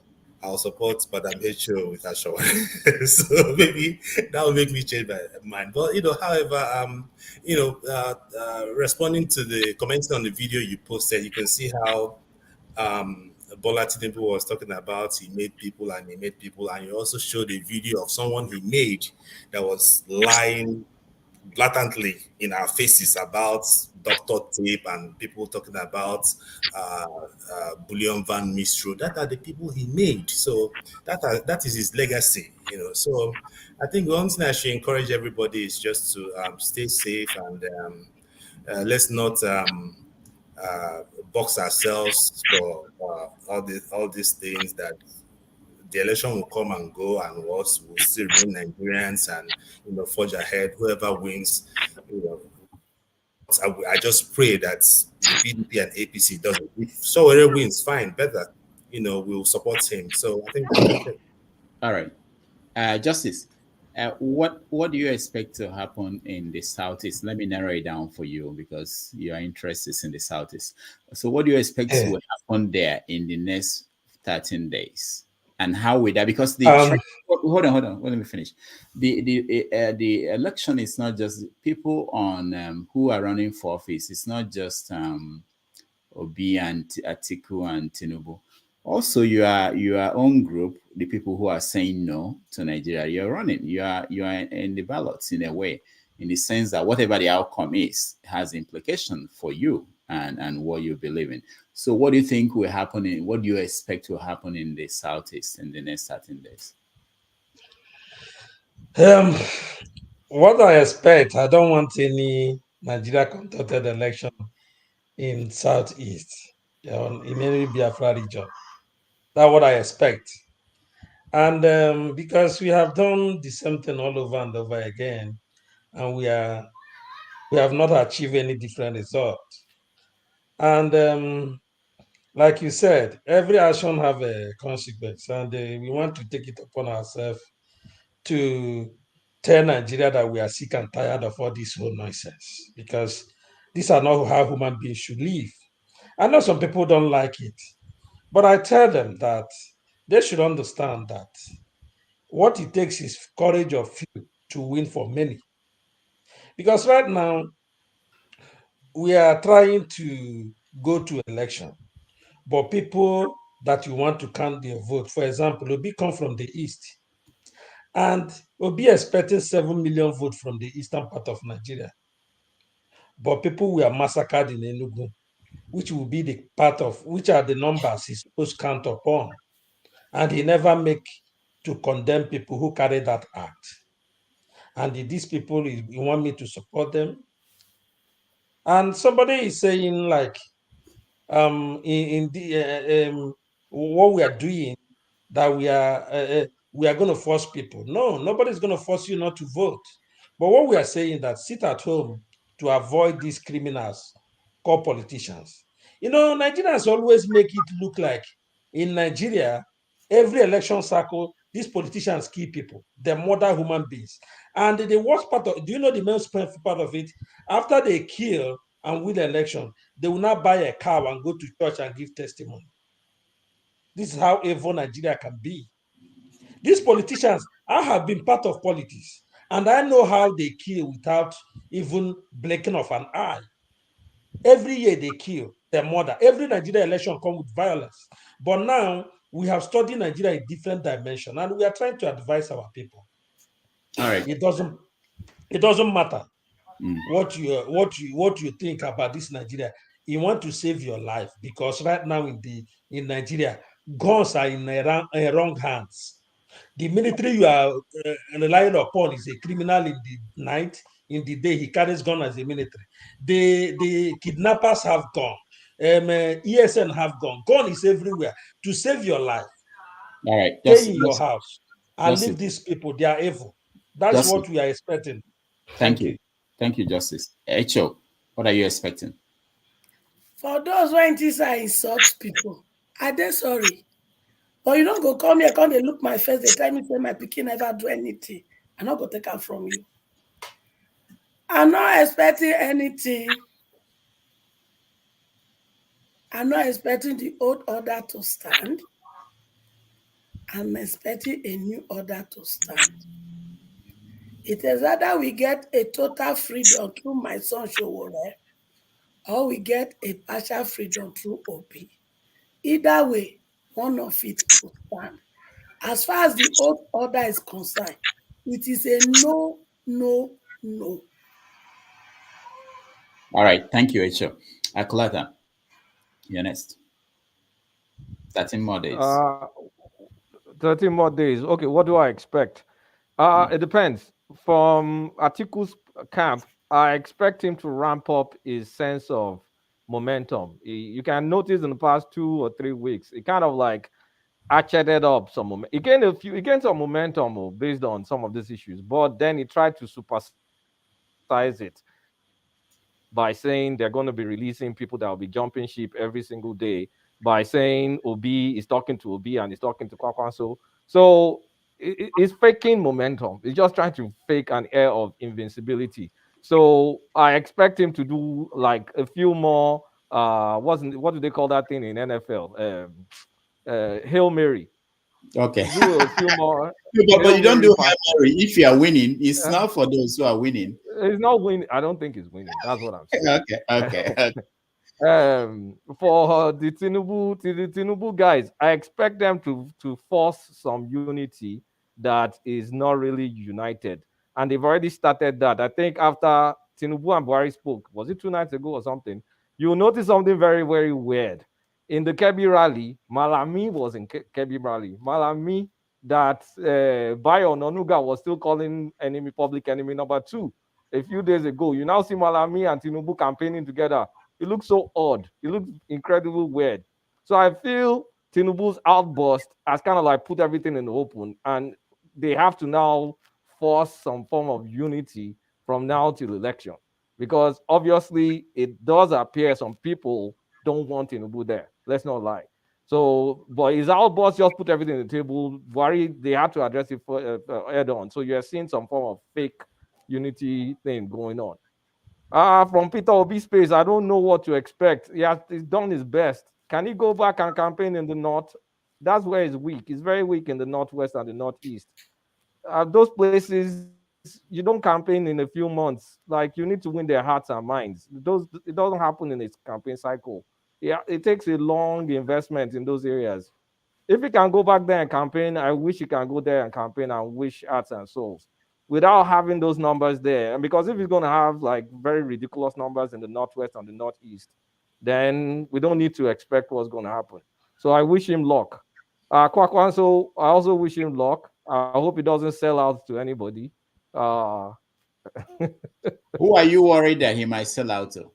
I'll support Madam H.O. with Shawore. So maybe that will make me change my mind. But however, responding to the comments on the video you posted, you can see how Bola Tinubu was talking about he made people, and you also showed a video of someone he made that was lying blatantly in our faces about Dr. Tape and people talking about Bullion Van Mistro. That are the people he made. So that is his legacy, So I think one thing I should encourage everybody is just to stay safe and let's not box ourselves for all these things that the election will come and go, and we'll still remain Nigerians and forge ahead. Whoever wins, I just pray that the PDP and APC doesn't. If Sowore wins, fine, better. We'll support him. So I think that's just it. All right, Justice. What do you expect to happen in the Southeast? Let me narrow it down for you because your interest is in the Southeast. So what do you expect will happen there in the next 13 days? And how will that? Because hold on, let me finish. The election is not just people on who are running for office. It's not just Obi and Atiku and Tinubu. Also, your own group, the people who are saying no to Nigeria, you're running. You are in the ballots in a way, in the sense that whatever the outcome is has implication for you and what you believe in. So what do you think will happen what do you expect to happen in the Southeast in the next 13 days? What I expect, I don't want any Nigeria conducted election in Southeast, in any Biafra region. That's what I expect. And because we have done the same thing all over and over again, and we have not achieved any different result. And like you said, every action have a consequence, and we want to take it upon ourselves to tell Nigeria that we are sick and tired of all this whole nonsense, because these are not how human beings should live. I know some people don't like it, but I tell them that they should understand that what it takes is courage of few to win for many. Because right now we are trying to go to election, but people that you want to count their vote, for example, Obi come from the east, and Obi expecting 7 million votes from the eastern part of Nigeria, but people were massacred in Enugu, which will be the part of which are the numbers he's supposed to count upon, and he never make to condemn people who carry that act. And these people, you want me to support them? And somebody is saying like, in the what we are doing, that we are going to force people. No, nobody's going to force you not to vote. But what we are saying that sit at home to avoid these criminals called politicians. You know, Nigerians always make it look like in Nigeria, every election cycle, these politicians kill people. They murder human beings. And the worst part of, do you know the most painful part of it? After they kill and win the election, they will not buy a cow and go to church and give testimony. This is how evil Nigeria can be. These politicians, I have been part of politics, and I know how they kill without even blinking of an eye. Every year they kill, they murder. Every Nigeria election comes with violence. But now we have studied Nigeria in different dimensions, and we are trying to advise our people. All right. It doesn't matter what you think about this Nigeria. You want to save your life, because right now in Nigeria, guns are in wrong hands. The military you are relying upon is a criminal in the night. In the day, he carries gun as a military. The kidnappers have gun. ESN have gun. Gun is everywhere. To save your life, All right. stay in your house and leave these people. They are evil. That's what we are expecting. Thank you. Thank you, Justice. Echo, what are you expecting? For those when this I insult people, are they sorry? But you don't go come here, come they look my face, they tell me say my pikin never do anything. I'm not gonna take them from you. I'm not expecting anything. I'm not expecting the old order to stand. I'm expecting a new order to stand. It is either we get a total freedom through my son Showore, or we get a partial freedom through OP. Either way, one of it will stand. As far as the old order is concerned, it is a no, no, no. All right. Thank you, Echo. Aklata, you're next. 13 more days. 13 more days. Okay, what do I expect? It depends. From Atiku's camp, I expect him to ramp up his sense of momentum. You can notice in the past 2 or 3 weeks, it kind of like ratcheted up some momentum. He gained some momentum based on some of these issues, but then he tried to supersize it by saying they're going to be releasing people that will be jumping ship every single day, by saying Obi is talking to Obi and he's talking to Kwakwanso. So it's faking momentum. It's just trying to fake an air of invincibility. So I expect him to do like a few more. What do they call that thing in NFL? Hail Mary. Okay. Do a few more. but you don't do Hail Mary if you are winning. It's not for those who are winning. It's not winning. I don't think it's winning. That's what I'm saying. Okay. For the Tinubu guys, I expect them to force some unity that is not really united, and they've already started that. I think after Tinubu and Buhari spoke, was it 2 nights ago or something? You'll notice something very, very weird. In the Kebbi rally, Malami was in Kebbi rally. Malami, that Bayo Nonuga was still calling public enemy number 2 a few days ago. You now see Malami and Tinubu campaigning together. It looks so odd. It looks incredibly weird. So I feel Tinubu's outburst has kind of like put everything in the open, and they have to now force some form of unity from now till election, because obviously it does appear some people don't want Tinubu there. Let's not lie. So, but his outburst just put everything on the table. Worry they had to address it head on. So you're seeing some form of fake unity thing going on. From Peter Obi's space, I don't know what to expect. He's done his best. Can he go back and campaign in the north? That's where he's weak. He's very weak in the northwest and the northeast. Those places you don't campaign in a few months. Like you need to win their hearts and minds. It doesn't happen in its campaign cycle. Yeah, it takes a long investment in those areas. If he can go back there and campaign, I wish he can go there and campaign and wish hearts and souls without having those numbers there. And because if he's going to have like very ridiculous numbers in the northwest and the northeast, then we don't need to expect what's going to happen. So I wish him luck. Kwakwanso, I also wish him luck. I hope he doesn't sell out to anybody. Who are you worried that he might sell out to?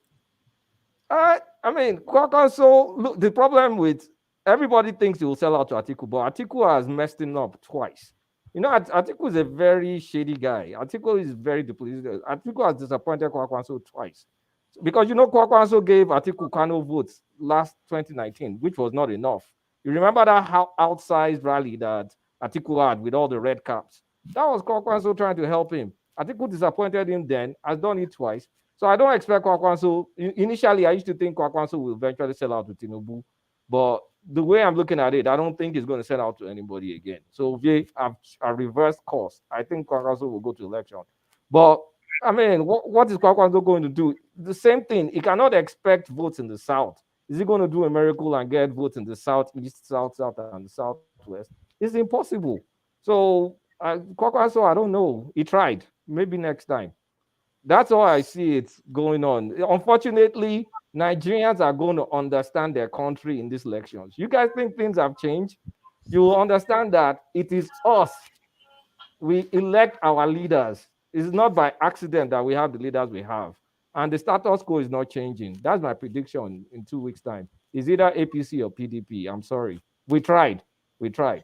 I mean, Kwakwanso, look, the problem with everybody thinks he will sell out to Atiku, but Atiku has messed him up twice. You know, Atiku is a very shady guy. Atiku is very depleted. Atiku has disappointed Kwakwanso twice. Because, you know, Kwakwanso gave Atiku Kano votes last 2019, which was not enough. You remember that outsized rally that Atiku had with all the red caps? That was Kwakwanso trying to help him. Atiku disappointed him then, has done it twice. So I don't expect Kwakwanso. Initially, I used to think Kwakwanso will eventually sell out to Tinubu. But the way I'm looking at it, I don't think he's going to sell out to anybody again. So they have a reverse course. I think Kwakwanso will go to election. But I mean, what is Kwakwanso going to do? The same thing. He cannot expect votes in the South. Is he going to do a miracle and get votes in the Southeast, South, and the Southwest? It's impossible. So Kwakwanso, I don't know. He tried. Maybe next time. That's how I see it going on. Unfortunately, Nigerians are going to understand their country in these elections. You guys think things have changed? You will understand that it is us. We elect our leaders. It's not by accident that we have the leaders we have. And the status quo is not changing. That's my prediction in 2 weeks' time. It's either APC or PDP. I'm sorry. We tried. We tried.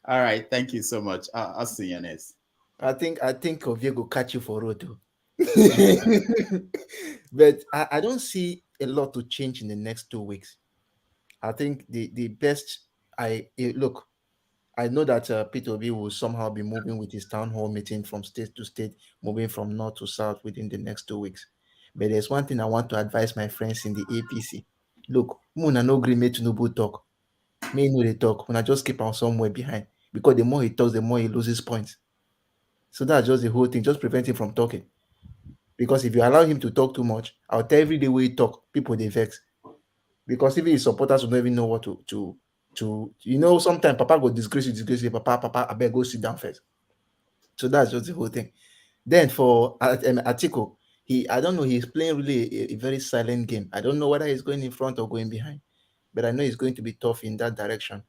All right. Thank you so much. I'll see you next. I think Ovie will catch you for road too. But I don't see a lot to change in the next 2 weeks. I think the best I know that Peter Obi will somehow be moving with his town hall meeting from state to state, moving from north to south within the next 2 weeks. But there's one thing I want to advise my friends in the APC. Look, Muna no green me Tinubu talk. Me no they talk. When I just keep on somewhere behind. Because the more he talks, the more he loses points. So that's just the whole thing. Just prevent him from talking. Because if you allow him to talk too much, I'll tell every day where he talk, people they vex. Because even his supporters will not even know what to sometimes Papa go disgrace you, Papa, I better go sit down first. So that's just the whole thing. Then for Atiku, I don't know, he's playing really a very silent game. I don't know whether he's going in front or going behind, but I know he's going to be tough in that direction.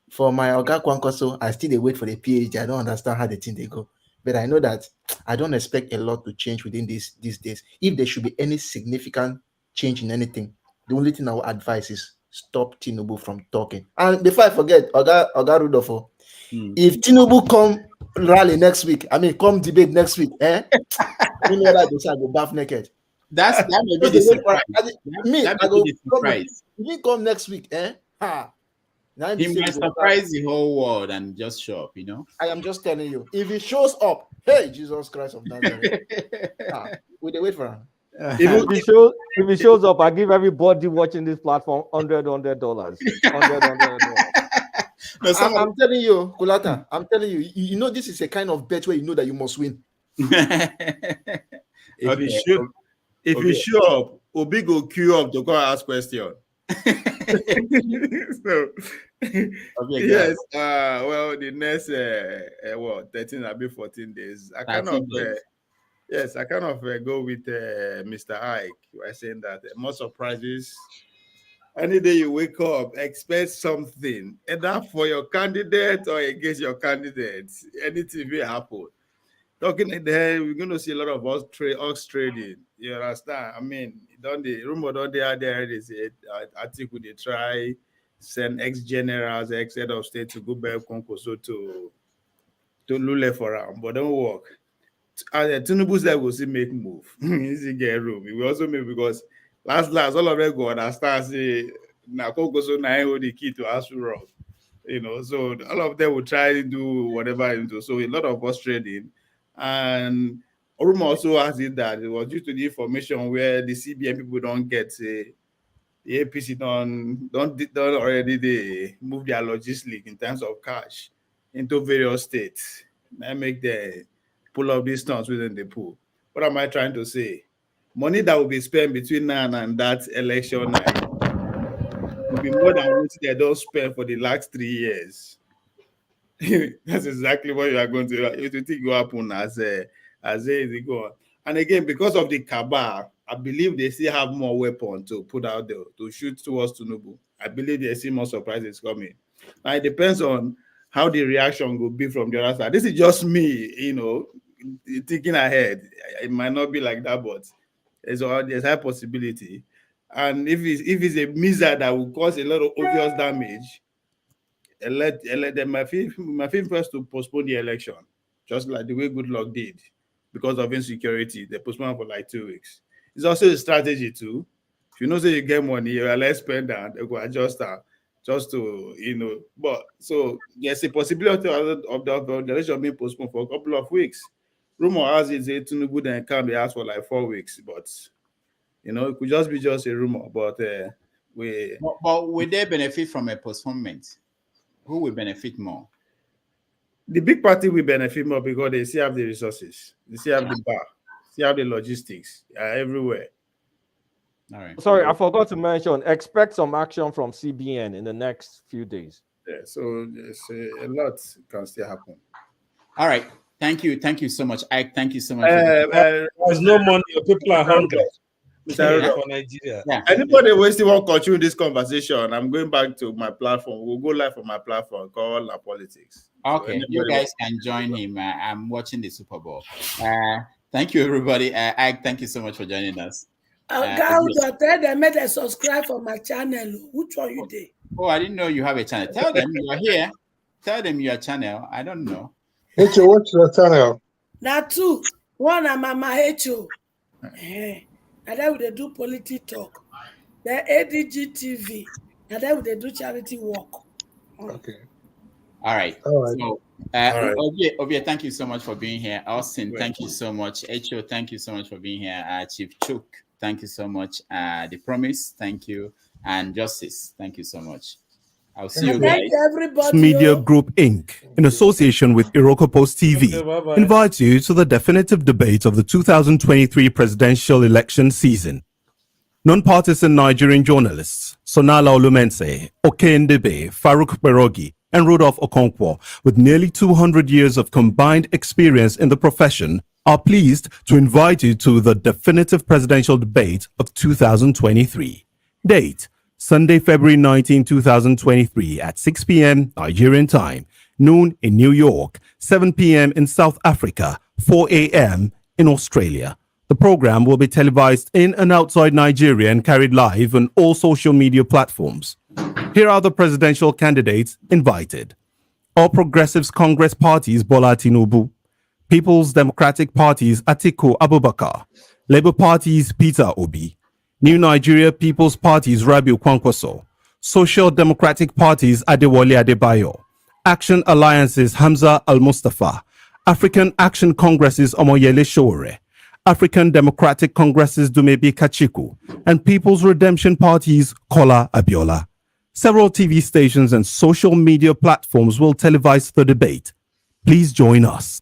For my Oga Kwankwaso, I still wait for the PhD. I don't understand how the thing they go. But I know that I don't expect a lot to change within these days. If there should be any significant change in anything, the only thing I would advise is stop Tinubu from talking. And before I forget, Oga Rudolfo, if Tinubu come rally next week, come debate next week, you know that I go bath naked. That may be the surprise. If he come next week, he might surprise the whole world and just show up, I am just telling you. If he shows up, hey, Jesus Christ of Nazareth. We wait for him. If he shows up, I give everybody watching this platform $100. $100. No, I'm telling you, Kulata, I'm telling you, you know this is a kind of bet where you know that you must win. If you show up, Obi go queue up to go ask question. So yes, well, the next 13 or 14 days, I kind of go with Mr. Ike. We're saying that more surprises. Any day you wake up, expect something, either for your candidate or against your candidate. Anything will happen. Talking there, we're going to see a lot of ox trading. You understand? The rumor don't they are there. They say Atiku they try send ex-generals, ex-head of state to go back Konkoso to Lule for them, but don't work. Tinubu's that will see make move. Easy get room. We also make because last all of them go understand say now Kokoso Naio the key to Asu Rock. So all of them will try to do whatever into. So a lot of us trading, and Oruma also has it that it was due to the information where the CBN people don't get the APC don't already they move their logistics in terms of cash into various states. That make them pull up these tons within the pool. What am I trying to say? Money that will be spent between now and that election night will be more than what they don't spend for the last 3 years. That's exactly what you are going to. You think will happen as it go on. And again, because of the cabal, I believe they still have more weapons to put out there to shoot towards Tinubu. I believe they see more surprises coming. Now it depends on how the reaction will be from the other side. This is just me, thinking ahead. It might not be like that, but there's a high possibility. And if it's a missile that will cause a lot of obvious damage, they might feel first to postpone the election, just like the way Goodluck did because of insecurity. They postponed for like 2 weeks. It's also a strategy too. If you know say you get money, you are less spend and they go adjust that just to But so there's a possibility of the election being postponed for a couple of weeks. Rumor has it that Tinubu then can be asked for like 4 weeks, but it could just be a rumor. But will they benefit from a postponement? Who will benefit more? The big party will benefit more because they still have the resources, they still have the bar, still have the logistics everywhere. All right. Sorry, I forgot to mention. Expect some action from CBN in the next few days. Yeah, so a lot can still happen. All right. Thank you so much, Ike. Thank you so much. There's no money. People are hungry. For Nigeria. Yeah. Anybody who still want to continue this conversation, I'm going back to my platform. We'll go live on my platform called La Politics. Okay, so you guys can join him. I'm watching the Super Bowl. Thank you, everybody. Ike, thank you so much for joining us. Tell them make them subscribe for my channel. Which one you did? Oh, I didn't know you have a channel. Tell them you are here. Tell them your channel. I don't know. H.O., what's your channel? Now two. One I'm Mama H.O. And then they do politics talk. The ADG TV. And then they do charity work. Okay. All right. So, Obia, thank you so much for being here. Austin, thank you so much. H.O., thank you so much for being here. Chief Chuk, thank you so much. The Promise, thank you. And Justice, thank you so much. I'll see you guys. Media Group Inc., in association with Iroko Post TV, invites you to the definitive debate of the 2023 presidential election season. Non-partisan Nigerian journalists Sonala Olumense, Okendebe, Farouk Berogi, and Rudolph Okonkwo, with nearly 200 years of combined experience in the profession, are pleased to invite you to the definitive presidential debate of 2023. Date: Sunday, February 19, 2023 at 6 p.m. Nigerian time, noon in New York, 7 p.m. in South Africa, 4 a.m. in Australia. The program will be televised in and outside Nigeria and carried live on all social media platforms. Here are the presidential candidates invited. All Progressives Congress Party's Bola Tinubu, People's Democratic Party's Atiku Abubakar, Labour Party's Peter Obi, New Nigeria People's Party's Rabiu Kwankwaso, Social Democratic Party's Adewale Adebayo, Action Alliance's Hamza Al-Mustafa, African Action Congress's Omoyele Sowore, African Democratic Congress's Dumebi Kachiku, and People's Redemption Party's Kola Abiola. Several TV stations and social media platforms will televise the debate. Please join us.